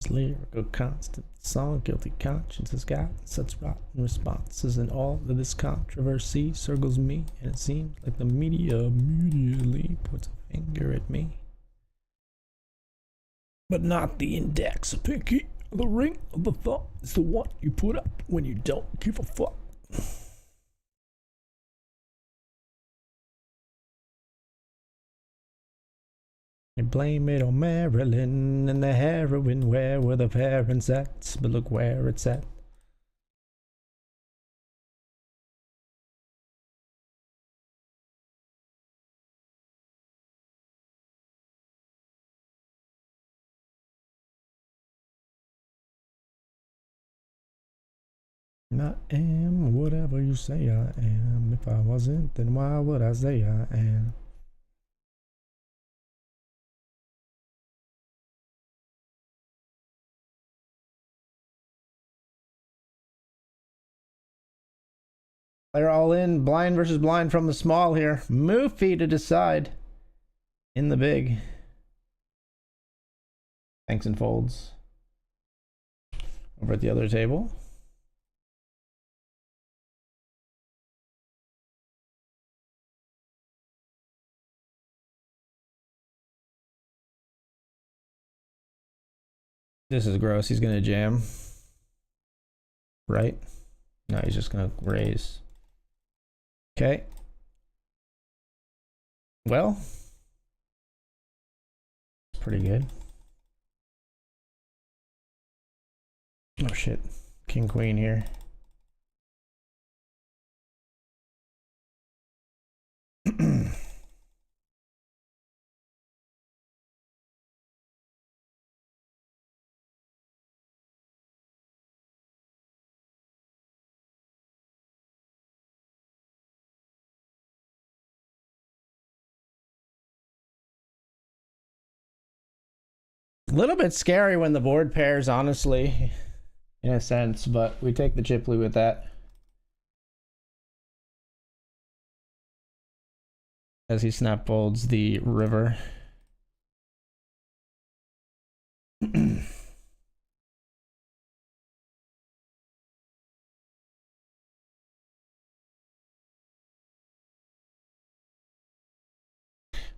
Lyrical constant song, guilty conscience has got such rotten responses, and all of this controversy circles me, and it seems like the media immediately puts a finger at me. But not the index, pinky. The ring of the thought is the one you put up when you don't give a fuck. You blame it on Marilyn and the heroin. Where were the parents at? But look where it's at. I am whatever you say I am. If I wasn't, then why would I say I am? They're all in. Blind versus blind from the small here. Moofy to decide. In the big. Thanks and folds. Over at the other table. This is gross. He's gonna jam. Right? No, he's just gonna raise. Okay. Well, it's pretty good. Oh shit. King queen here. A little bit scary when the board pairs, honestly, in a sense, but we take the chip lead with that. As he snap folds the river.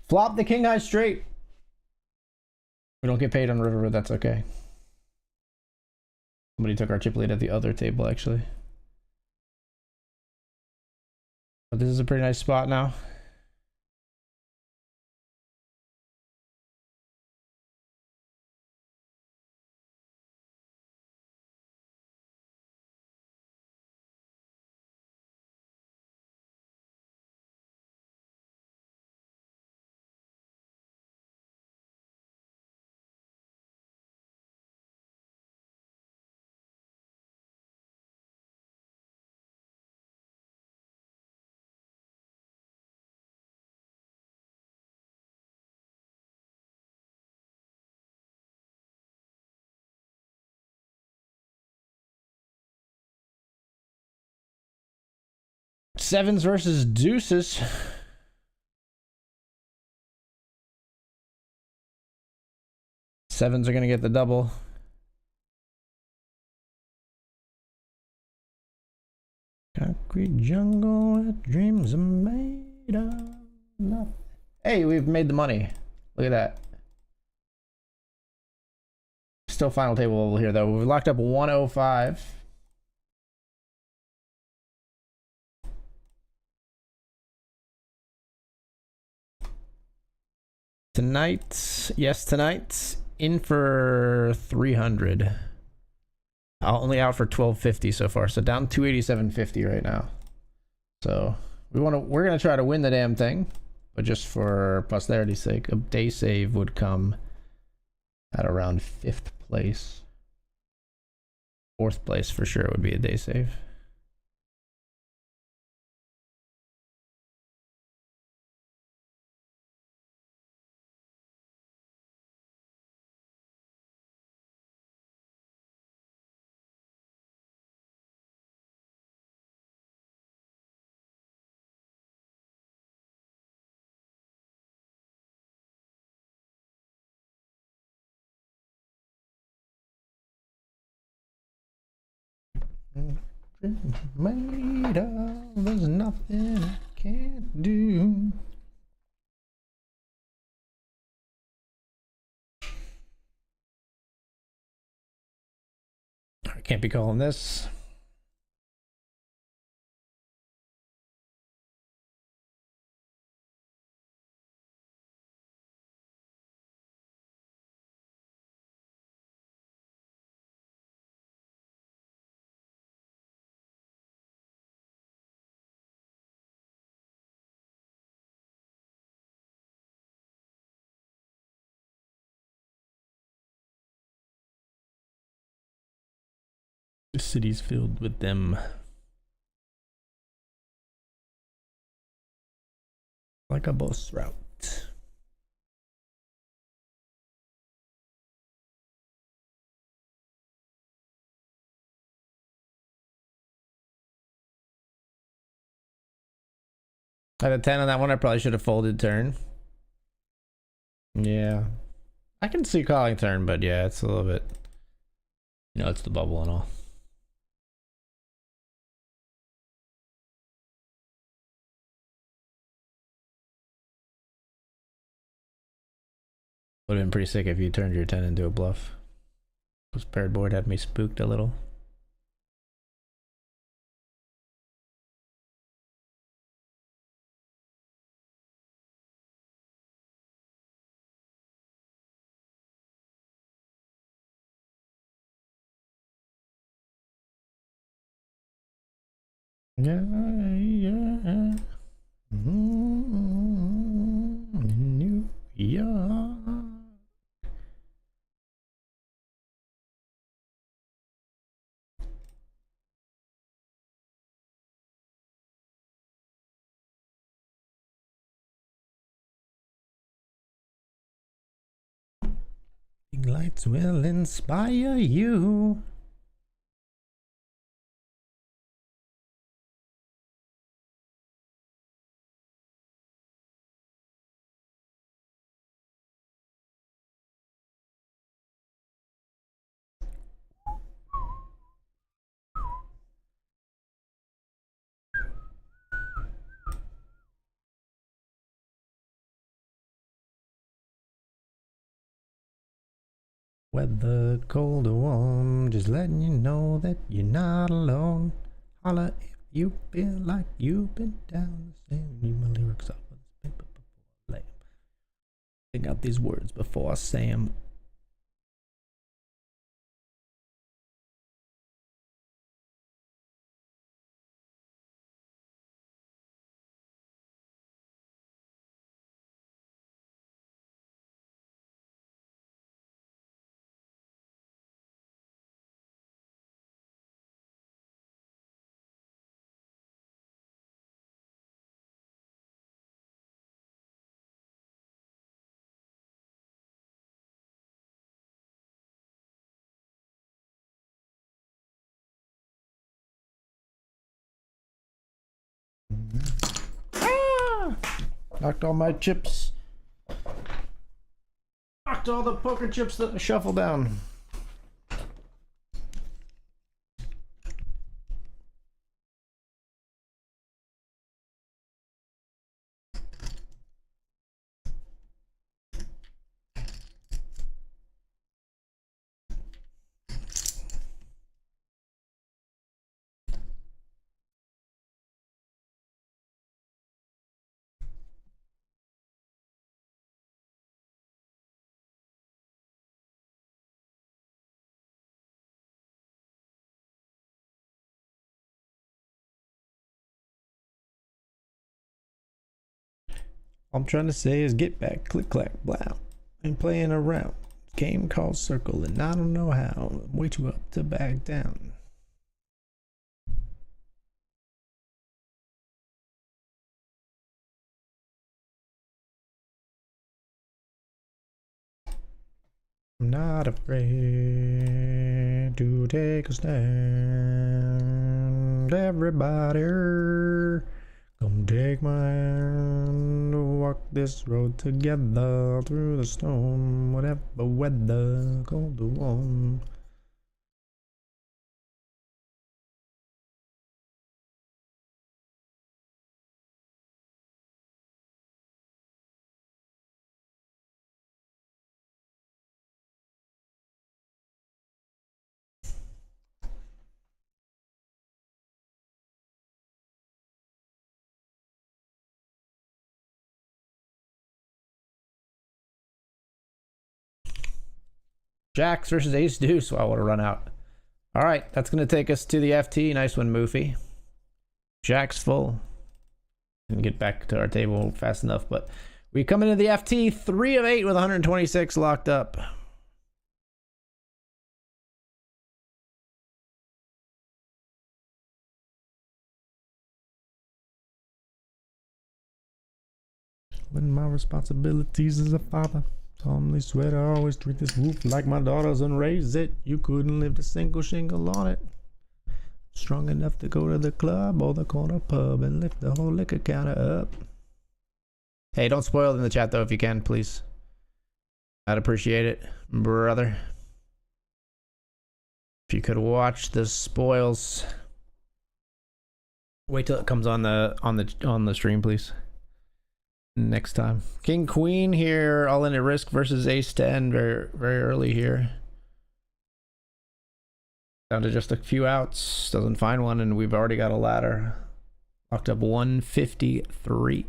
Flop the king high straight. We don't get paid on river, but that's okay. Somebody took our chip lead at the other table, actually. But this is a pretty nice spot now. Sevens versus deuces. Sevens are going to get the double. Concrete jungle where dreams are made of nothing. Hey, we've made the money. Look at that. Still final table over here, though. We've locked up 105. Tonight, yes, tonight, in for 300. Only out for 1250 so far, so down 287.50 right now. So we're gonna try to win the damn thing, but just for posterity's sake, a day save would come at around 5th place. 4th place for sure would be a day save. Made of, there's nothing I can't do. I can't be calling this. The city's filled with them. Like a bus route. At a 10 on that one, I probably should have folded turn. Yeah. I can see calling turn, but yeah, it's a little bit... You know, it's the bubble and all. Would have been pretty sick if you turned your 10 into a bluff. This paired board had me spooked a little. Yeah, yeah. New York. Big lights will inspire you. Weather cold or warm, just letting you know that you're not alone. Holla if you feel like you've been down the same. Read my lyrics off of this paper before I lay 'em. Think out these words before I say 'em. Ah! Knocked all my chips. Knocked all the poker chips that I shuffled down. All I'm trying to say is get back, click, clack, blow. Ain't playing around. Game called Circle, and I don't know how. I'm way too up to back down. I'm not afraid to take a stand. Everybody, come take my hand. Walk this road together through the storm. Whatever weather, cold or warm. Jacks versus Ace Deuce. So I want to run out. All right, that's going to take us to the FT. Nice one, Moofy. Jack's full. Didn't get back to our table fast enough, but we come into the FT 3 of 8 with 126 locked up. When my responsibilities as a father solemnly swear to always treat this roof like my daughters and raise it, you couldn't lift a single shingle on it. Strong enough to go to the club or the corner pub and lift the whole liquor counter up. Hey, don't spoil it in the chat though if you can, please. I'd appreciate it, brother. If you could watch the spoils. Wait till it comes on the stream, please. Next time. King Queen here, all in at risk versus Ace 10, very very early here. Down to just a few outs, doesn't find one, and we've already got a ladder. Locked up 153.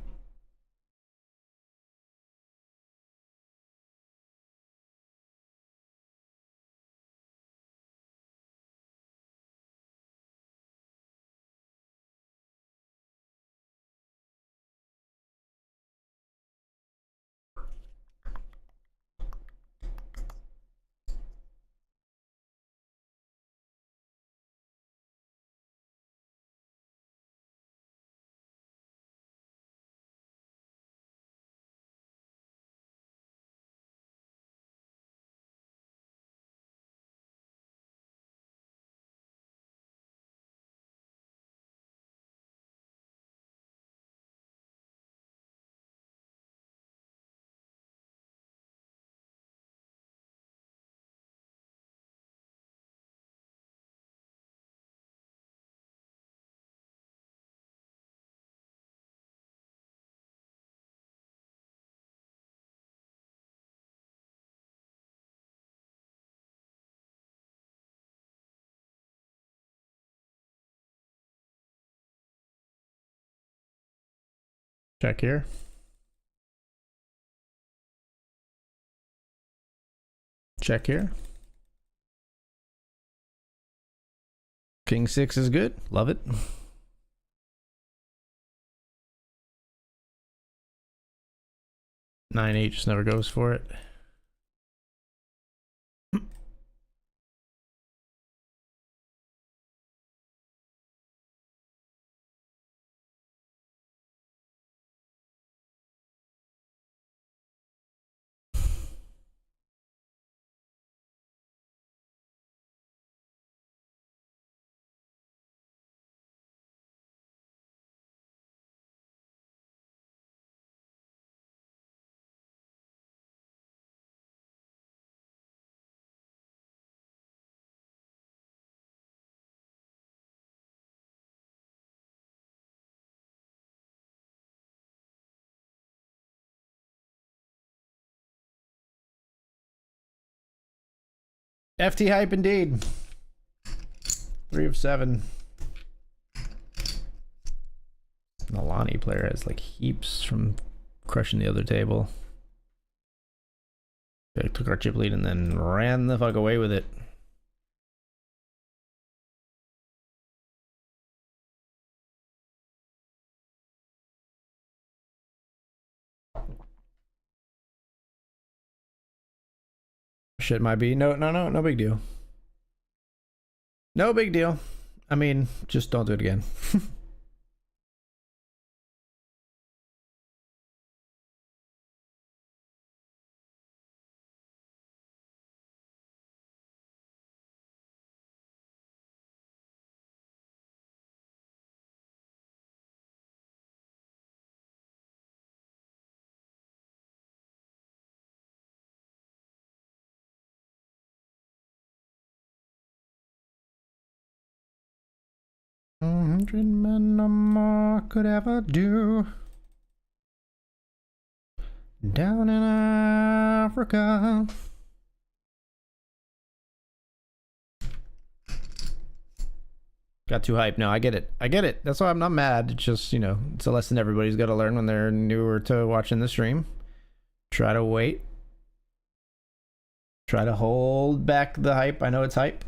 Check here. Check here. King 6 is good. Love it. 9-8 just never goes for it. FT hype indeed. 3 of 7. Nalani player has like heaps from crushing the other table. They took our chip lead and then ran the fuck away with it. Shit might be no big deal. No big deal. I mean, just don't do it again. $100 men no more could ever do. Down in Africa. Got too hyped. No, I get it. I get it. That's why I'm not mad. It's just, you know, it's a lesson everybody's got to learn when they're newer to watching the stream. Try to wait. Try to hold back the hype. I know it's hype.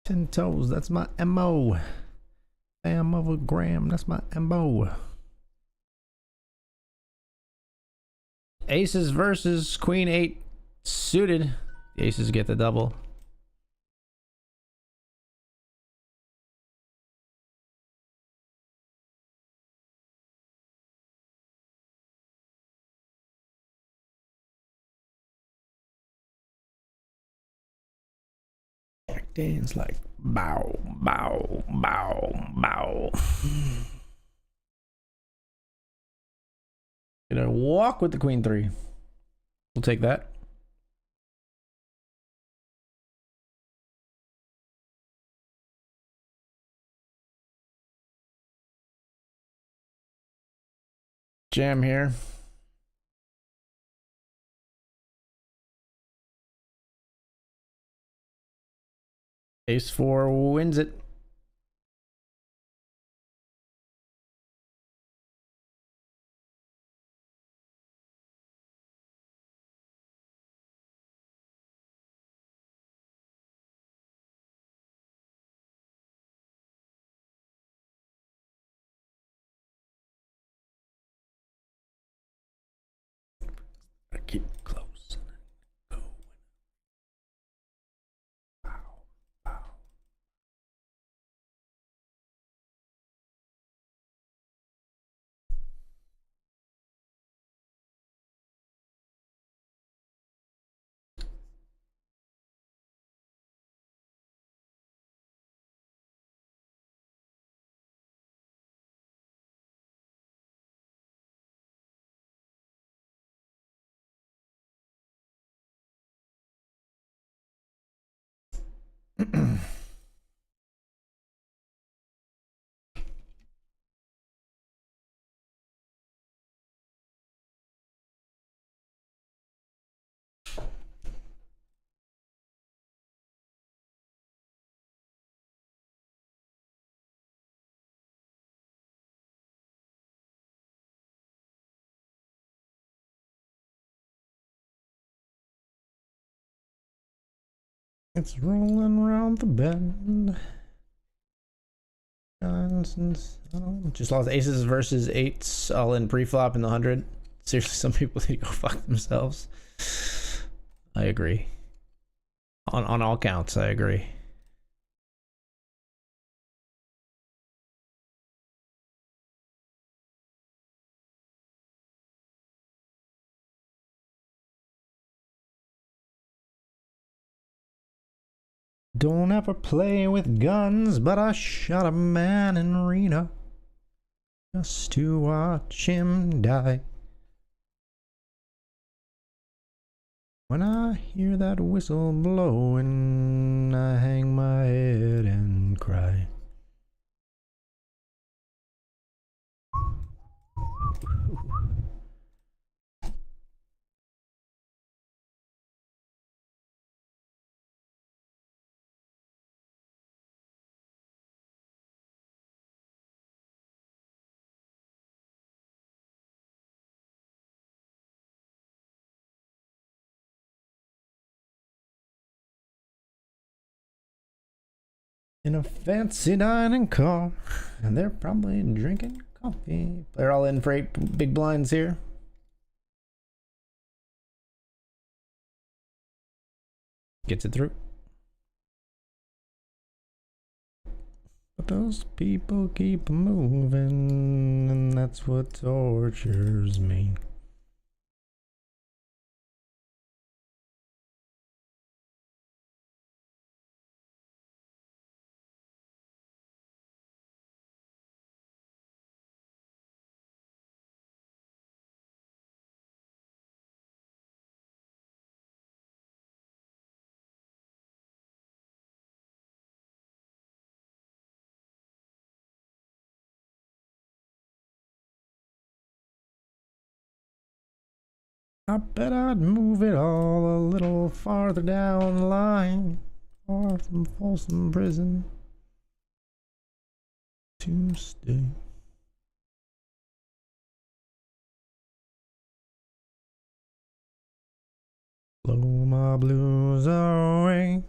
Ten toes, that's my MO. Bam of a gram, that's my MO. Aces versus Queen 8 suited. The aces get the double. Dance like bow, bow, bow, bow. Gonna walk with the Queen 3. We'll take that. Jam here. Ace 4 wins it. Keep close. Go. Pow, pow. It's rolling around the bend. Just lost aces versus eights all in pre-flop in the 100. Seriously, some people need to go fuck themselves. I agree. On all counts, I agree. Don't ever play with guns, but I shot a man in Reno just to watch him die. When I hear that whistle blowing, I hang my head and cry. In a fancy dining car, and they're probably drinking coffee. They're all in for 8 big blinds here. Gets it through. But those people keep moving, and that's what tortures me. I bet I'd move it all a little farther down the line, far from Folsom Prison, to stay. Blow my blues away.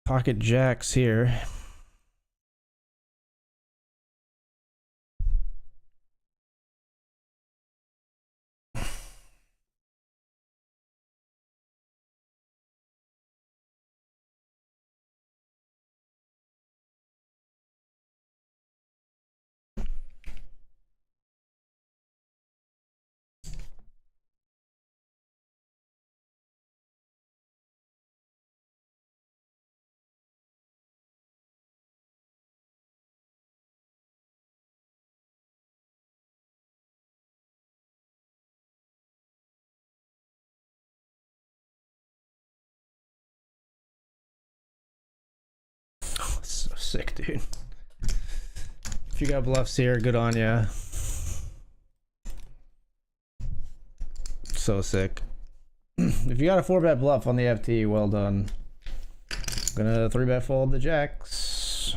Pocket jacks here. dude. If you got bluffs here, good on ya. So sick. If you got a 4-bet bluff on the FT, well done. Gonna 3-bet fold the jacks.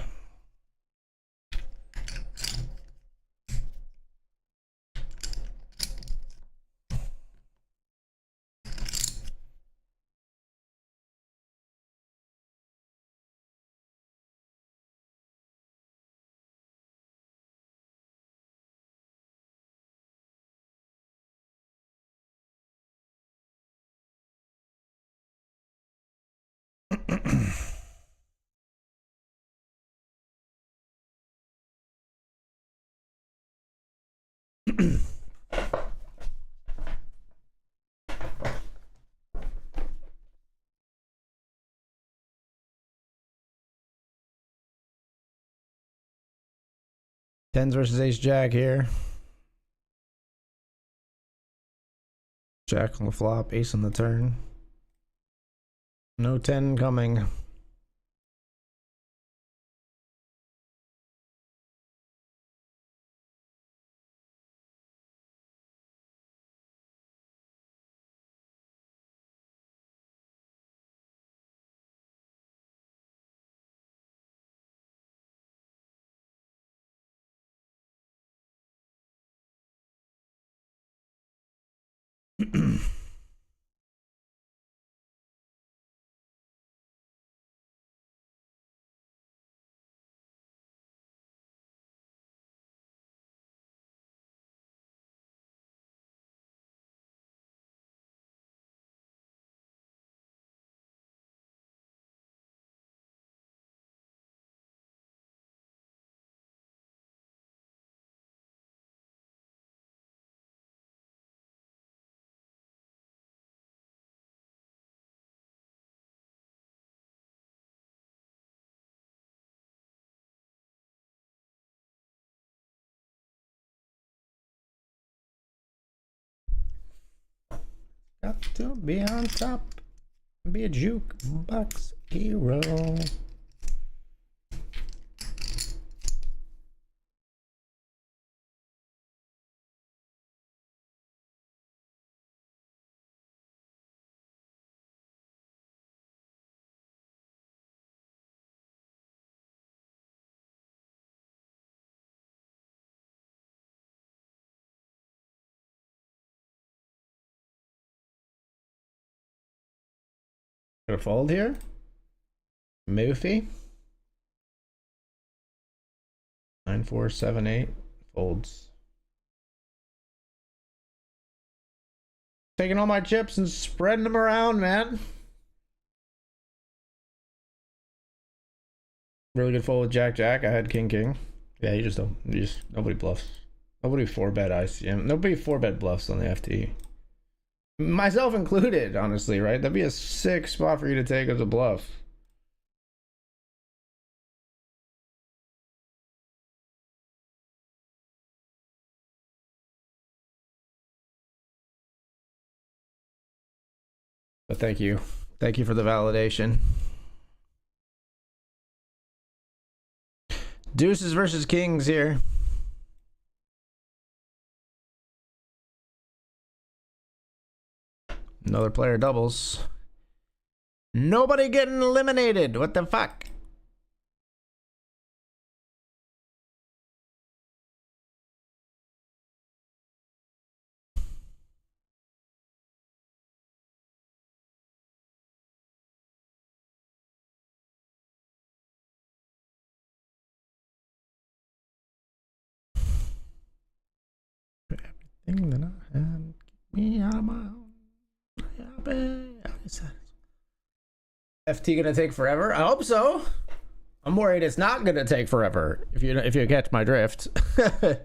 Tens versus ace jack here. Jack on the flop, ace on the turn. No 10 coming. Got to be on top. Be a jukebox hero. Gonna fold here. Moofy. 9, 4, 7, 8. Folds. Taking all my chips and spreading them around, man. Really good fold with Jack Jack. I had King King. Yeah, you just don't. Nobody bluffs. Nobody 4-bet ICM. Nobody 4-bet bluffs on the FT. Myself included, honestly, right? That'd be a sick spot for you to take as a bluff. But thank you. Thank you for the validation. Deuces versus kings here. Another player doubles. Nobody getting eliminated. What the fuck? Everything that I had, get me out of my own. FT gonna take forever? I hope so. I'm worried it's not gonna take forever. If you catch my drift. Gonna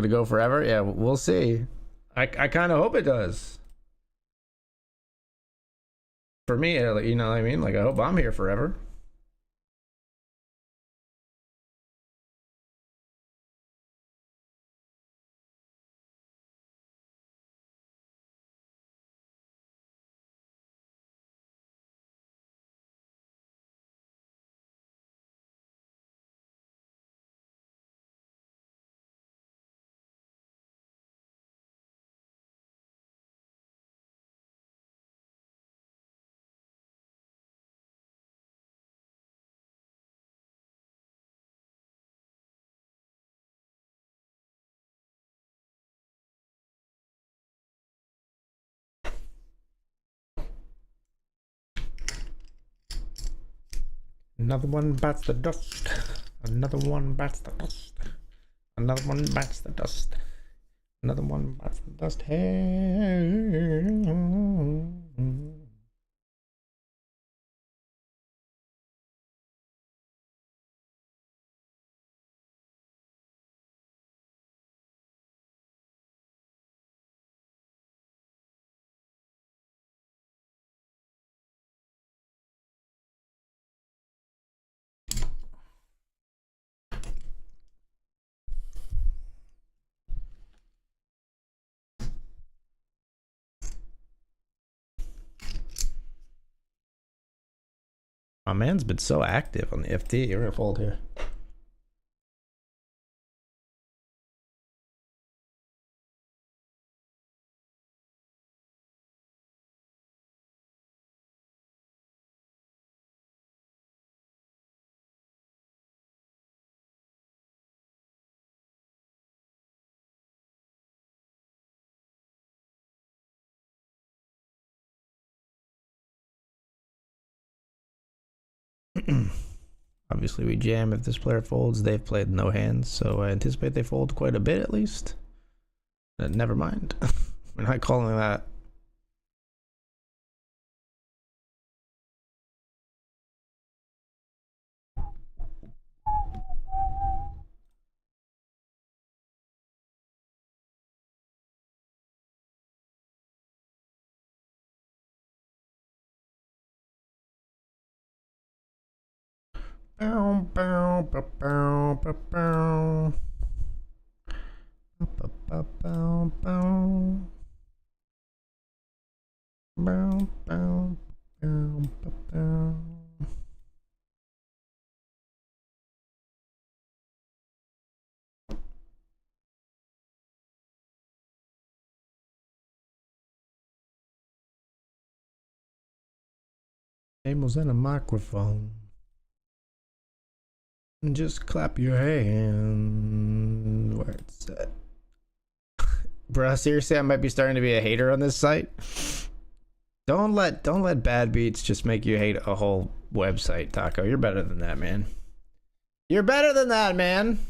go forever? Yeah, we'll see. I kind of hope it does. For me, you know what I mean? Like, I hope I'm here forever. Another one bites the dust. Another one bites the dust. Another one bites the dust. Another one bites the dust. Hey. My man's been so active on the FT. You're gonna fold here. Obviously, we jam if this player folds. They've played no hands, so I anticipate they fold quite a bit at least. Never mind. We're not calling that. Bow, bow, bow, bow, bow, bow. Bow, bow, bow, bow. Bow, bow, bow, bow, bow. Tables and a microphone. And just clap your hand. Where it's at. Bruh, seriously, I might be starting to be a hater on this site. Don't let bad beats just make you hate a whole website, Taco. You're better than that, man. You're better than that, man.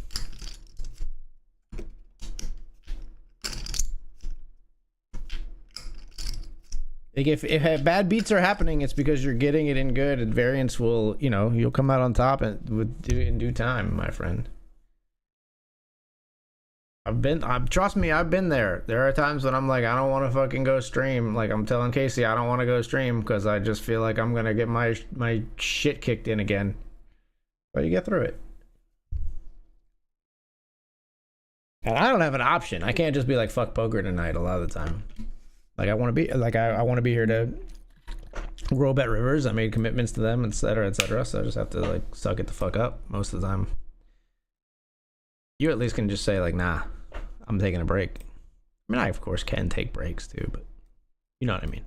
Like if bad beats are happening, it's because you're getting it in good, and variance will, you'll come out on top and in due time, my friend. Trust me, I've been there. There are times when I'm like, I don't want to fucking go stream. Like I'm telling Casey, I don't want to go stream because I just feel like I'm gonna get my shit kicked in again. But you get through it. And I don't have an option. I can't just be like, fuck poker tonight a lot of the time. Like I want to be like I want to be here to grow BetRivers. I made commitments to them, etc., etc. So I just have to like suck it the fuck up most of the time. You at least can just say like, nah, I'm taking a break. I mean, I of course can take breaks too, but you know what I mean.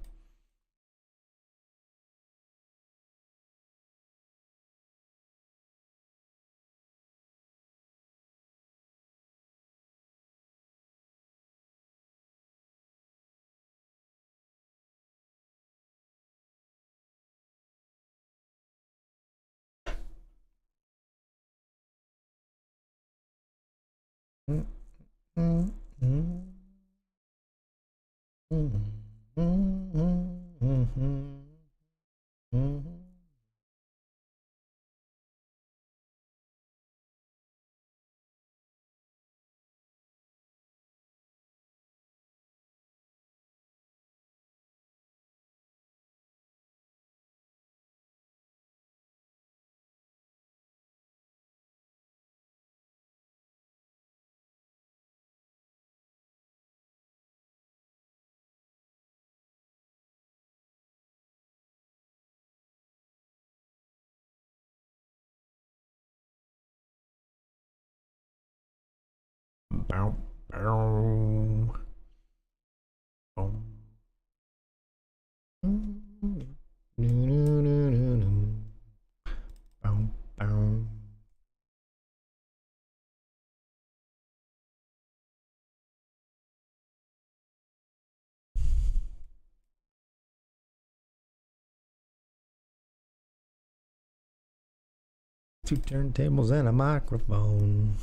Bow, bow. Bow, bow. 2 turntables and a microphone.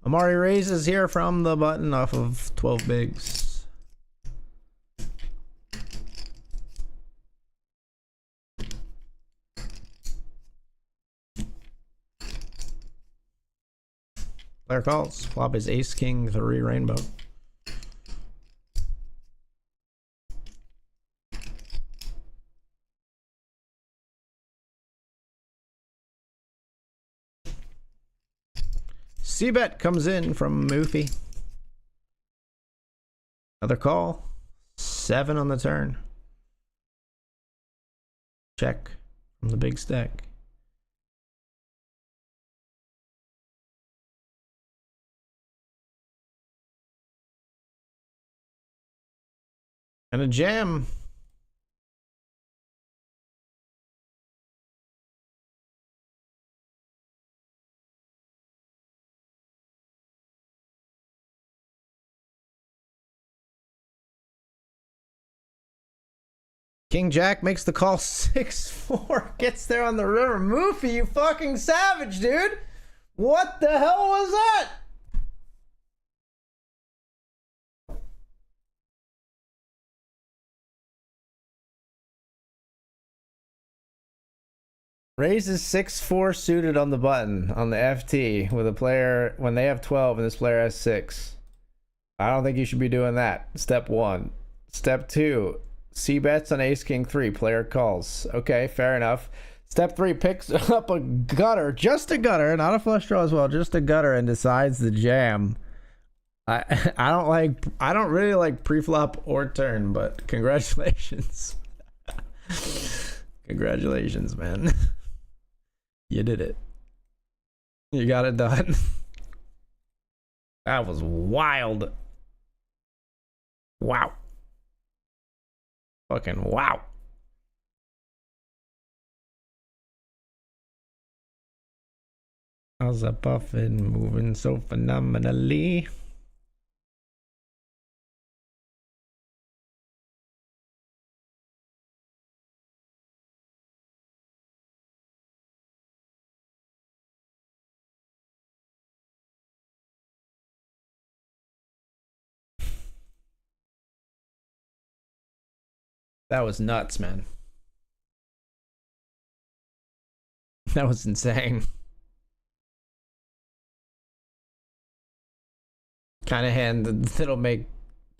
Amari raises here from the button off of 12 bigs. Player calls. Flop is ace, king, 3 rainbow. C-bet comes in from Moofy. Another call. 7 on the turn. Check from the big stack. And a jam. King Jack makes the call 6-4. Gets there on the river. Moofy, you fucking savage, dude. What the hell was that? Raises 6-4 suited on the button on the FT with a player when they have 12 and this player has 6. I don't think you should be doing that. Step 1. Step 2. C bets on ace king 3. Player calls. Okay, fair enough. Step 3, picks up a gutter, just a gutter, not a flush draw as well, just a gutter, and decides the jam. I don't really like pre-flop or turn, but congratulations. Congratulations, man. You did it. You got it done. That was wild. Wow. Fucking wow. How's that Buffett moving so phenomenally? That was nuts, man. That was insane. Kind of hand that'll make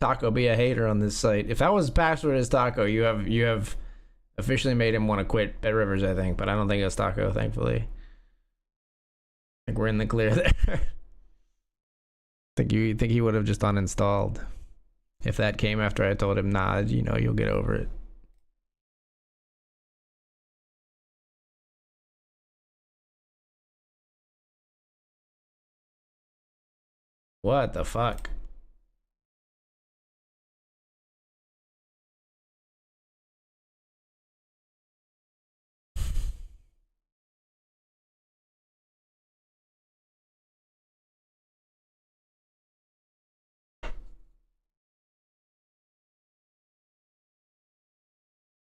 Taco be a hater on this site. If that was password is Taco, you have officially made him want to quit BetRivers, I think. But I don't think it's Taco, thankfully. I think we're in the clear there. think he would have just uninstalled if that came after I told him, nah, you know, you'll get over it. What the fuck?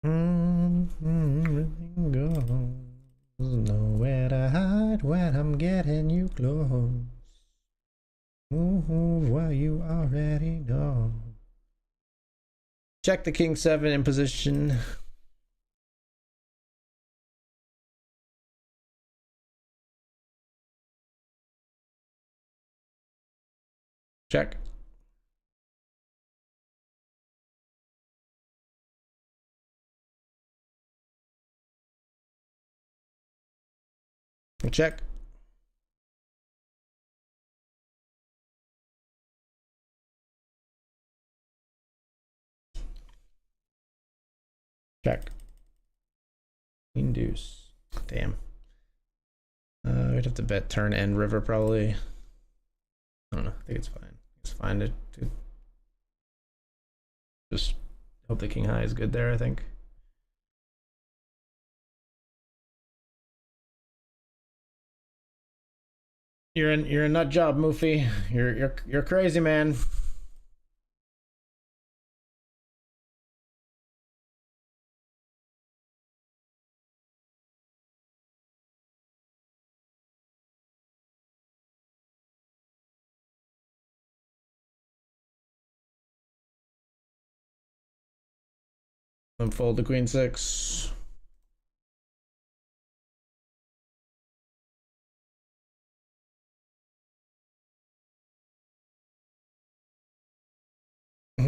Everything goes. Nowhere to hide when I'm getting you close. Well, you already know. Check the king 7 in position. Check. Check. Check. Queen deuce. Damn. We'd have to bet turn and river probably. I don't know. I think it's fine. It's fine to just hope the king high is good there, I think. You're a nut job, Moofy. You're crazy, man. Unfold the queen six.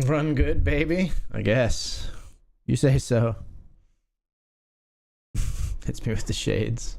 Run good, baby. I guess. You say so. Hits me with the shades.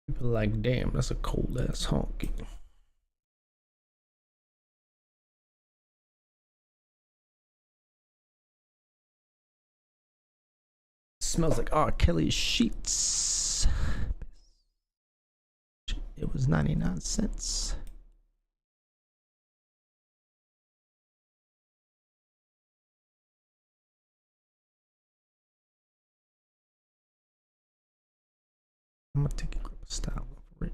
People like, damn, that's a cold ass honky. Smells like R. Kelly's sheets. It was 99 cents. I'm gonna take a grip of style for it.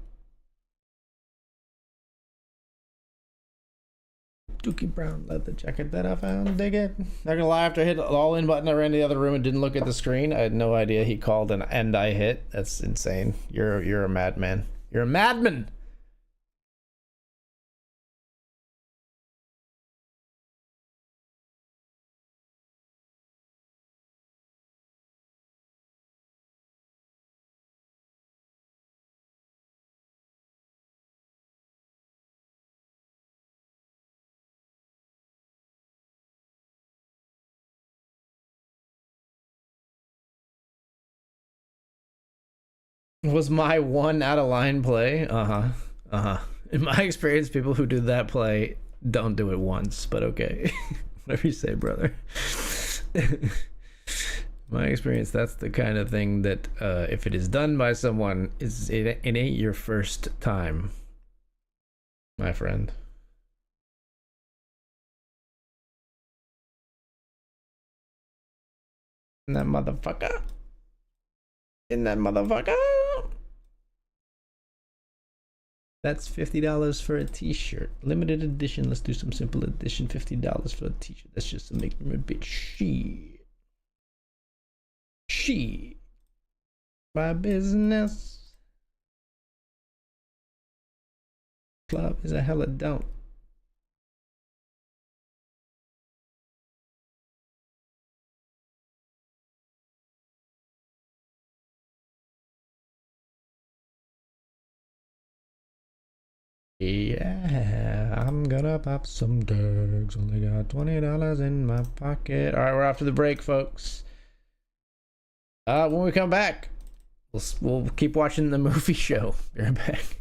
Dookie brown leather jacket that I found. Dig it. Not gonna lie, after I hit the all in button, I ran to the other room and didn't look at the screen. I had no idea he called and I hit. That's insane. You're a madman. You're a madman. Was my one out of line play? In my experience, people who do that play don't do it once, but okay. Whatever you say, brother. My experience, that's the kind of thing that if it is done by someone, it ain't your first time, my friend. And that motherfucker. In that motherfucker. That's $50 for a t-shirt. Limited edition. Let's do some simple edition. $50 for a t-shirt. That's just to make them a bit she my business. Club is a hella don't. Yeah, I'm gonna pop some tags. Only got $20 in my pocket. All right, we're off to the break, folks. When we come back, we'll keep watching the movie show. Be right back.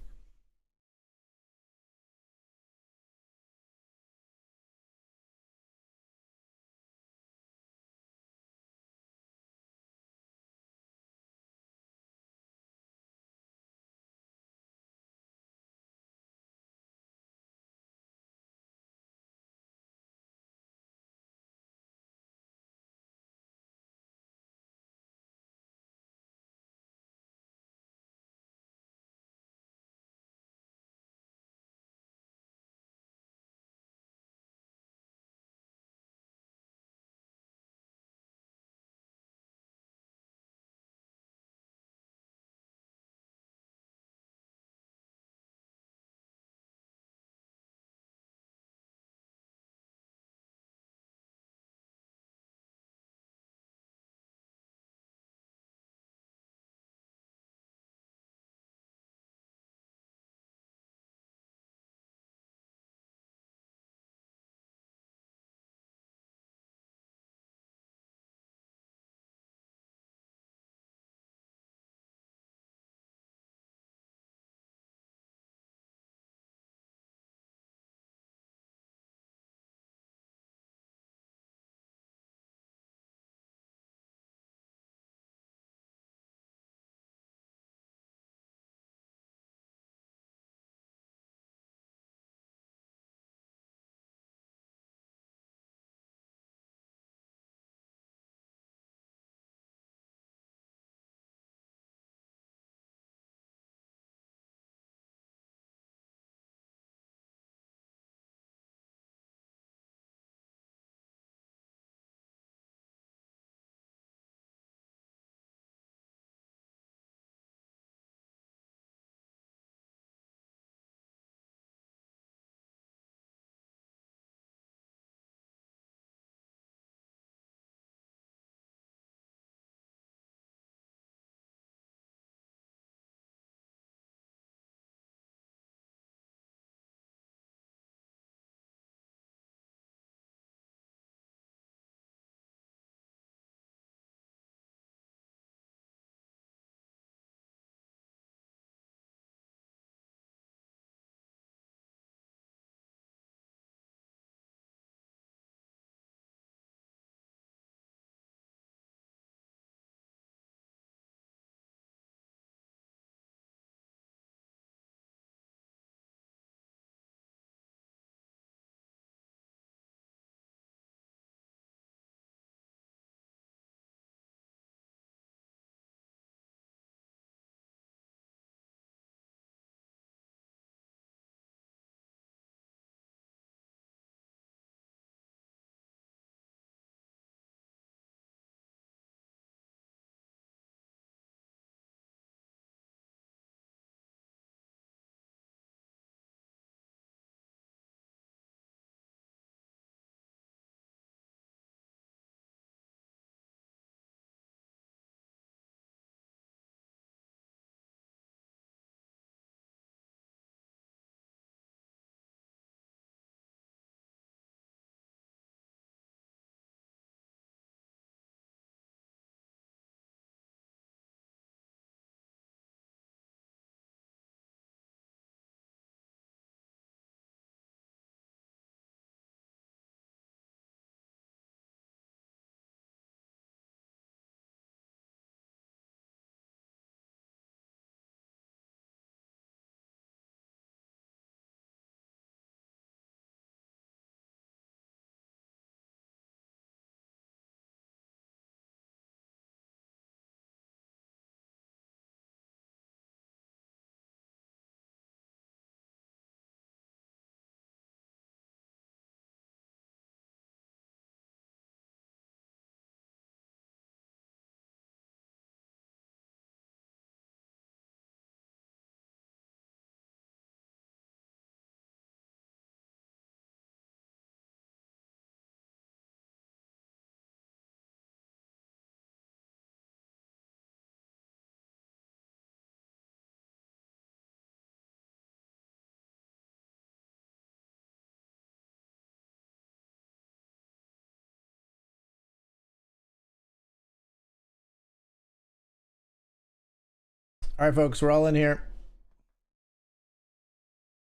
All right, folks, we're all in here.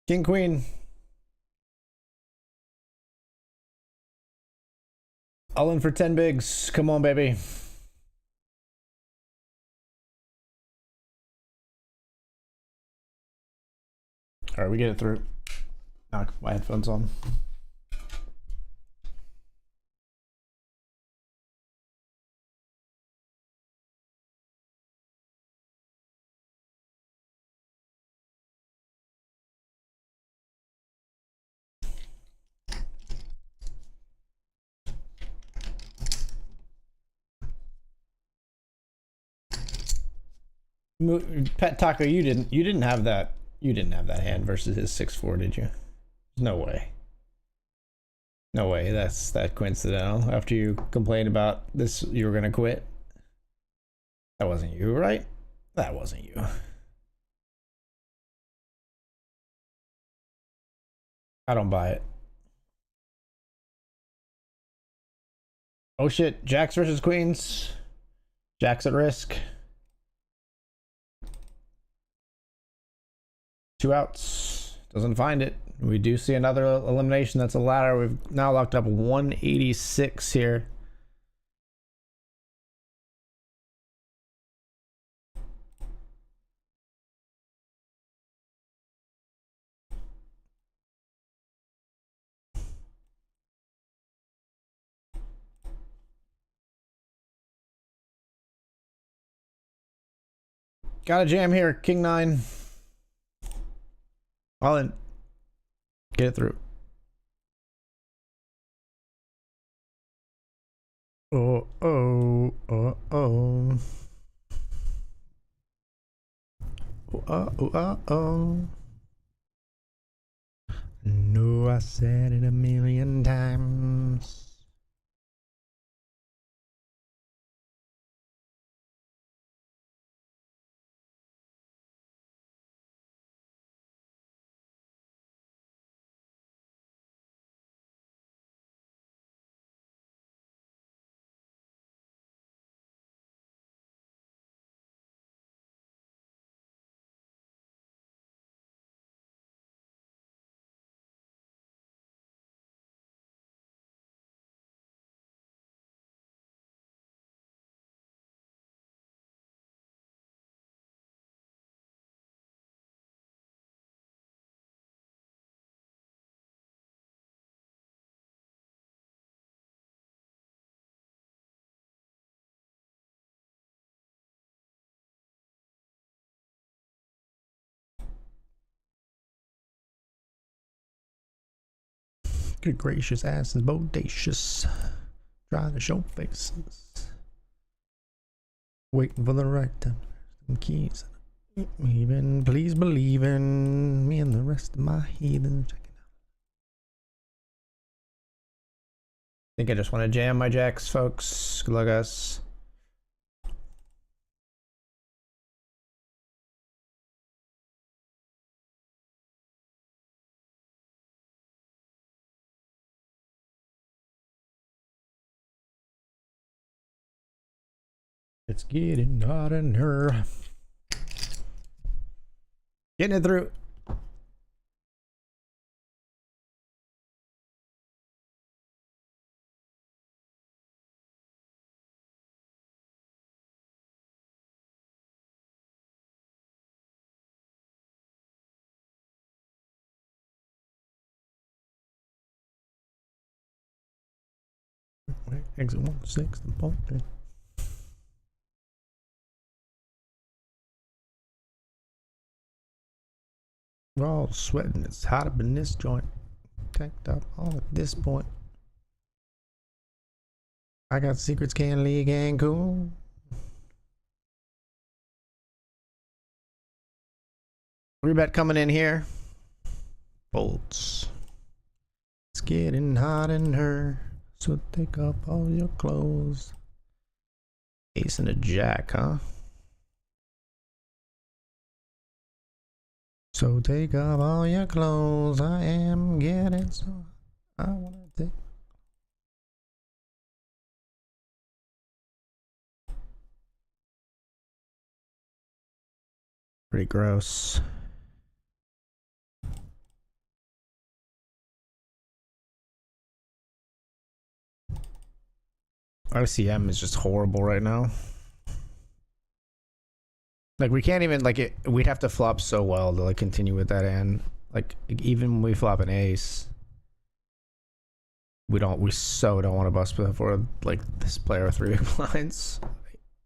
King, queen. All in for 10 bigs. Come on, baby. All right, we get it through. Knock my headphones on. Pet Taco, you didn't have that hand versus his 6-4, did you? No way. No way. That's that coincidental. After you complained about this, you were gonna quit. That wasn't you, right? That wasn't you. I don't buy it. Oh shit! Jacks versus queens. Jacks at risk. 2 outs. Doesn't find it. We do see another elimination. That's a ladder. We've now locked up 186 here. Got a jam here. King 9. All in. Get it through. Oh, oh, oh, oh. Oh, oh, oh. No, I said it a million times. Good gracious, ass is bodacious. Trying to show faces. Waiting for the right time. Some keys. Even please believe in me and the rest of my heathen. Check it out. I think I just want to jam my jacks, folks. Good luck, us. It's getting hot in her. Getting it through. Exit 1-6, the point. We're all sweating. It's hot up in this joint. Tanked up all at this point. I got secrets, can't league and cool. Rebet coming in here. Bolts. It's getting hot in her. So take off all your clothes. Ace and a jack, huh? So take off all your clothes. I am getting so I wanna take. Pretty gross. RCM is just horrible right now. Like we can't even like it. We'd have to flop so well to like continue with that hand. Like even when we flop an ace, we so don't want to bust before like this player with 3 big blinds.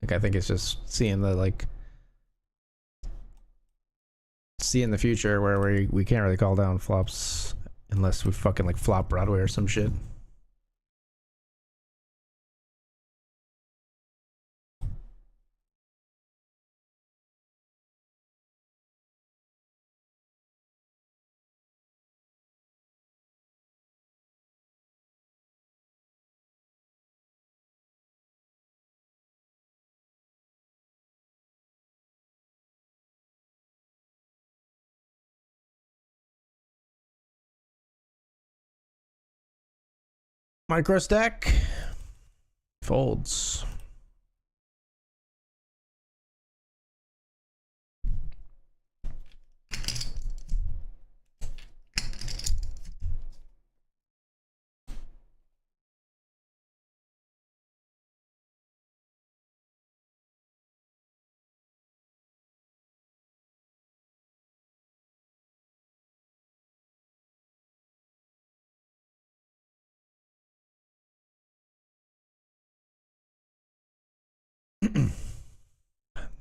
Like I think it's just seeing the future where we can't really call down flops unless we fucking like flop Broadway or some shit. Micro stack folds.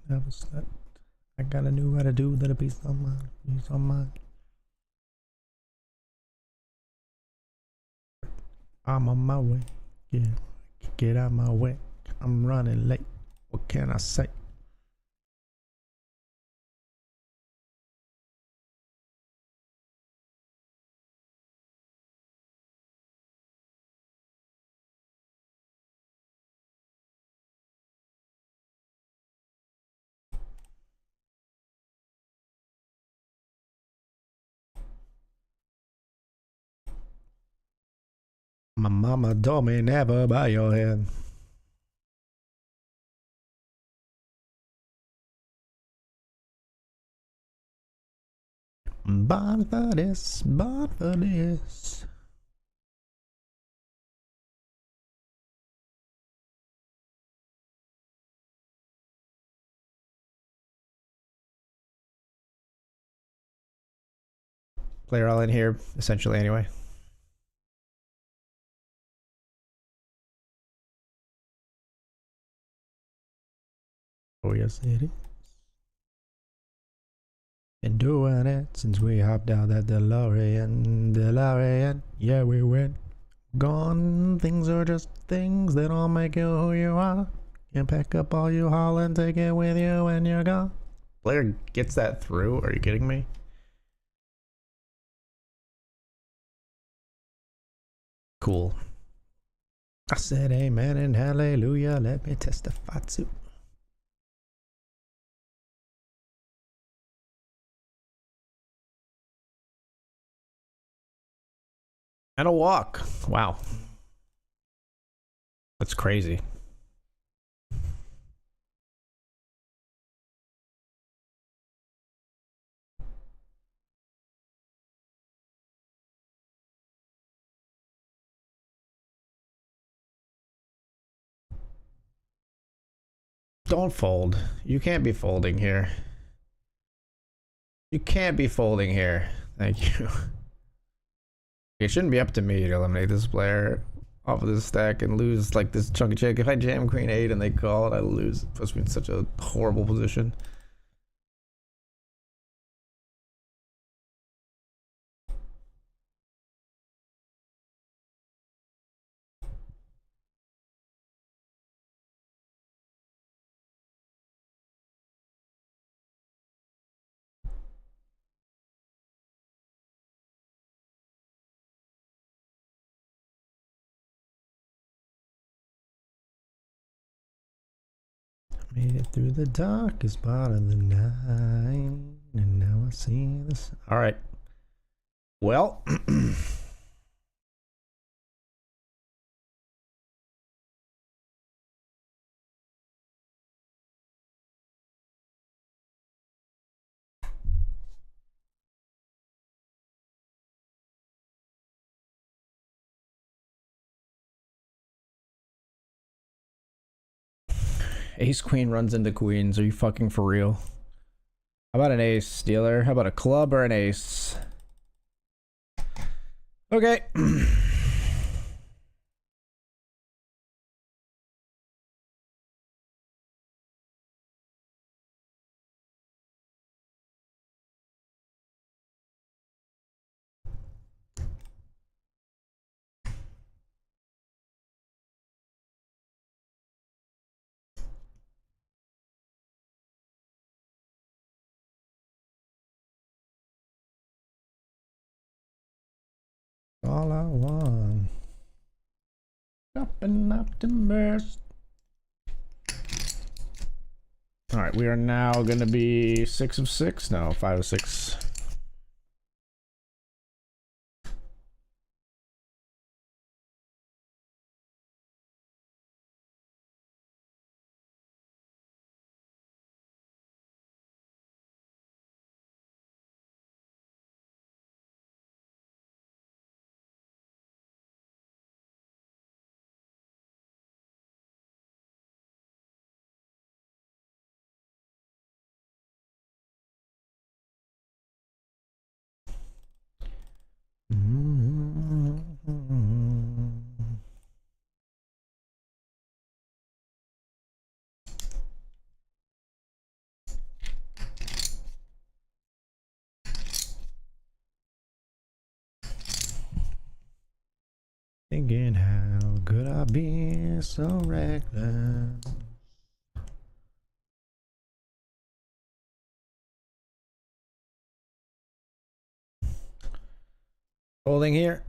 That was that. I gotta know how to do that. A piece on mine. Piece on mine. I'm on my way. Yeah, get out my way. I'm running late. What can I say? My mama told me never bow your head. Born for this, born for this. Player all in here, essentially, anyway. Oh, yes, it is. Been doing it since we hopped out that DeLorean. Yeah, we win. Gone. Things are just things. They don't make you who you are. You pack up all you haul and take it with you when you're gone. Player gets that through. Are you kidding me? Cool. I said amen and hallelujah. Let me testify too. And a walk. Wow. That's crazy. Don't fold. You can't be folding here. You can't be folding here. Thank you. It shouldn't be up to me to eliminate this player off of this stack and lose like this chunky check. If I jam queen 8 and they call it, I lose. It puts me in such a horrible position. Made it through the darkest part of the night, and now I see this. All right. Well, Ace queen runs into queens. Are you fucking for real? How about an ace, dealer? How about a club or an ace? Okay. All I want. Up and optimist. All right, we are now going to be 6 of 6. No, 5 of 6. Thinking how could I be so reckless? Holding here.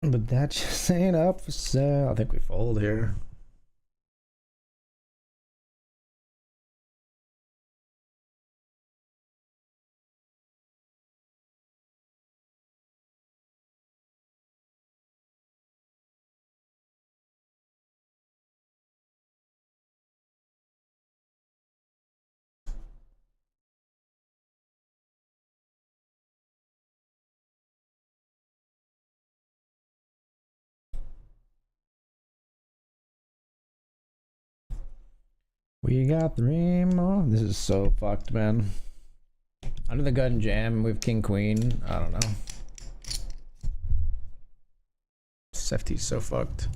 But that just ain't up for sale. I think we fold here. We got 3 more. This is so fucked, man. Under the gun jam with king queen. I don't know. Sefty's so fucked.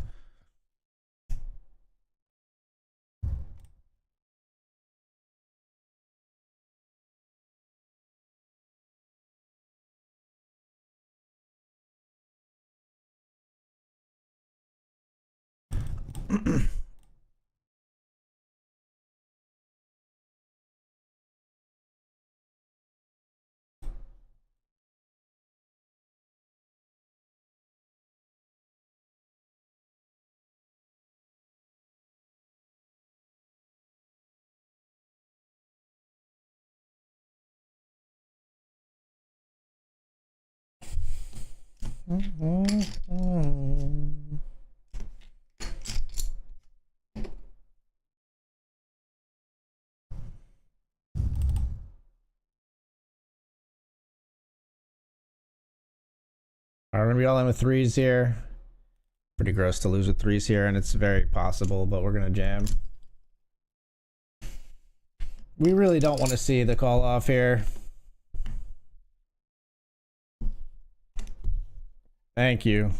We're gonna be all in with 3s here. Pretty gross to lose with 3s here, and it's very possible, but we're gonna jam. We really don't want to see the call off here. Thank you.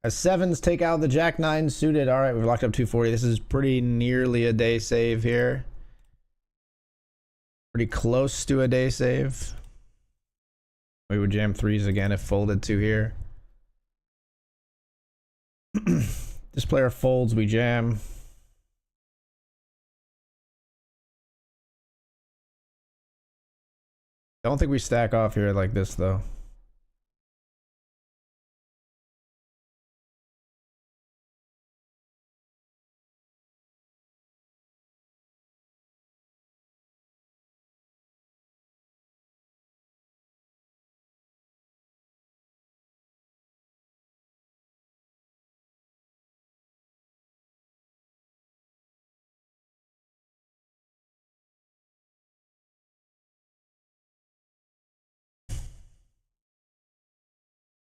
As 7s take out the jack 9 suited. All right, we've locked up 240. This is pretty nearly a day save here. Pretty close to a day save. We would jam threes again if folded to here. This player folds, we jam. Don't think we stack off here like this though.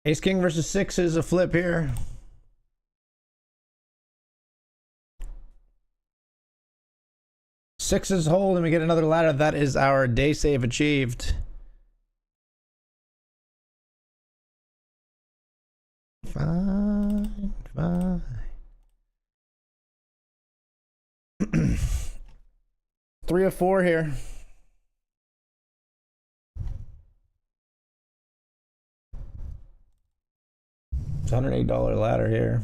Ace king versus six is a flip here. Sixes hold and we get another ladder. That is our day save achieved. Fine, fine. 3 of 4 here. It's $108 ladder here.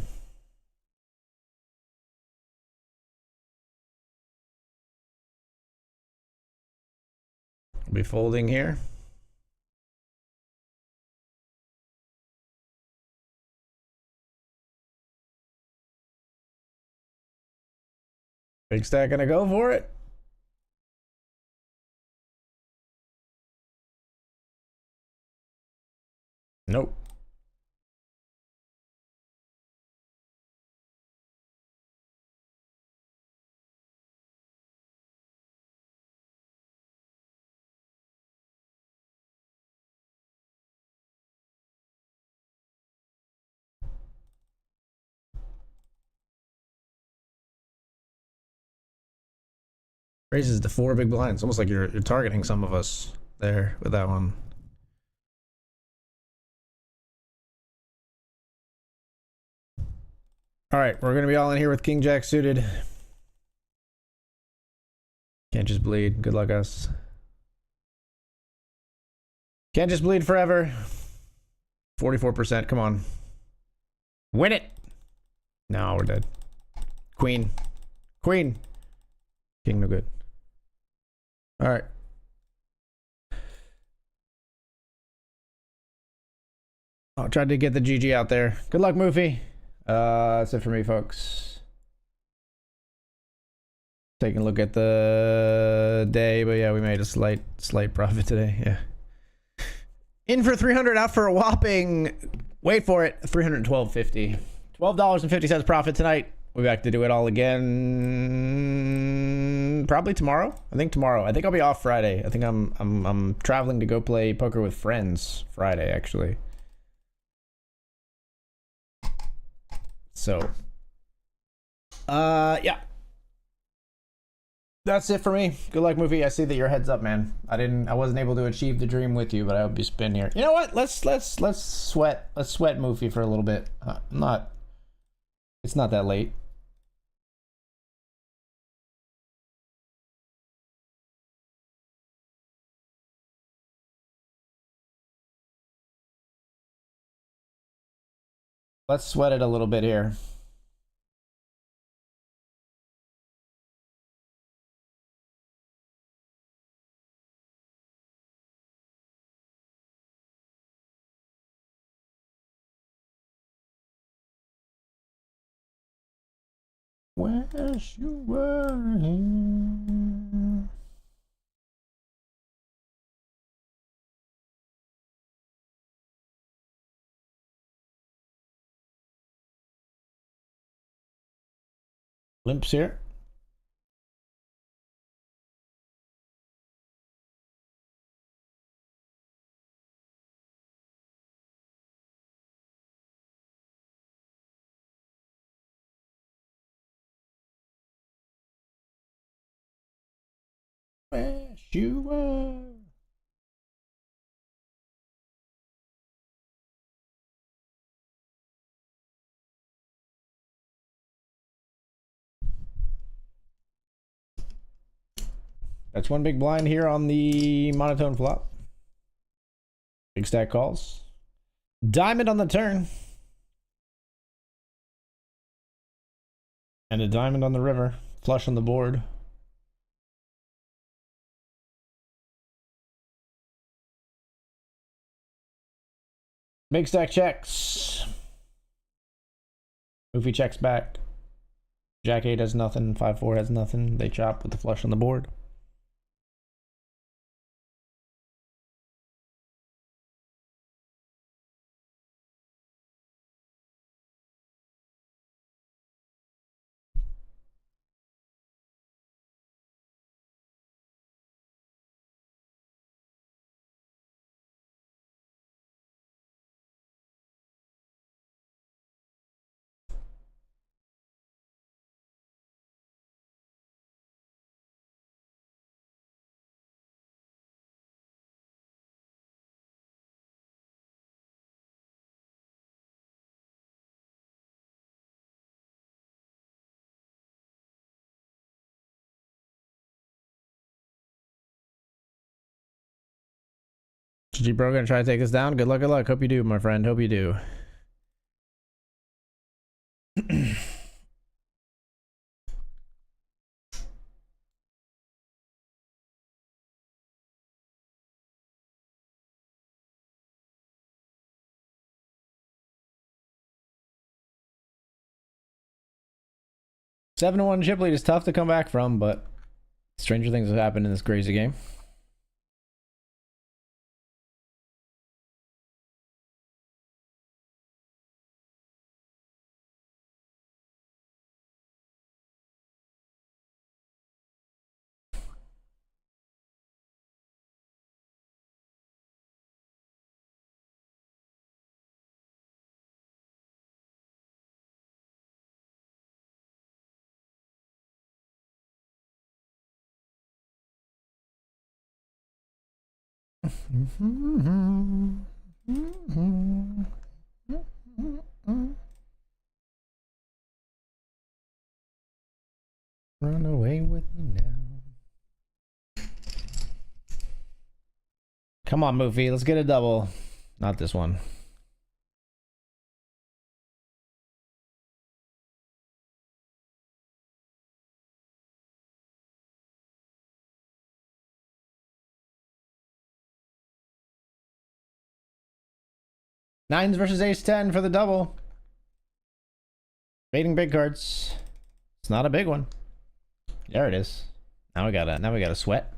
We'll be folding here. Big stack gonna go for it. Nope. Raises to 4 big blinds. Almost like you're targeting some of us there with that one. All right, we're gonna be all in here with King Jack suited. Can't just bleed. Good luck, us. Can't just bleed forever. 44%. Come on. Win it. No, we're dead. Queen. Queen. King, no good. All right. I tried to get the GG out there. Good luck, Moofy. That's it for me, folks. Taking a look at the day, but yeah, we made a slight profit today. Yeah. In for 300, out for a whopping, wait for it, $312.50. $12.50 profit tonight. We'll be back to do it all again probably tomorrow. I think I'll be off Friday. I think I'm traveling to go play poker with friends Friday, actually. So yeah, that's it for me. Good luck, Movie. I see that your head's up, man. I wasn't able to achieve the dream with you, but I hope you spin here. You know what, let's sweat Movie for a little bit. It's not that late. Let's sweat it a little bit here. Wish you were here. Limps here. Wish you were. That's one big blind here on the monotone flop. Big stack calls. Diamond on the turn. And a diamond on the river. Flush on the board. Big stack checks. Goofy checks back. Jack 8 has nothing. 5-4 has nothing. They chop with the flush on the board. GG bro, gonna try to take us down. Good luck, good luck. Hope you do, my friend. Hope you do. 7-1 chip lead is tough to come back from, but stranger things have happened in this crazy game. Run away with me now. Come on, Moofy. Let's get a double. Not this one. Nines versus ace 10 for the double. Baiting big cards. It's not a big one. There it is. Now we gotta sweat.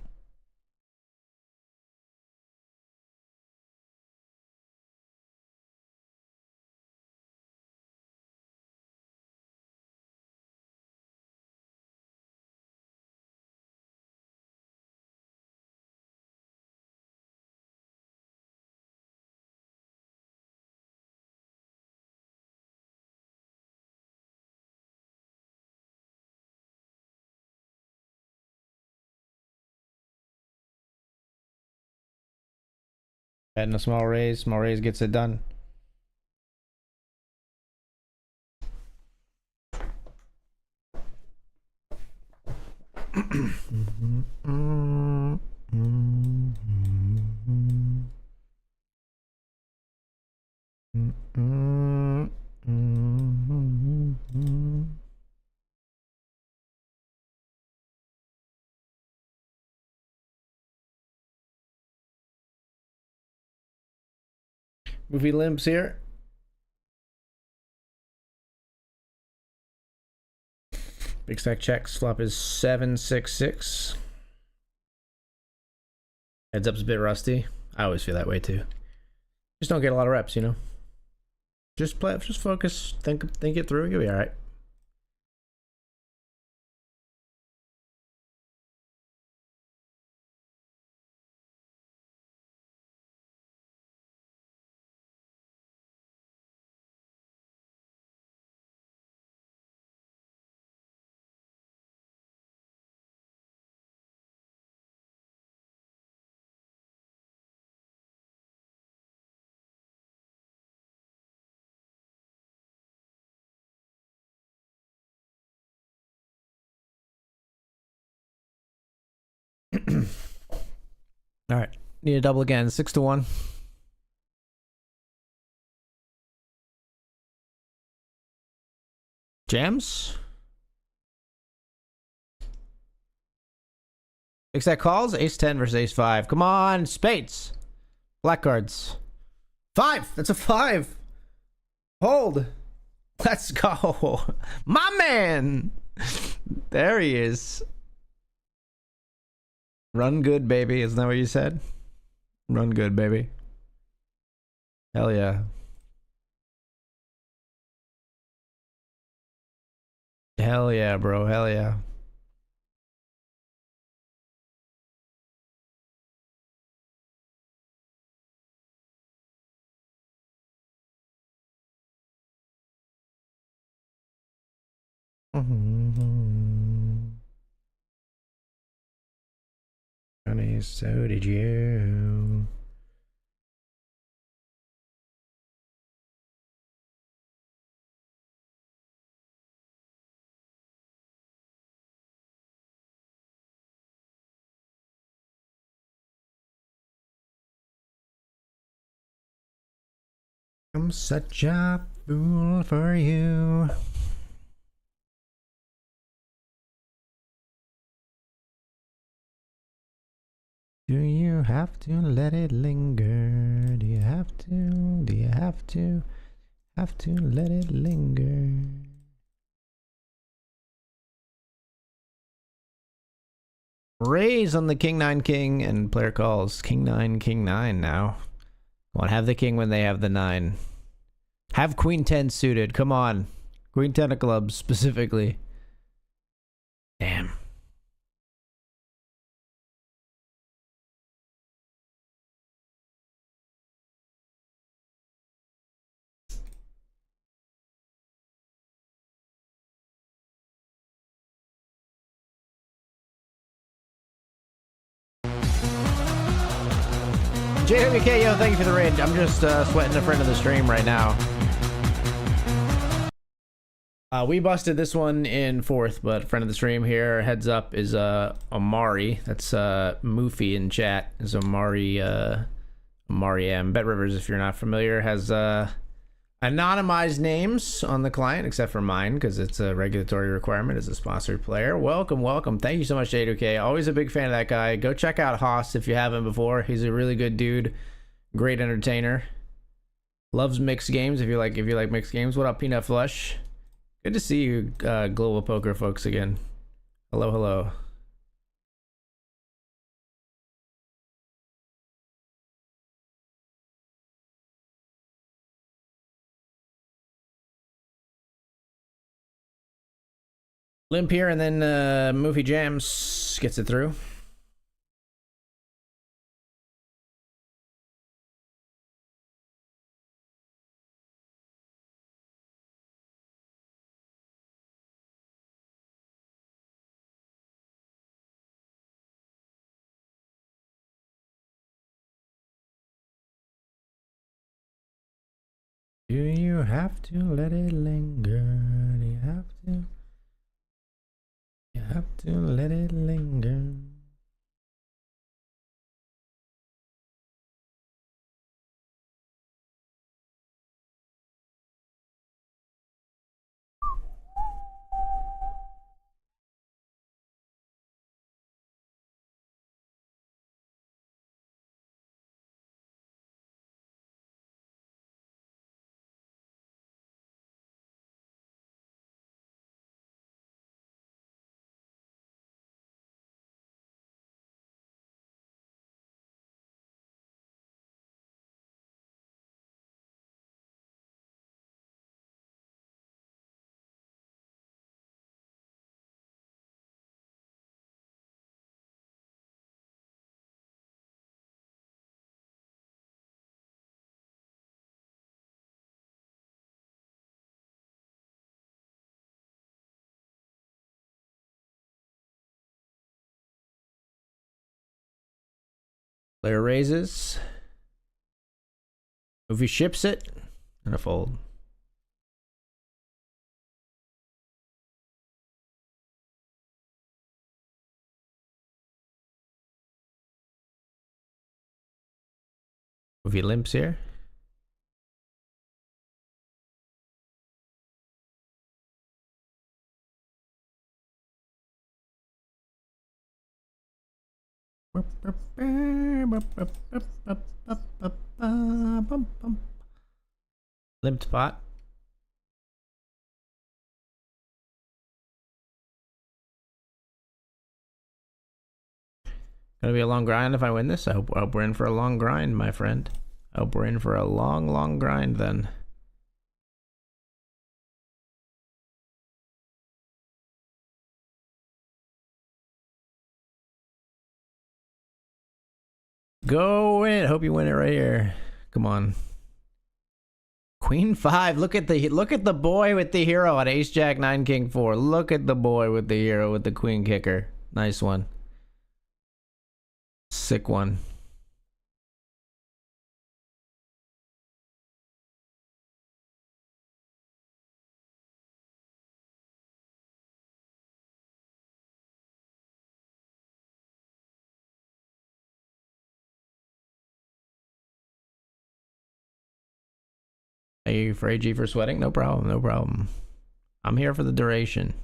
Betting a small raise. Small raise gets it done. Movie limps here. Big stack checks. Flop is 7-6-6. Heads up's a bit rusty. I always feel that way too. Just don't get a lot of reps, you know. Just play. Just focus. Think it through. You'll be all right. All right. Need a double again. 6-1. Jams? Fix that calls. Ace 10 versus ace 5. Come on. Spades. Black cards. 5. That's a 5. Hold. Let's go. My man. There he is. Run good, baby. Isn't that what you said? Run good, baby. Hell yeah. Hell yeah, bro. Hell yeah. Honey, so did you. I'm such a fool for you. Do you have to let it linger? Do you have to? Do you have to? Have to let it linger? Raise on the king 9 king and player calls king 9 king 9 now. Come on, have the king when they have the 9. Have queen 10 suited. Come on. Queen 10 of clubs specifically. Damn. JWK, yo, thank you for the raid. I'm just sweating a friend of the stream right now. We busted this one in 4th, but friend of the stream here, heads up, is Amari. That's Moofy in chat. Is Amari Amari M. BetRivers, if you're not familiar, has anonymized names on the client, except for mine, because it's a regulatory requirement as a sponsored player. Welcome, welcome. Thank you so much, JWK. Always a big fan of that guy. Go check out Haas if you haven't before. He's a really good dude. Great entertainer. Loves mixed games if you like mixed games. What up, Peanut Flush? Good to see you, Global Poker folks, again. Hello, hello. Limp here, and then Movie Jams gets it through. Do you have to let it linger? Do you have to? You have to let it linger. Player raises. If he ships it, and a fold. If he limps here. Limped pot. Gonna be a long grind if I win this. I hope we're in for a long grind, my friend. I hope we're in for a long, long grind then. Go win. Hope you win it right here. Come on. Queen 5. Look at the boy with the hero at Ace Jack 9 King 4. Look at the boy with the hero with the queen kicker. Nice one. Sick one. Are you for AG for sweating? No problem, no problem. I'm here for the duration.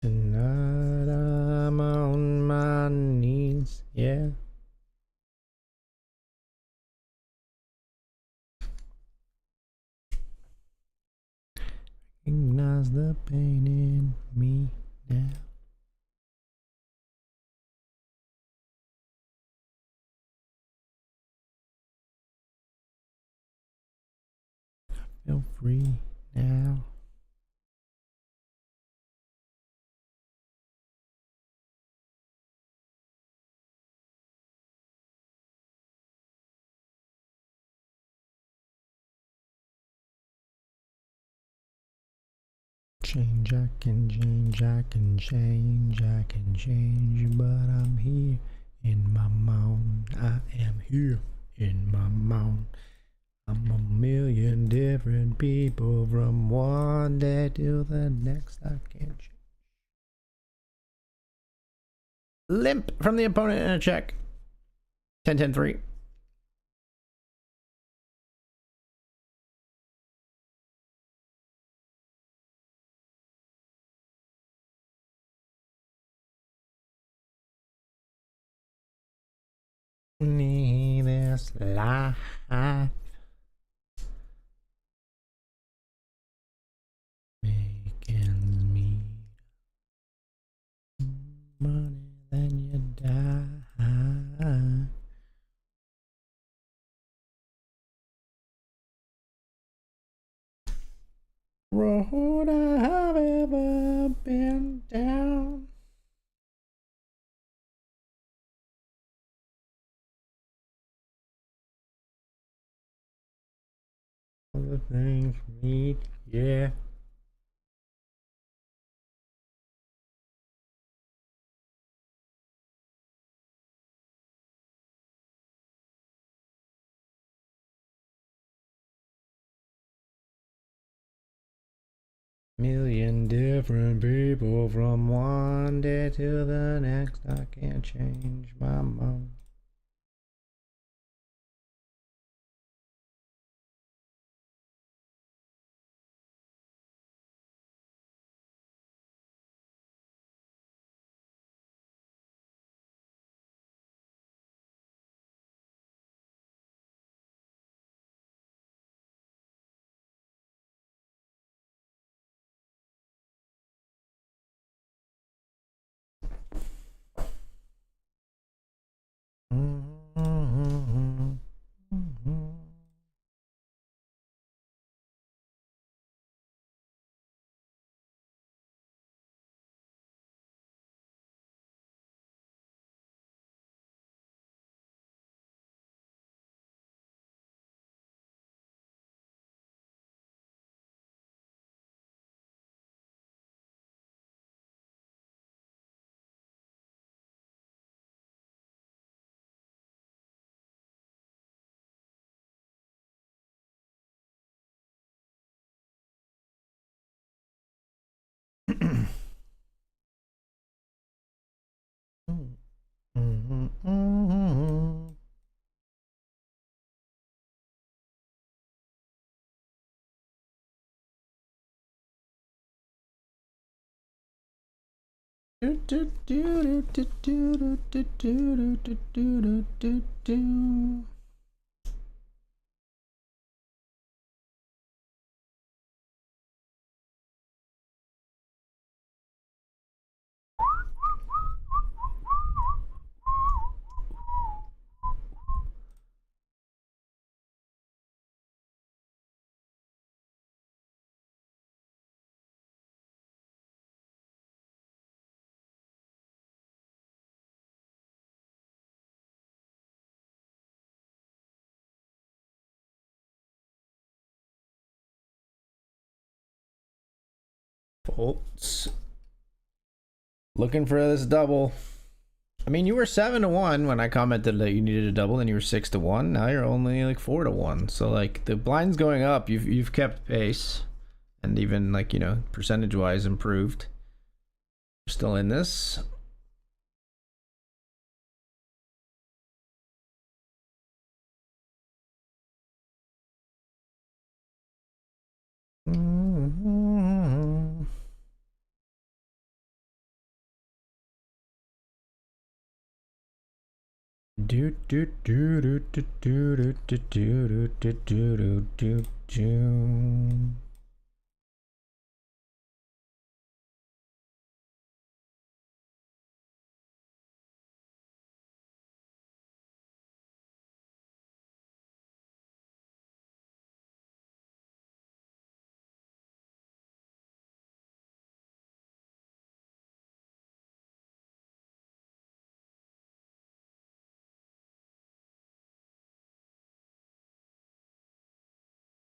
Tonight I'm on my knees, yeah. Recognize the pain in me now. Feel free now. Change, I can change, I can change, I can change, but I'm here in my mound. I am here in my mound. I'm a million different people from one day to the next. I can't change. Limp from the opponent and a check. 10-10-3. Need this life. Making me money then you die. Road I have ever been down. All the things meet, yeah. Million different people from one day to the next. I can't change my mind. Folds. Looking for this double. I mean, you were 7-1 when I commented that you needed a double, and you were 6-1. Now you're only like 4-1. So like the blind's going up. You've kept pace, and even like, you know, percentage wise improved. You're still in this. Do do do do do do do do do do do do.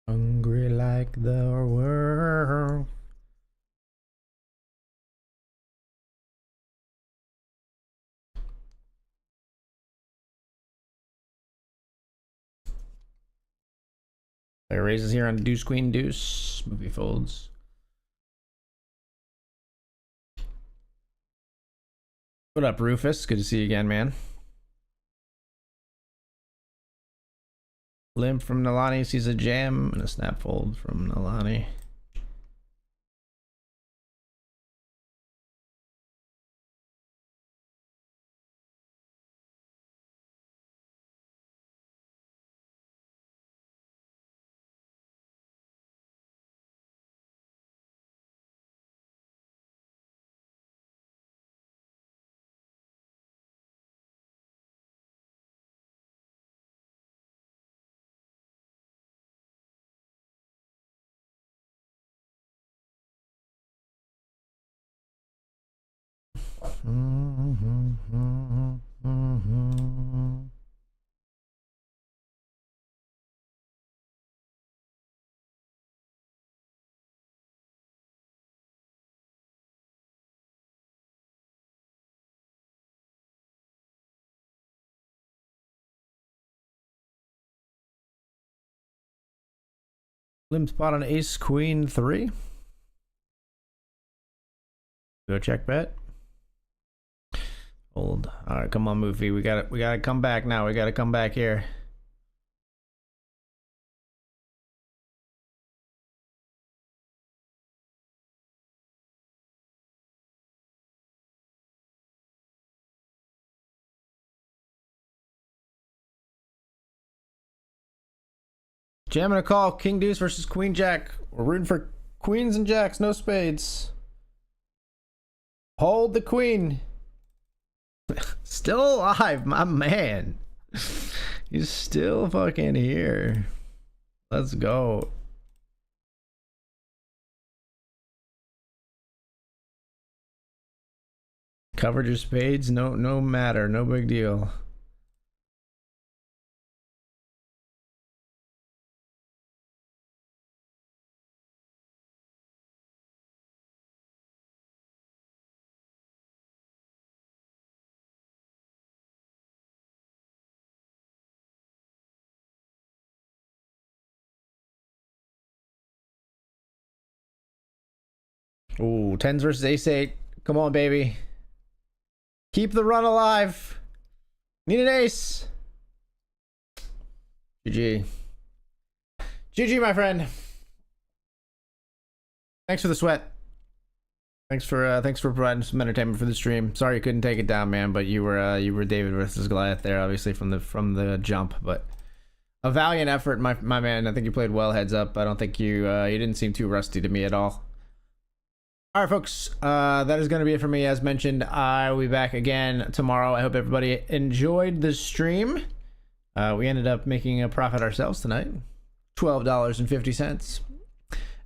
Hungry like the world. Player raises here on deuce queen deuce. Movie folds. What up, Rufus? Good to see you again, man. Limp from Nalani sees a jam and a snap fold from Nalani. Limp spot on ace queen 3. Go check bet. Hold. All right, come on, Moofy. We gotta come back now. We gotta come back here. Jamming a call. King deuce versus queen jack. We're rooting for queens and jacks, no spades. Hold the queen. Still alive, my man. He's still fucking here. Let's go. Covered your spades, no matter, no big deal. Ooh, tens versus ace 8. Come on, baby. Keep the run alive. Need an ace. GG. GG, my friend. Thanks for the sweat. Thanks for providing some entertainment for the stream. Sorry you couldn't take it down, man, but you were David versus Goliath there, obviously from the jump, but a valiant effort, my man. I think you played well heads up. I don't think you didn't seem too rusty to me at all. All right, folks, that is going to be it for me. As mentioned, I will be back again tomorrow. I hope everybody enjoyed the stream. We ended up making a profit ourselves tonight, $12.50.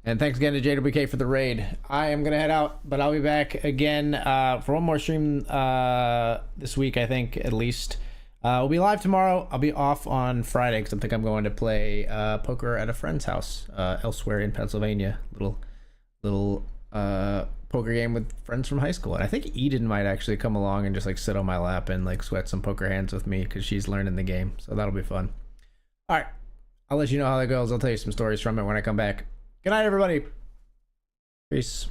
And thanks again to JWK for the raid. I am going to head out, but I'll be back again for one more stream this week, I think, at least. We'll be live tomorrow. I'll be off on Friday because I think I'm going to play poker at a friend's house elsewhere in Pennsylvania. Little poker game with friends from high school. And I think Eden might actually come along and just like sit on my lap and like sweat some poker hands with me because she's learning the game. So that'll be fun. All right. I'll let you know how that goes. I'll tell you some stories from it when I come back. Good night, everybody. Peace.